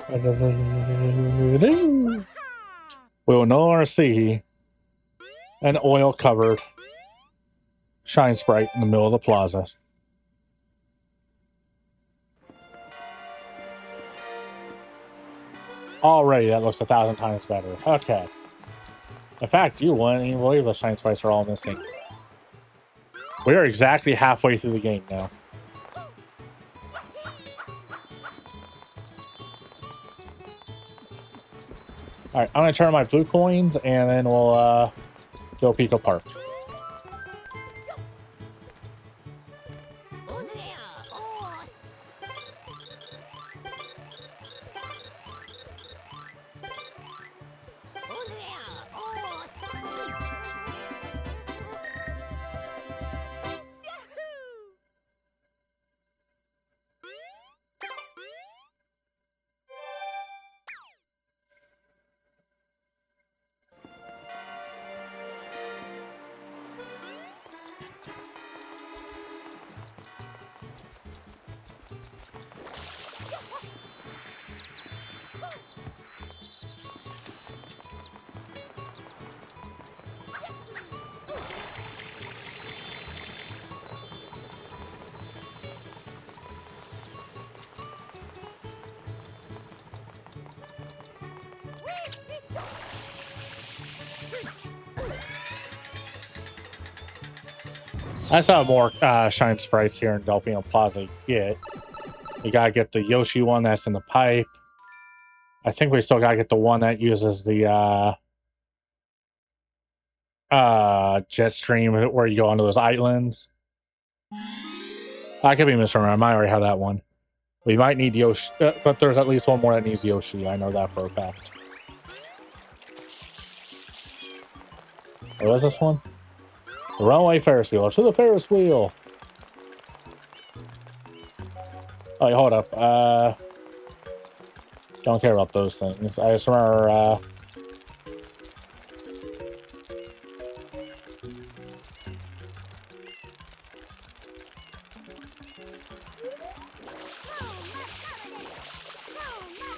We will no longer see an oil-covered shine sprite in the middle of the plaza. Already, that looks 1,000 times better. Okay. In fact, you wouldn't even believe the shine sprites are all missing. We are exactly halfway through the game now. Alright, I'm going to turn my blue coins, and then we'll go Pico Park. I saw more shine sprites here in Delphino Plaza get. You gotta get the Yoshi one that's in the pipe. I think we still gotta get the one that uses the jet stream where you go onto those islands. I could be misremembering. I might already have that one. We might need Yoshi, but there's at least one more that needs Yoshi. I know that for a fact. What was this one? The runaway Ferris wheel. To the Ferris wheel. Oh, wait, hold up. Don't care about those things. I just remember.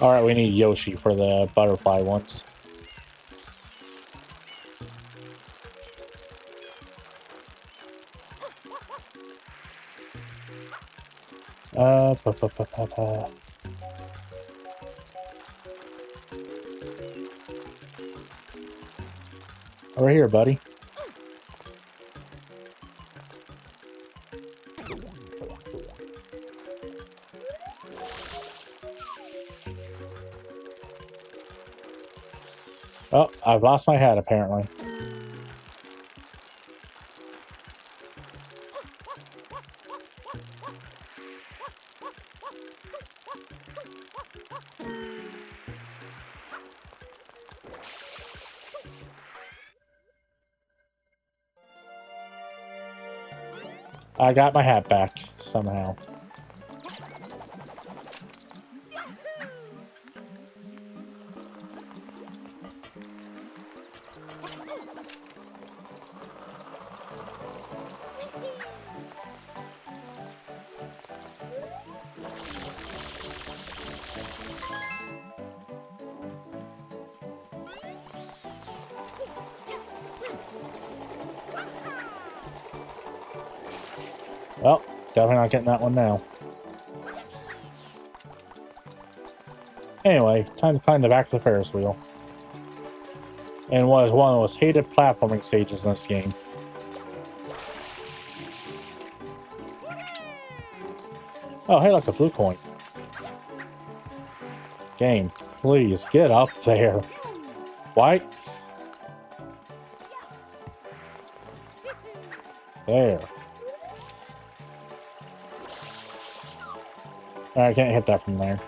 All right, we need Yoshi for the butterfly ones. Pa, pa, pa, pa, pa. Over here, buddy. Oh, I've lost my hat, apparently. I got my hat back, somehow. Well, definitely not getting that one now. Anyway, time to climb the back of the Ferris wheel. And what is one of the most hated platforming stages in this game. Oh, hey, look, a blue coin. Game, please, get up there. White? There. I can't hit that from there.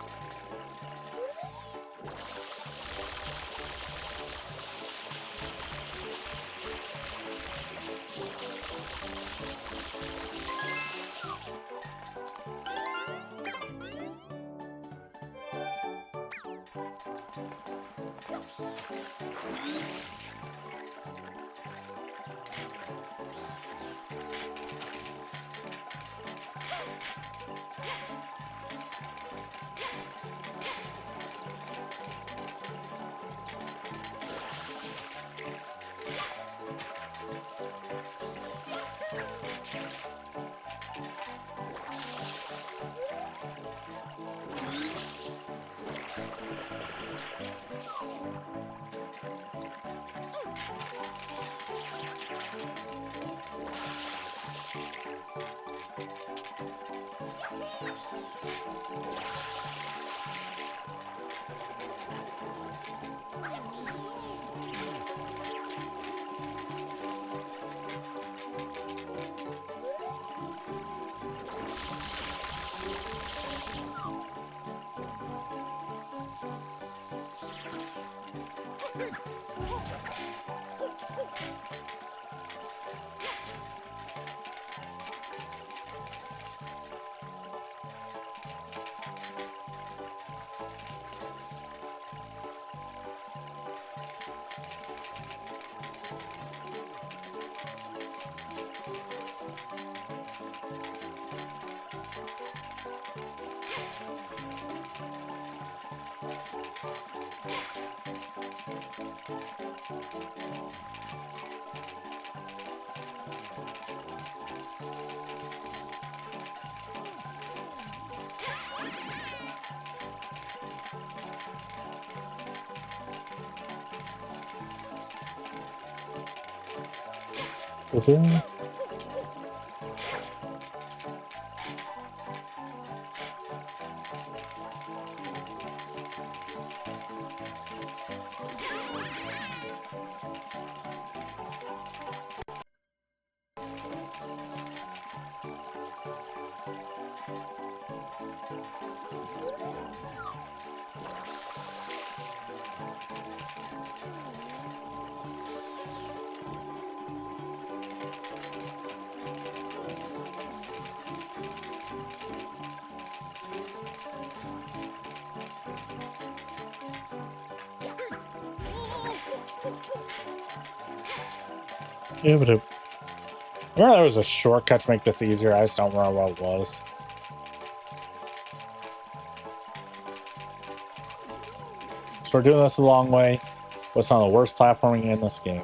Okay. Yeah, but remember there was a shortcut to make this easier. I just don't remember what it was. So we're doing this the long way. What's some of the worst platforming in this game?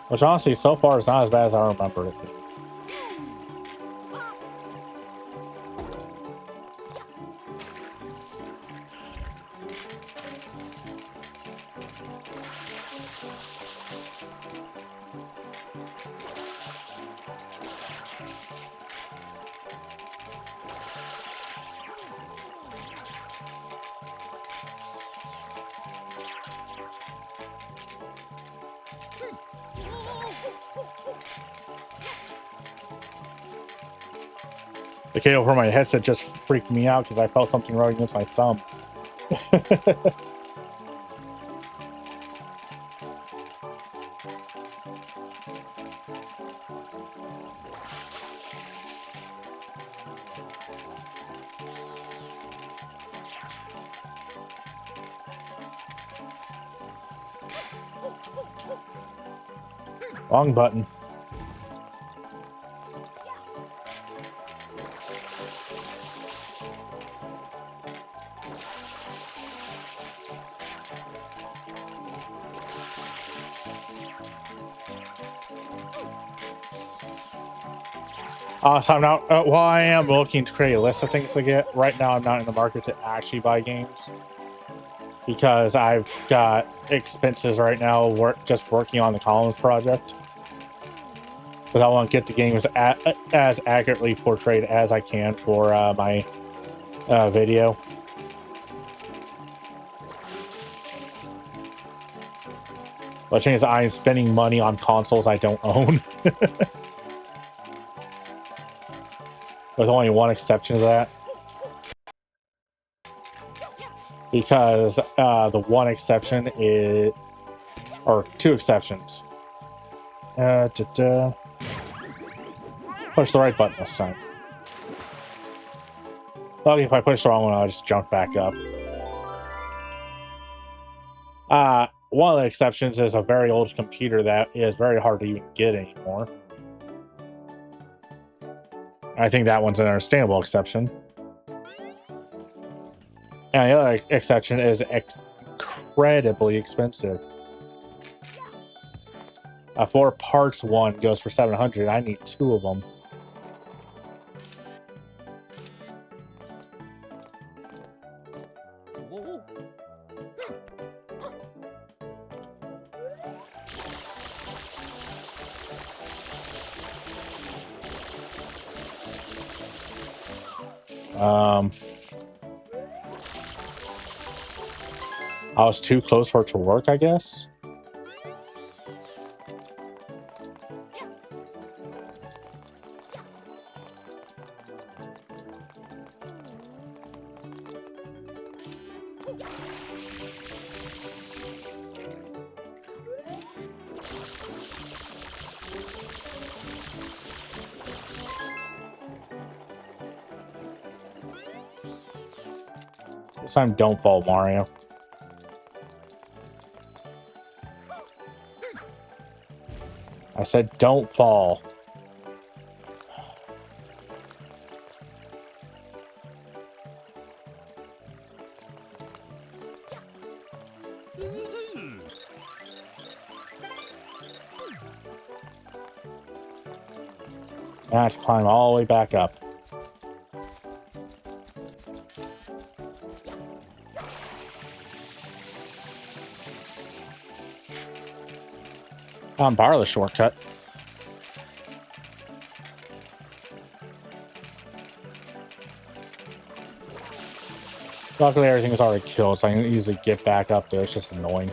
Which honestly, so far, is not as bad as I remember it being. The cable for my headset just freaked me out because I felt something rubbing against my thumb. Wrong button. So I'm not, while I am looking to create a list of things to get, right now I'm not in the market to actually buy games. Because I've got expenses right now just working on the Columns project. Because I want to get the games as accurately portrayed as I can for my video. The thing is, I'm spending money on consoles I don't own. With only one exception to that. Because the one exception is... Or two exceptions. Push the right button this time. Well, if I push the wrong one, I'll just jump back up. One of the exceptions is a very old computer that is very hard to even get anymore. I think that one's an understandable exception. And the other exception is incredibly expensive. A 4 parts one goes for $700. I need 2 of them. I was too close for it to work, I guess. This time, don't fall, Mario. I said don't fall. I have to climb all the way back up. I'll borrow the shortcut. Luckily, everything is already killed, so I can easily get back up there. It's just annoying.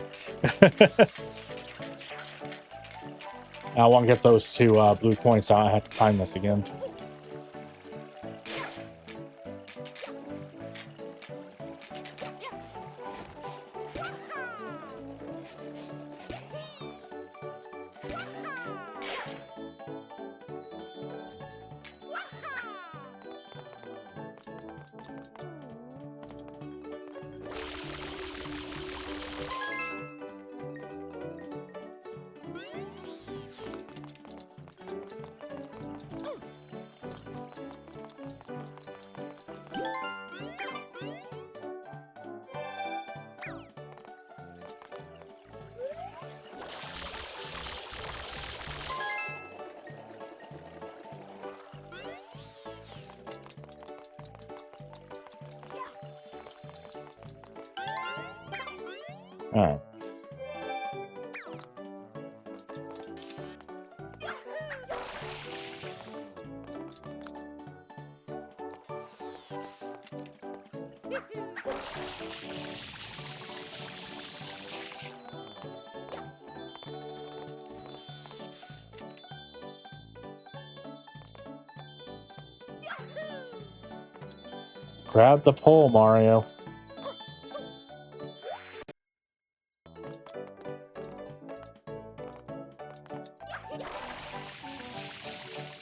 I want to get those 2 blue points, so I have to climb this again. Alright. Grab the pole, Mario.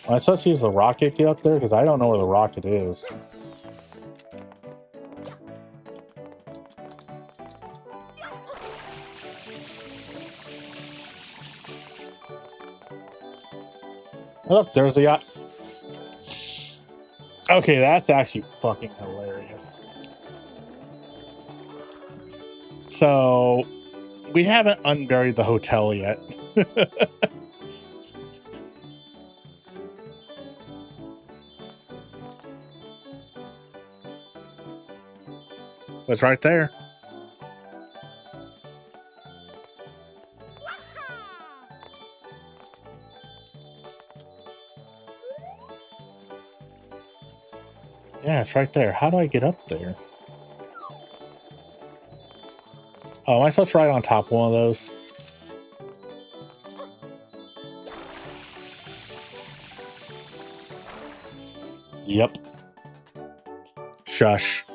Am I supposed to use the rocket to get up there? Because I don't know where the rocket is. Look, there's the yacht. Okay, that's actually fucking hilarious. So, we haven't unburied the hotel yet. It's right there. Yeah, it's right there. How do I get up there? Oh, am I supposed to ride on top of one of those? Yep. Shush.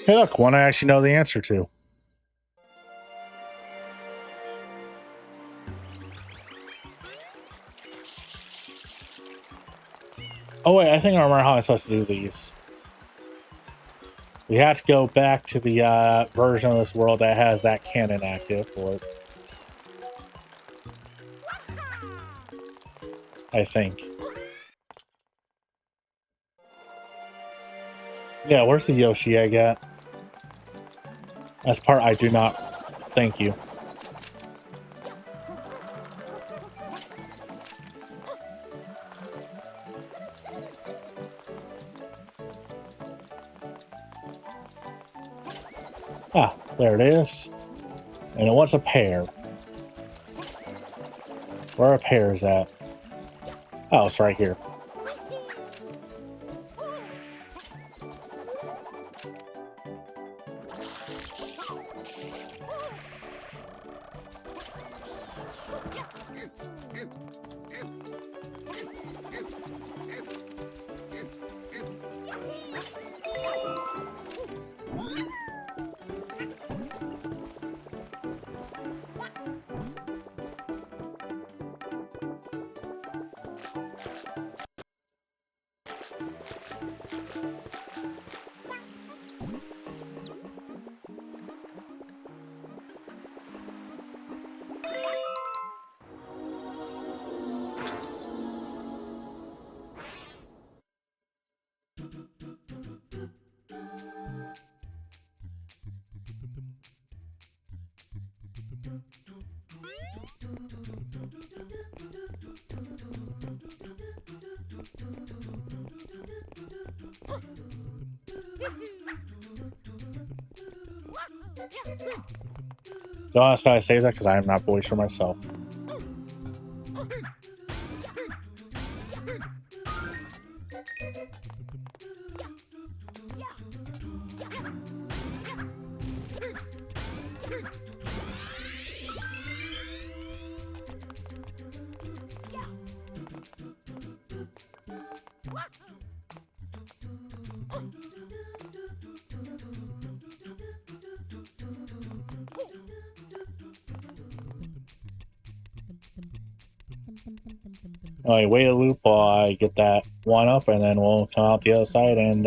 Hey, look, one I actually know the answer to. Oh, wait, I think I remember how I'm supposed to do these. We have to go back to the version of this world that has that cannon active for it. I think. Yeah, where's the Yoshi egg at? That's part I do not... Thank you. Ah, there it is. And it wants a pear. Where are pears at? Oh, it's right here. Don't ask why I say that because I am not voice for myself. Alright, wait a loop while I get that one up, and then we'll come out the other side and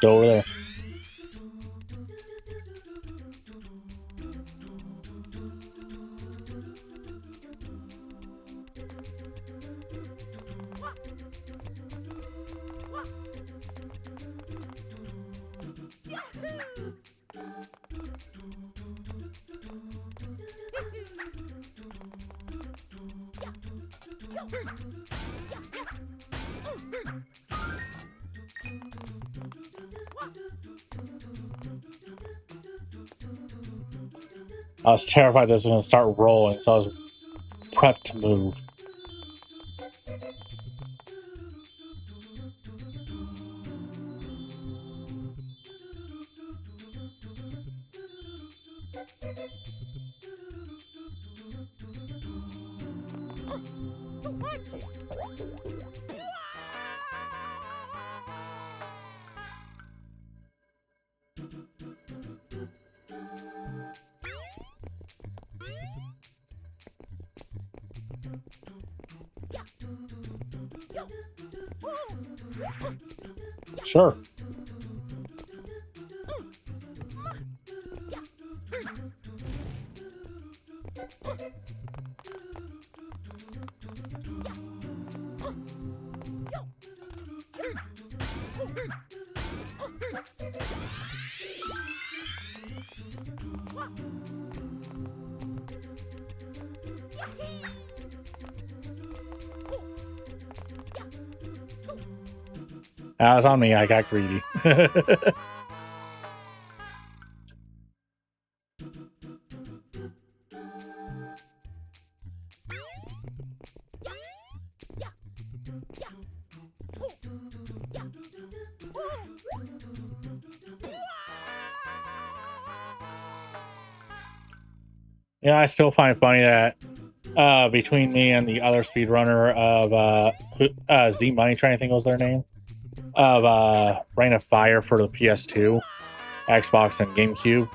go over there. I was terrified this was going to start rolling, so I was prepped to move. Sure. That was on me, I got greedy. Yeah, I still find it funny that between me and the other speedrunner of Z Money Train, I think was their name, of Rain of Fire for the PS2, Xbox, and GameCube,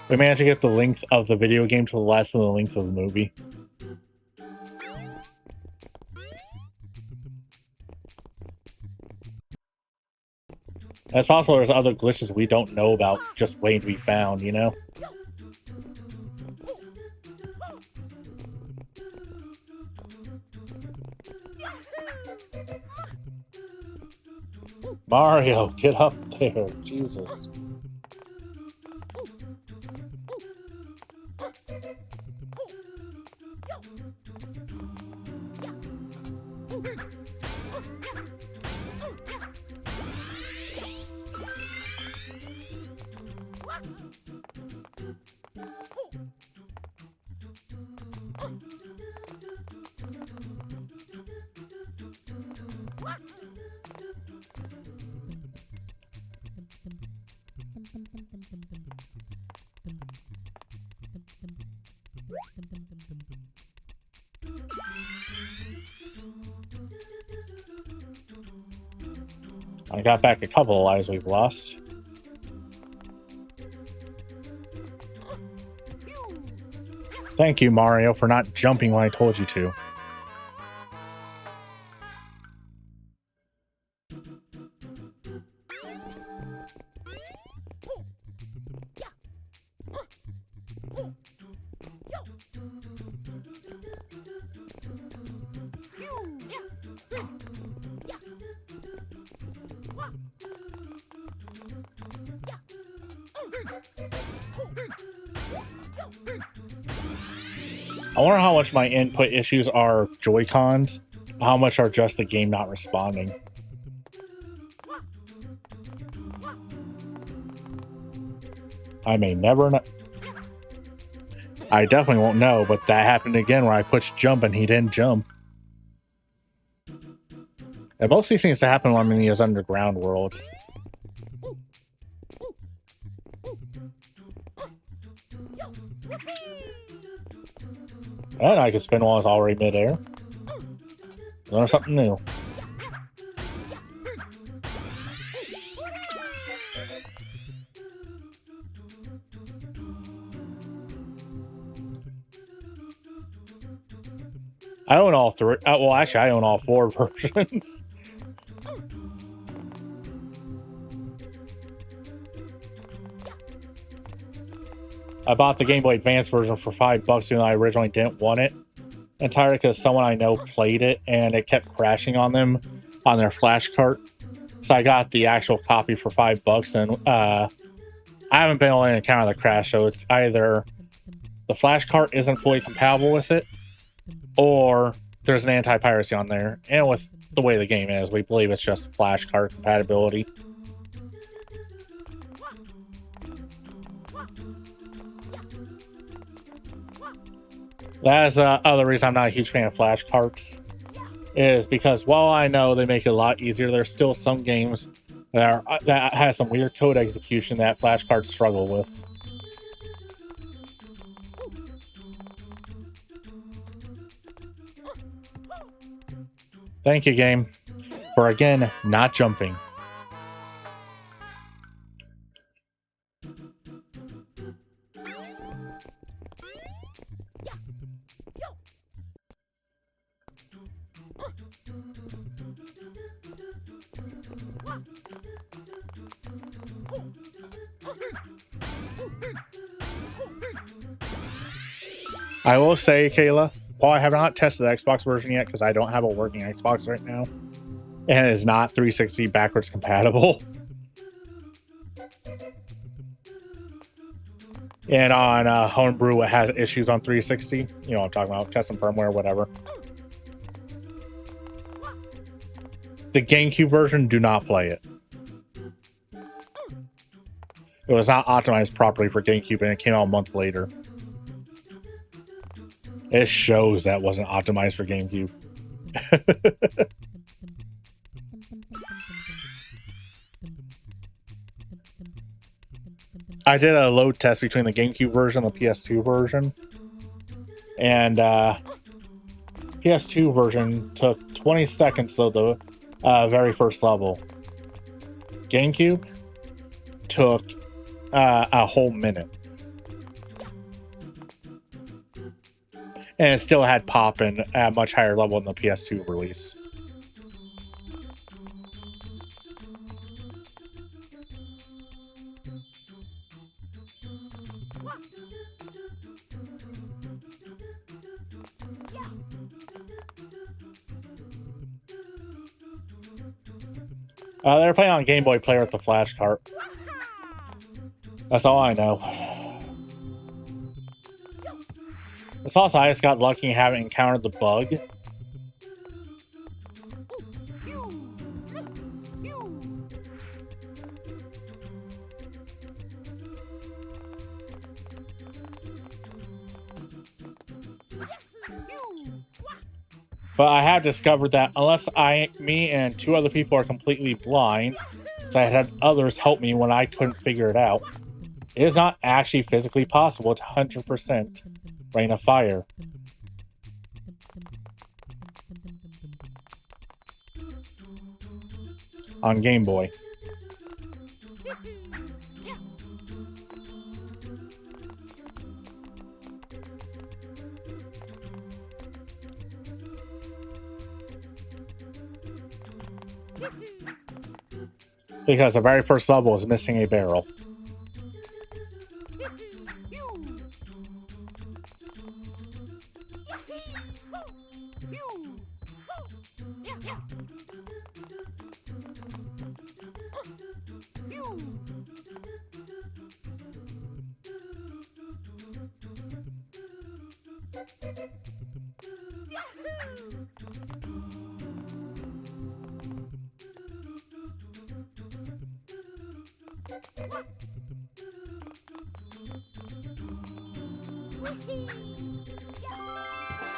we managed to get the length of the video game to less than the length of the movie. It's possible there's other glitches we don't know about just waiting to be found, you know? Mario, get up there, Jesus. I got back a couple of lives we've lost. Thank you, Mario, for not jumping when I told you to. I wonder how much my input issues are Joy-Cons, how much are just the game not responding. I may never know. I definitely won't know, but that happened again where I pushed jump and he didn't jump. It mostly seems to happen when I'm in these underground worlds. And I can spin while it's already midair. Learn something new. I own all three. Well, actually, I own all 4 versions. I bought the Game Boy Advance version for $5 when I originally didn't want it entirely because someone I know played it and it kept crashing on them on their flash cart. So I got the actual copy for $5, and I haven't been able to encounter the crash. So it's either the flash cart isn't fully compatible with it, or there's an anti-piracy on there. And with the way the game is, we believe it's just flash cart compatibility. That is the other reason I'm not a huge fan of flash carts, is because while I know they make it a lot easier, there's still some games that has some weird code execution that flash carts struggle with. Thank you, game, for again not jumping. I will say, Kayla, while I have not tested the Xbox version yet because I don't have a working Xbox right now, and it is not 360 backwards compatible. And on Homebrew, it has issues on 360. You know what I'm talking about, custom firmware, whatever. The GameCube version, do not play it. It was not optimized properly for GameCube, and it came out a month later. It shows that wasn't optimized for GameCube. I did a load test between the GameCube version and the PS2 version. And PS2 version took 20 seconds to the very first level. GameCube took a whole minute. And it still had poppin' at a much higher level than the PS2 release. They were playing on Game Boy Player with the flash cart. That's all I know. It's also I just got lucky and haven't encountered the bug. But I have discovered that unless me and 2 other people are completely blind, so I had others help me when I couldn't figure it out, it is not actually physically possible to 100% Rain of Fire. On Game Boy. Because the very first level is missing a barrel.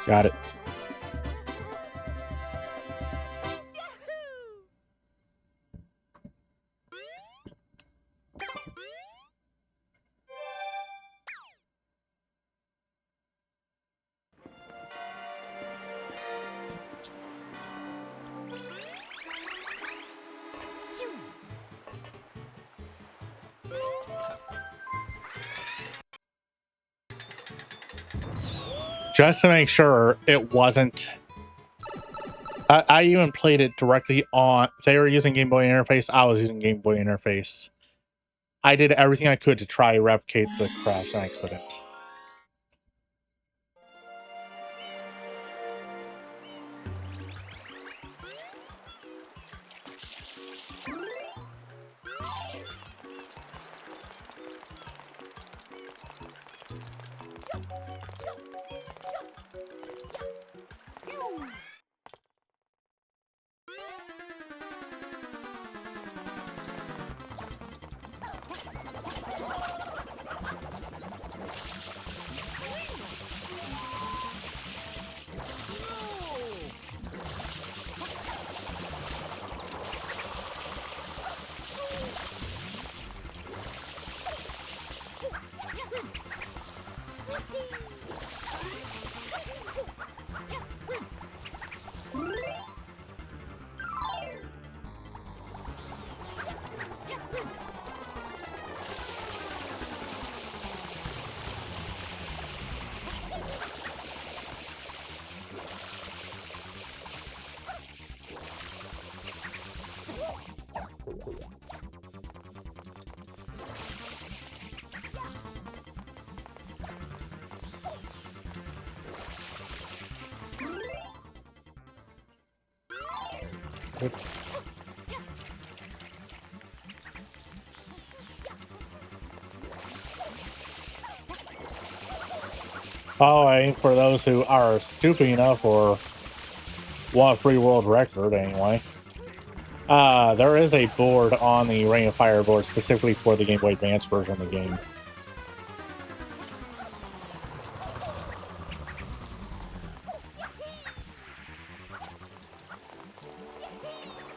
Got it. Just to make sure it wasn't I even played it directly on. They were using Game Boy interface. I was using Game Boy interface. I did everything I could to try to replicate the crash, and I couldn't. Oh, and for those who are stupid enough or want a free world record anyway, there is a board on the Ring of Fire board specifically for the Game Boy Advance version of the game.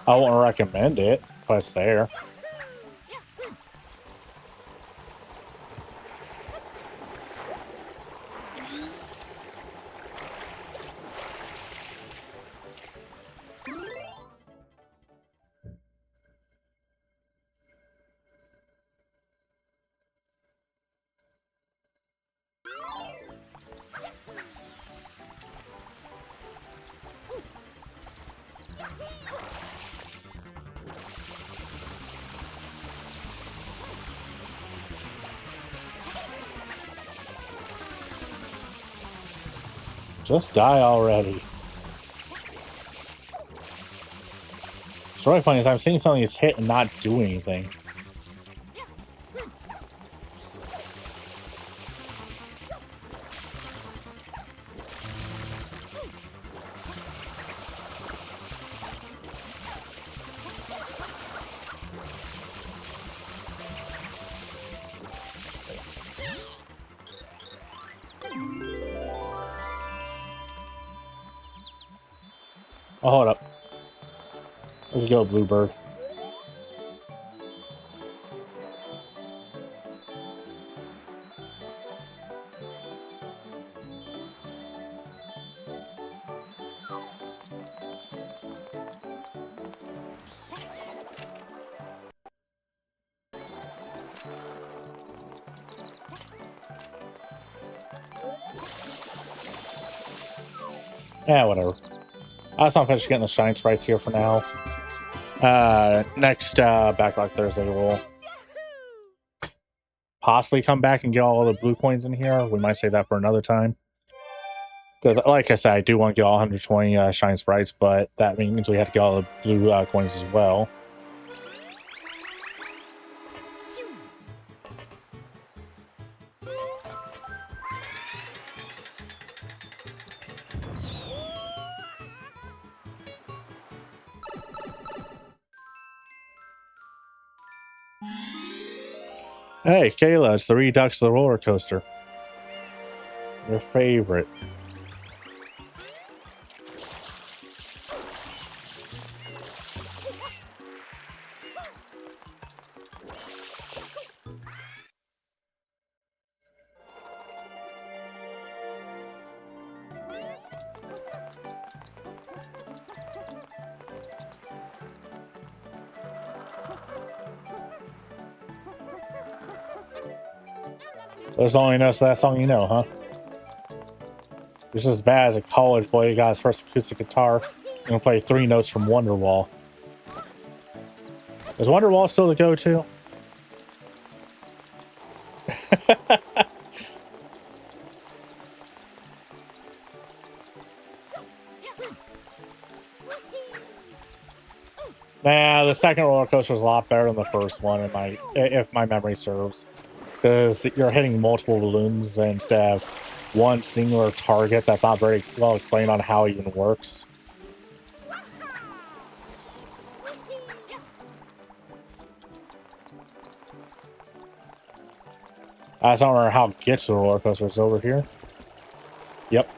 I won't recommend it, but it's there. Just die already. What's really funny is I'm seeing something that's hit and not do anything. Oh, hold up. Let's go, Bluebird. Yeah, whatever. I was not finished getting the Shine Sprites here for now. Next Backlog Thursday, we'll possibly come back and get all the blue coins in here. We might save that for another time. Because, like I said, I do want to get all 120 Shine Sprites, but that means we have to get all the blue coins as well. Hey, Kayla, it's the Redux the roller coaster. Your favorite. There's only enough of that song you know, huh? It's as bad as a college boy who got his first acoustic guitar. I'm gonna play 3 Notes from Wonderwall. Is Wonderwall still the go-to? Nah, the second roller coaster is a lot better than the first one, if my memory serves. Because you're hitting multiple balloons instead of one singular target that's not very well explained on how it even works. I just don't remember how to get to the roller coaster. It's over here. Yep.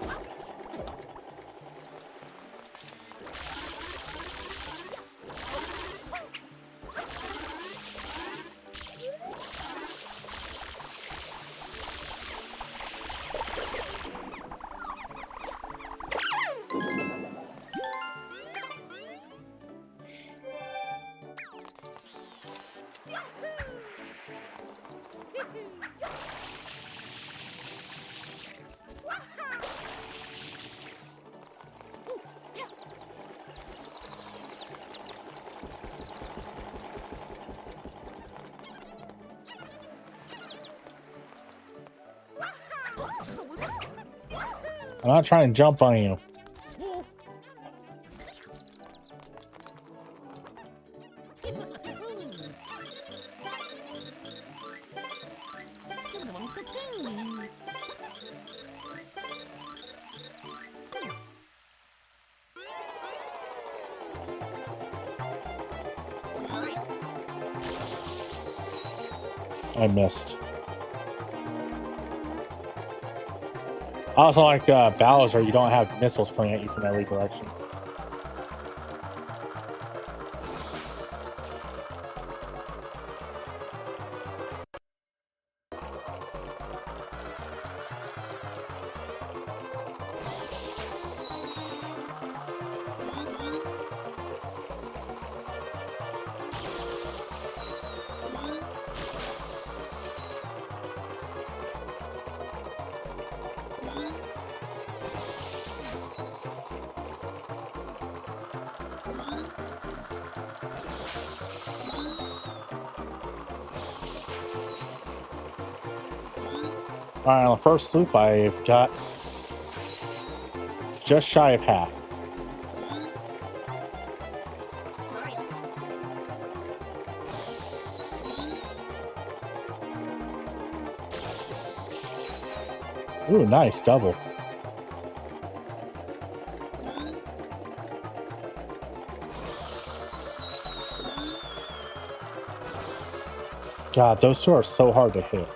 I'm not trying to jump on you. I missed. I also like Bowser, you don't have missiles coming at you from every direction. Alright, on the first loop, I've got just shy of half. Ooh, nice, double. God, those two are so hard to hit.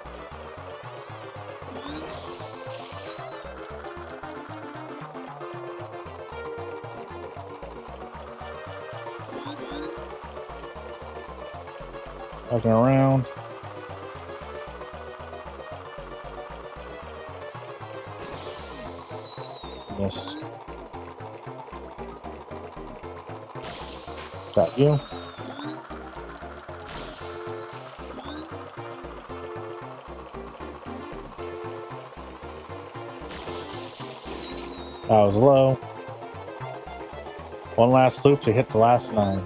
Looking around. Missed. Got you. That was low. One last loop to hit the last 9.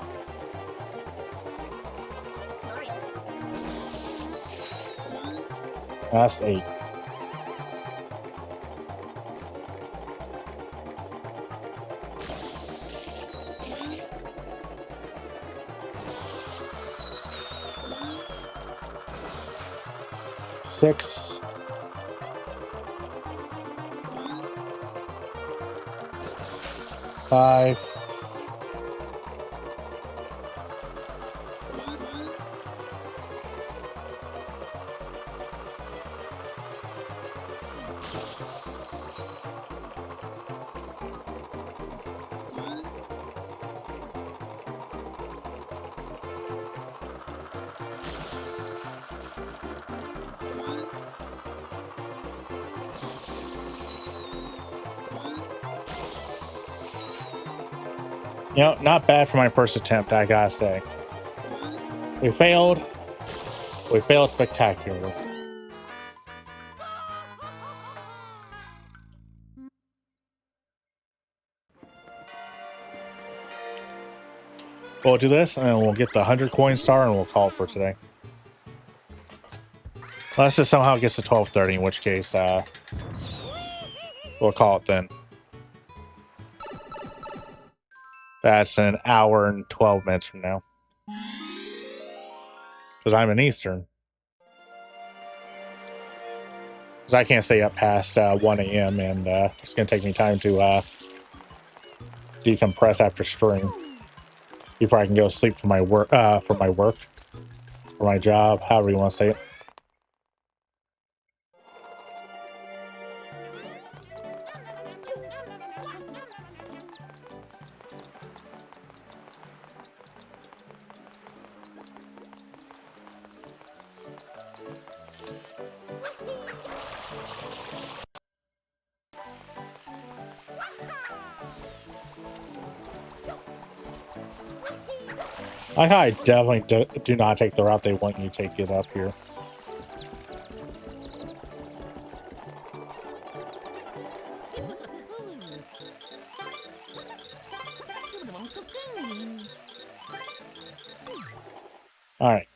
That's 8. Six. Five. You know, not bad for my first attempt, I gotta say. We failed. We failed spectacularly. We'll do this, and we'll get the 100 coin star, and we'll call it for today. Unless it somehow gets to 12:30, in which case, we'll call it then. That's an hour and 12 minutes from now. Because I'm in Eastern. Because I can't stay up past 1 a.m. and it's going to take me time to decompress after stream. Before I can go to sleep for my work, for my job, however you want to say it. I definitely do not take the route they want you to take it up here. All right.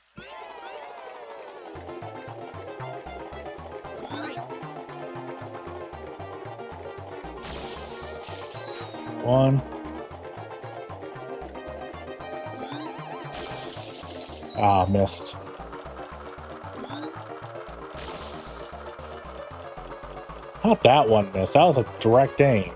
One. Ah, missed. How'd that one miss? That was a direct aim.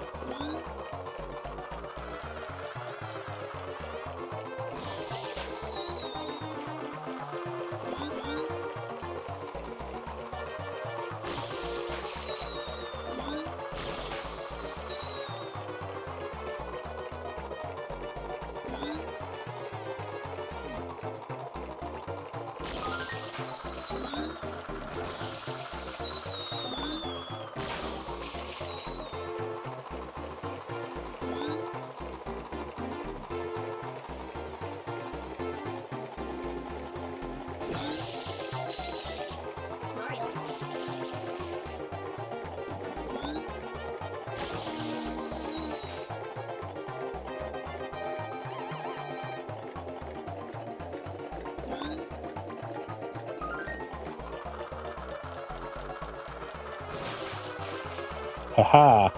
Haha.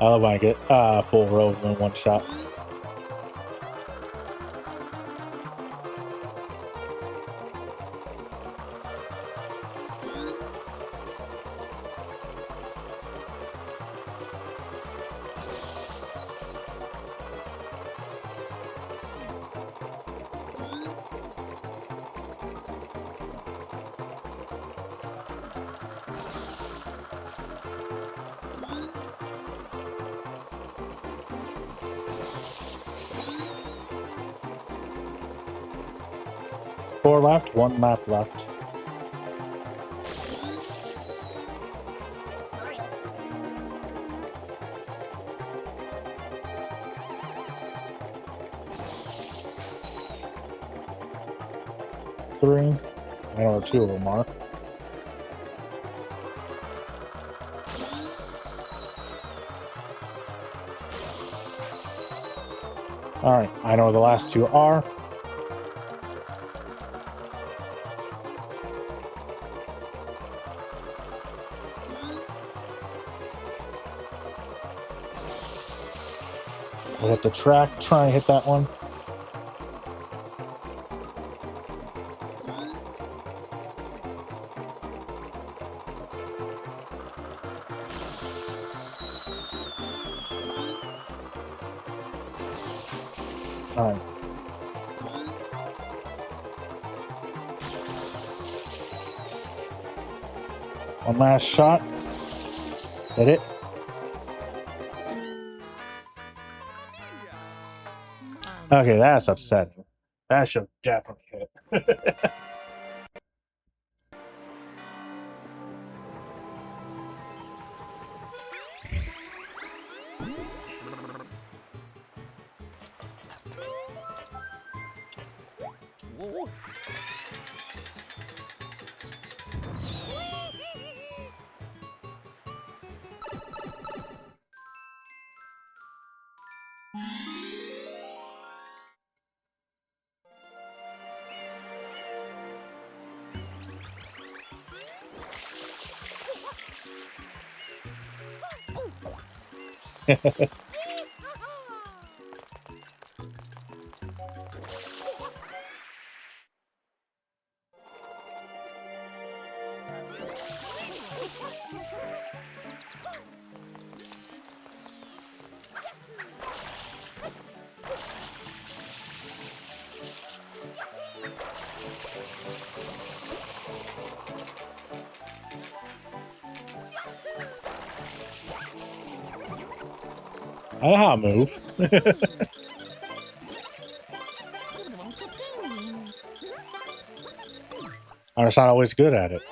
I love when I get full row in one shot. Four left, one map left. Three. I know where two of them are. Alright, I know where the last two are. We'll hit the track, try and hit that one. Alright. One last shot. Hit it. Okay, that's upsetting. That should definitely hit. I know how to move. I'm just not always good at it.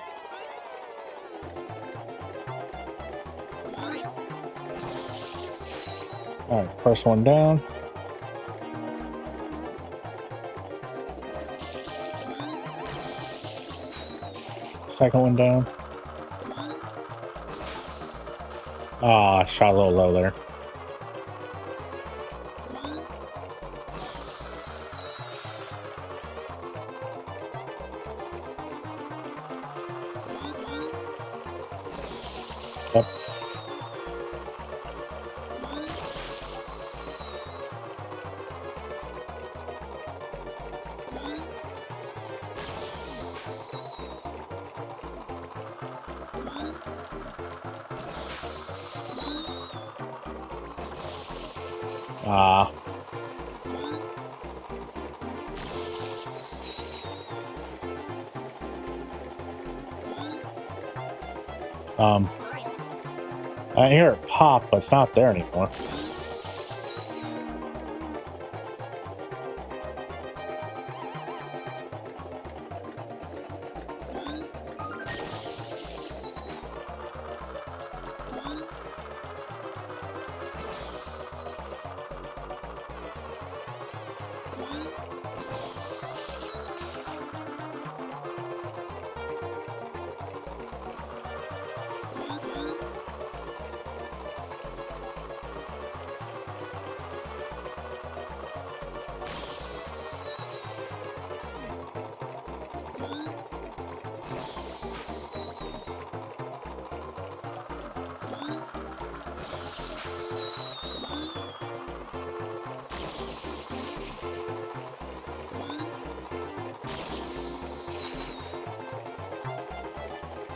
Alright, first one down. Second one down. Ah, I shot a little low there. Yep. Ah. I hear it pop, but it's not there anymore.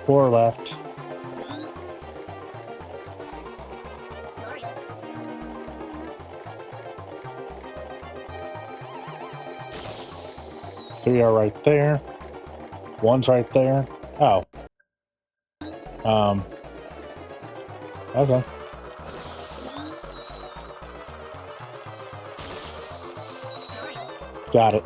Four left. Three are right there. One's right there. Oh. Okay. Got it.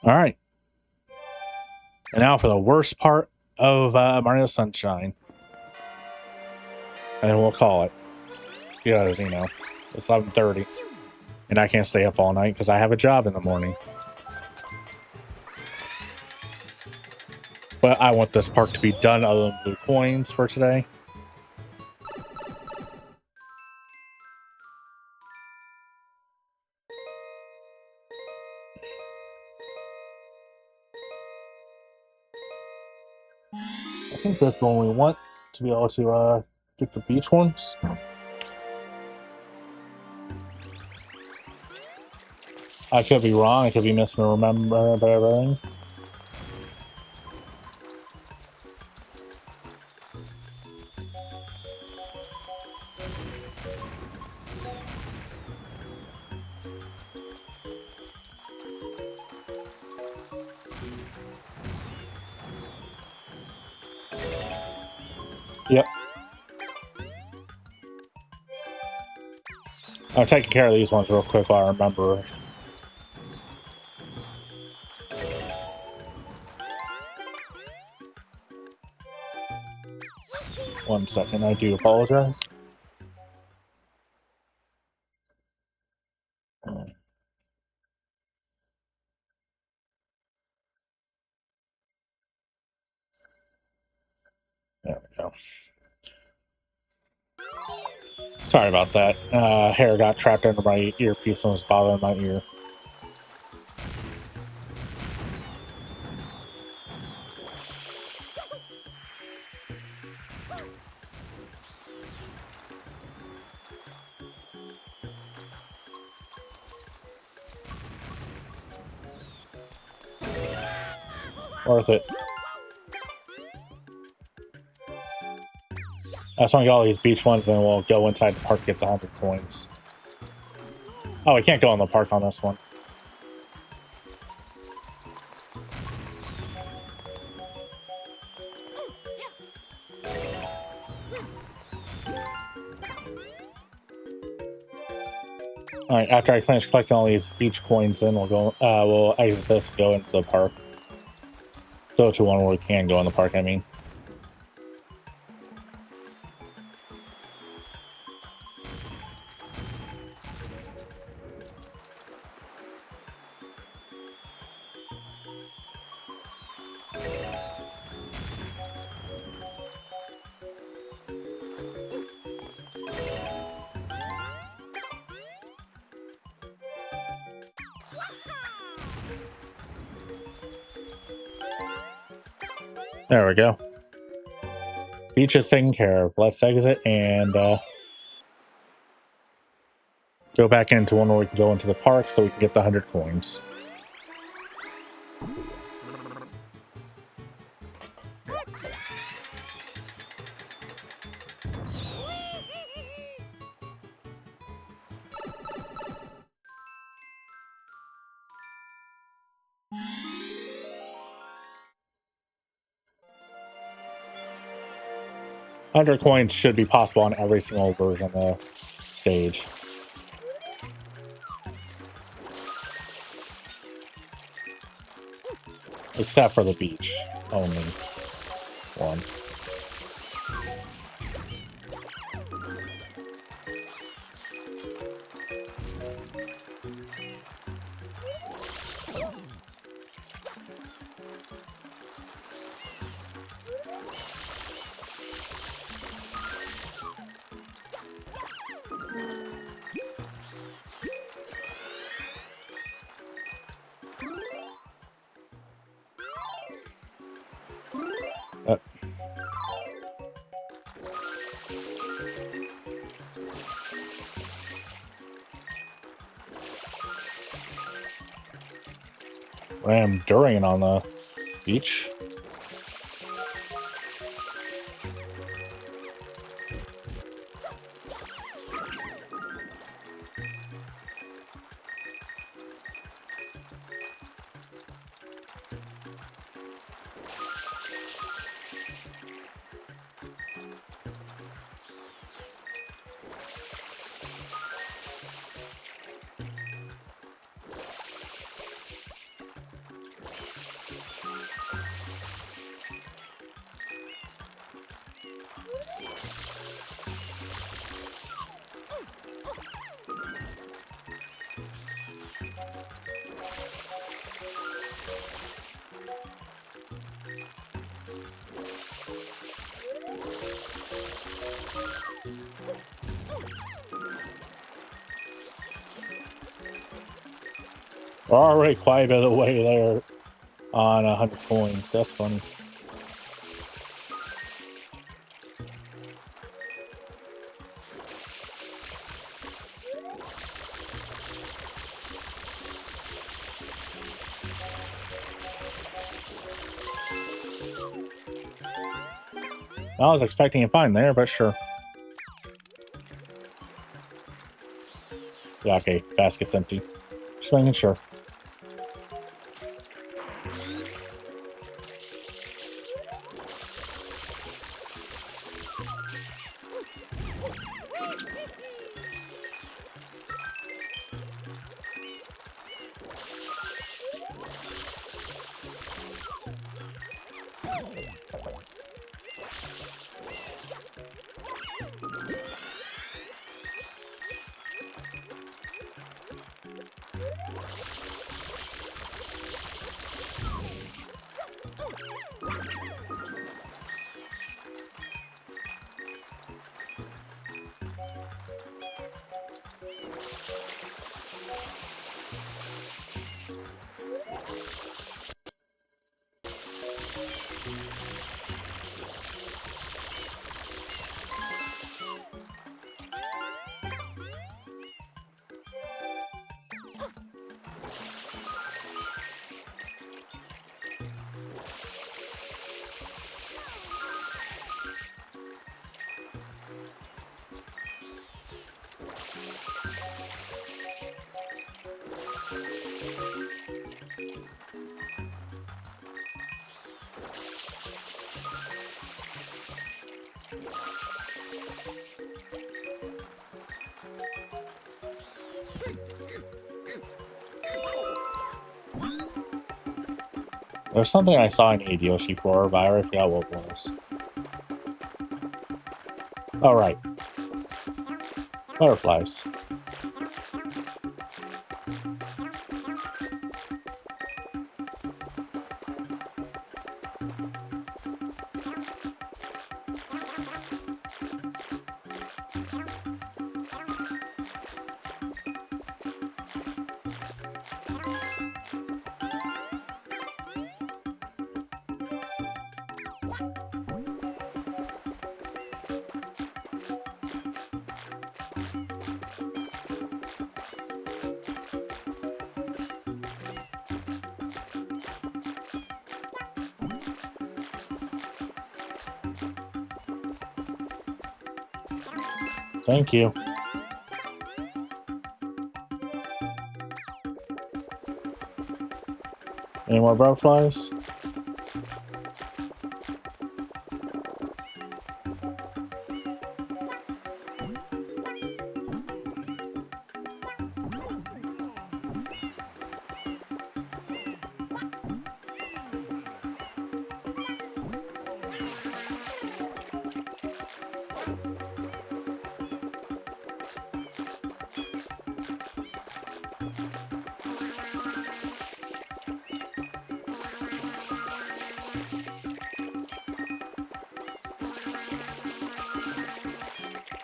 All right. And now for the worst part of Mario Sunshine. And then we'll call it. Because, you know, it's 11:30. And I can't stay up all night because I have a job in the morning. But I want this park to be done other than blue coins for today. I think that's the one we want to be able to get the beach ones. I could be wrong. I could be misremembering. Yep. I'm taking care of these ones real quick while I remember. One second, I do apologize. There we go. Sorry about that. Hair got trapped under my earpiece and was bothering my ear. Worth it. I just want to get all these beach ones, and then we'll go inside the park to get the 100 coins. Oh, we can't go in the park on this one. Alright, after I finish collecting all these beach coins, then we'll exit this and go into the park. Go to one where we can go in the park, I mean. There we go. Beach is taken care of. Let's exit and go back into one where we can go into the park so we can get the 100 coins. $100 coins should be possible on every single version of the stage. Except for the beach. Only one. Ram Durian on the beach. We're already quite a bit of the way there on 100 coins. That's funny. I was expecting a fine there, but sure. Yeah, okay. Basket's empty. Just making sure. There's something I saw in Eat Yoshi 4, but I already forgot what it was. Oh, right. Butterflies. Thank you. Any more butterflies?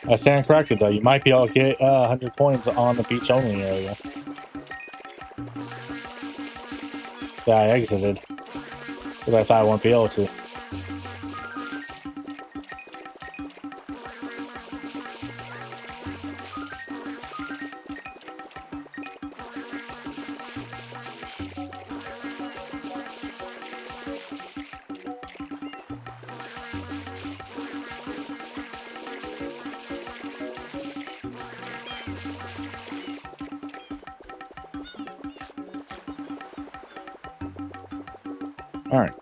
I stand corrected though, you might be able to get 100 coins on the beach only area. That I exited. Because I thought I wouldn't be able to. Alright.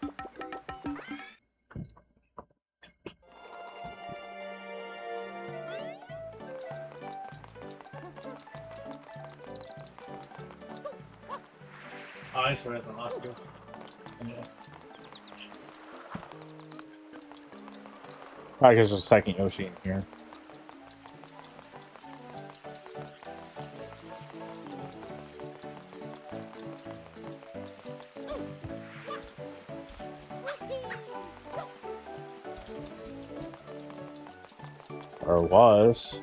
I swear it's an Oscar. Yeah. Probably because there's a second Yoshi in here. Or was.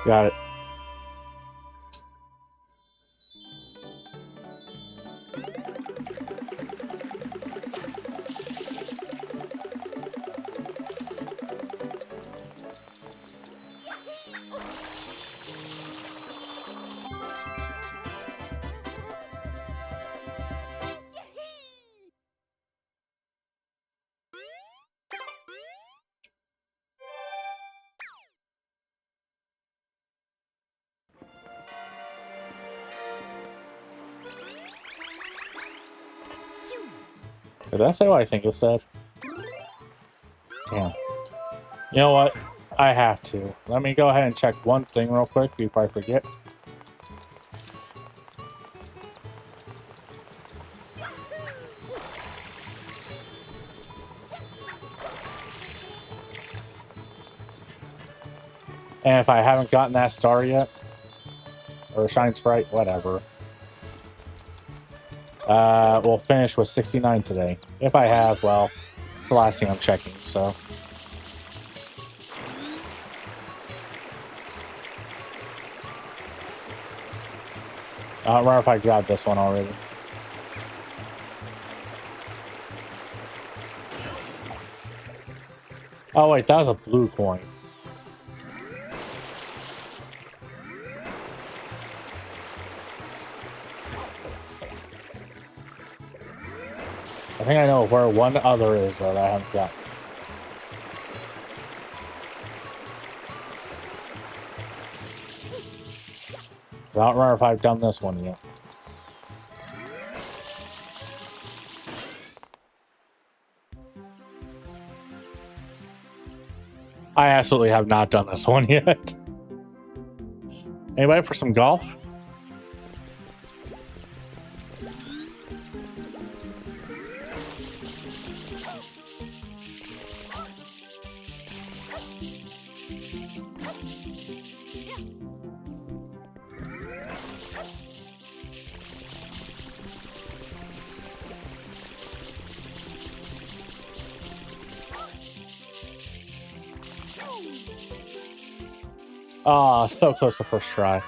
Got it. Did I say what I think it said? Damn. You know what? I have to. Let me go ahead and check one thing real quick before I forget. And if I haven't gotten that star yet, or Shine Sprite, whatever, we'll finish with 69 today. If I have, well, it's the last thing I'm checking, so. I don't remember if I grabbed this one already. Oh wait, that was a blue coin. I think I know where one other is that I haven't got. I don't remember if I've done this one yet. I absolutely have not done this one yet. Anybody for some golf? Ah, so close to first try.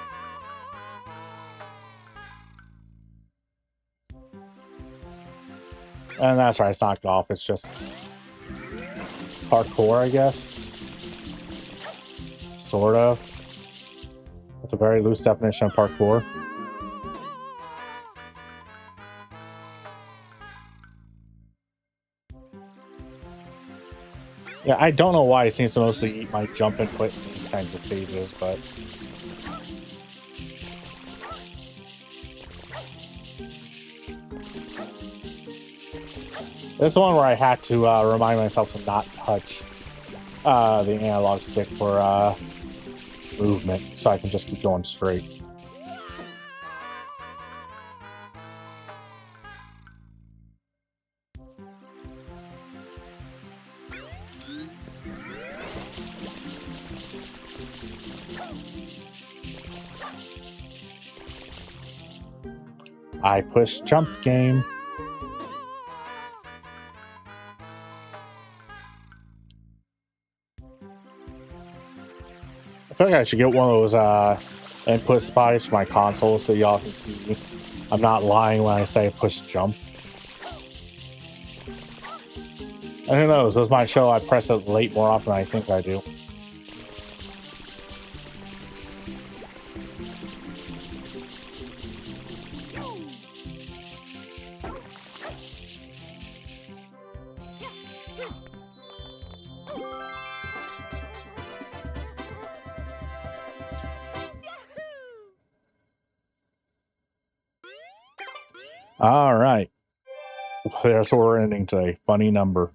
And that's right, it's not golf, it's just parkour, I guess. Sort of. With a very loose definition of parkour. Yeah, I don't know why it seems to mostly eat my jump input in these kinds of stages, but... This is one where I had to remind myself to not touch the analog stick for movement, so I can just keep going straight. I push jump game. I feel like I should get one of those input spies for my console so y'all can see I'm not lying when I say push jump. And who knows, this might show I press it late more often than I think I do. All right. That's where we're ending today. Funny number.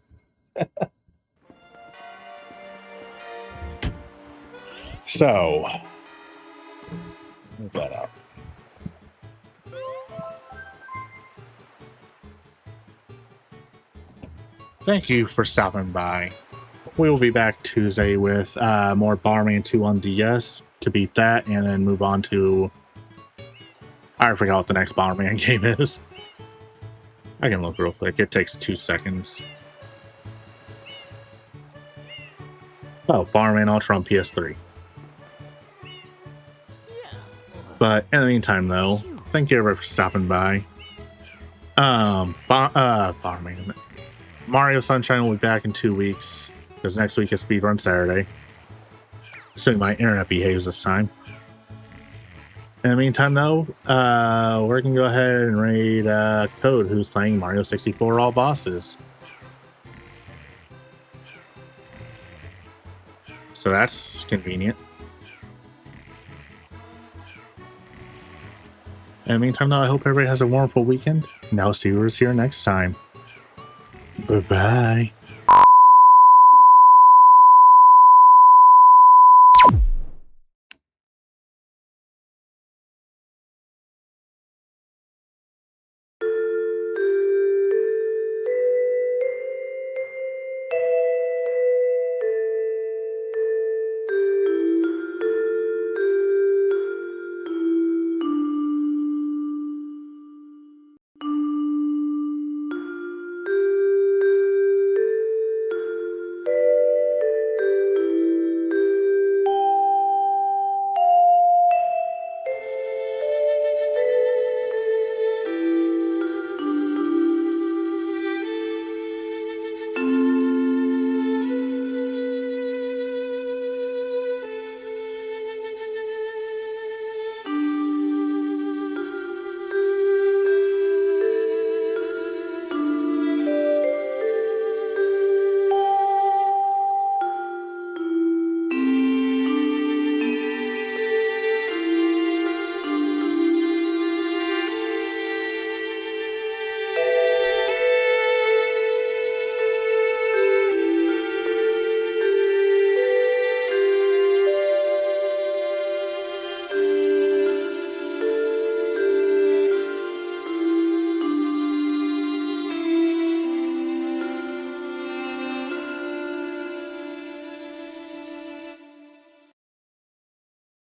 So, move that out. Thank you for stopping by. We will be back Tuesday with more Bomberman 2 on DS to beat that, and then move on to... I forgot what the next Bomberman game is. I can look real quick. It takes 2 seconds. Oh, Bomberman Ultra on PS3. But in the meantime, though, thank you everybody for stopping by. Bomberman. Mario Sunshine will be back in 2 weeks, because next week is Speedrun Saturday. Assuming my internet behaves this time. In the meantime, though, we're going to go ahead and raid Code, who's playing Mario 64 All Bosses. So that's convenient. In the meantime, though, I hope everybody has a wonderful weekend. And I'll see you here next time. Bye-bye.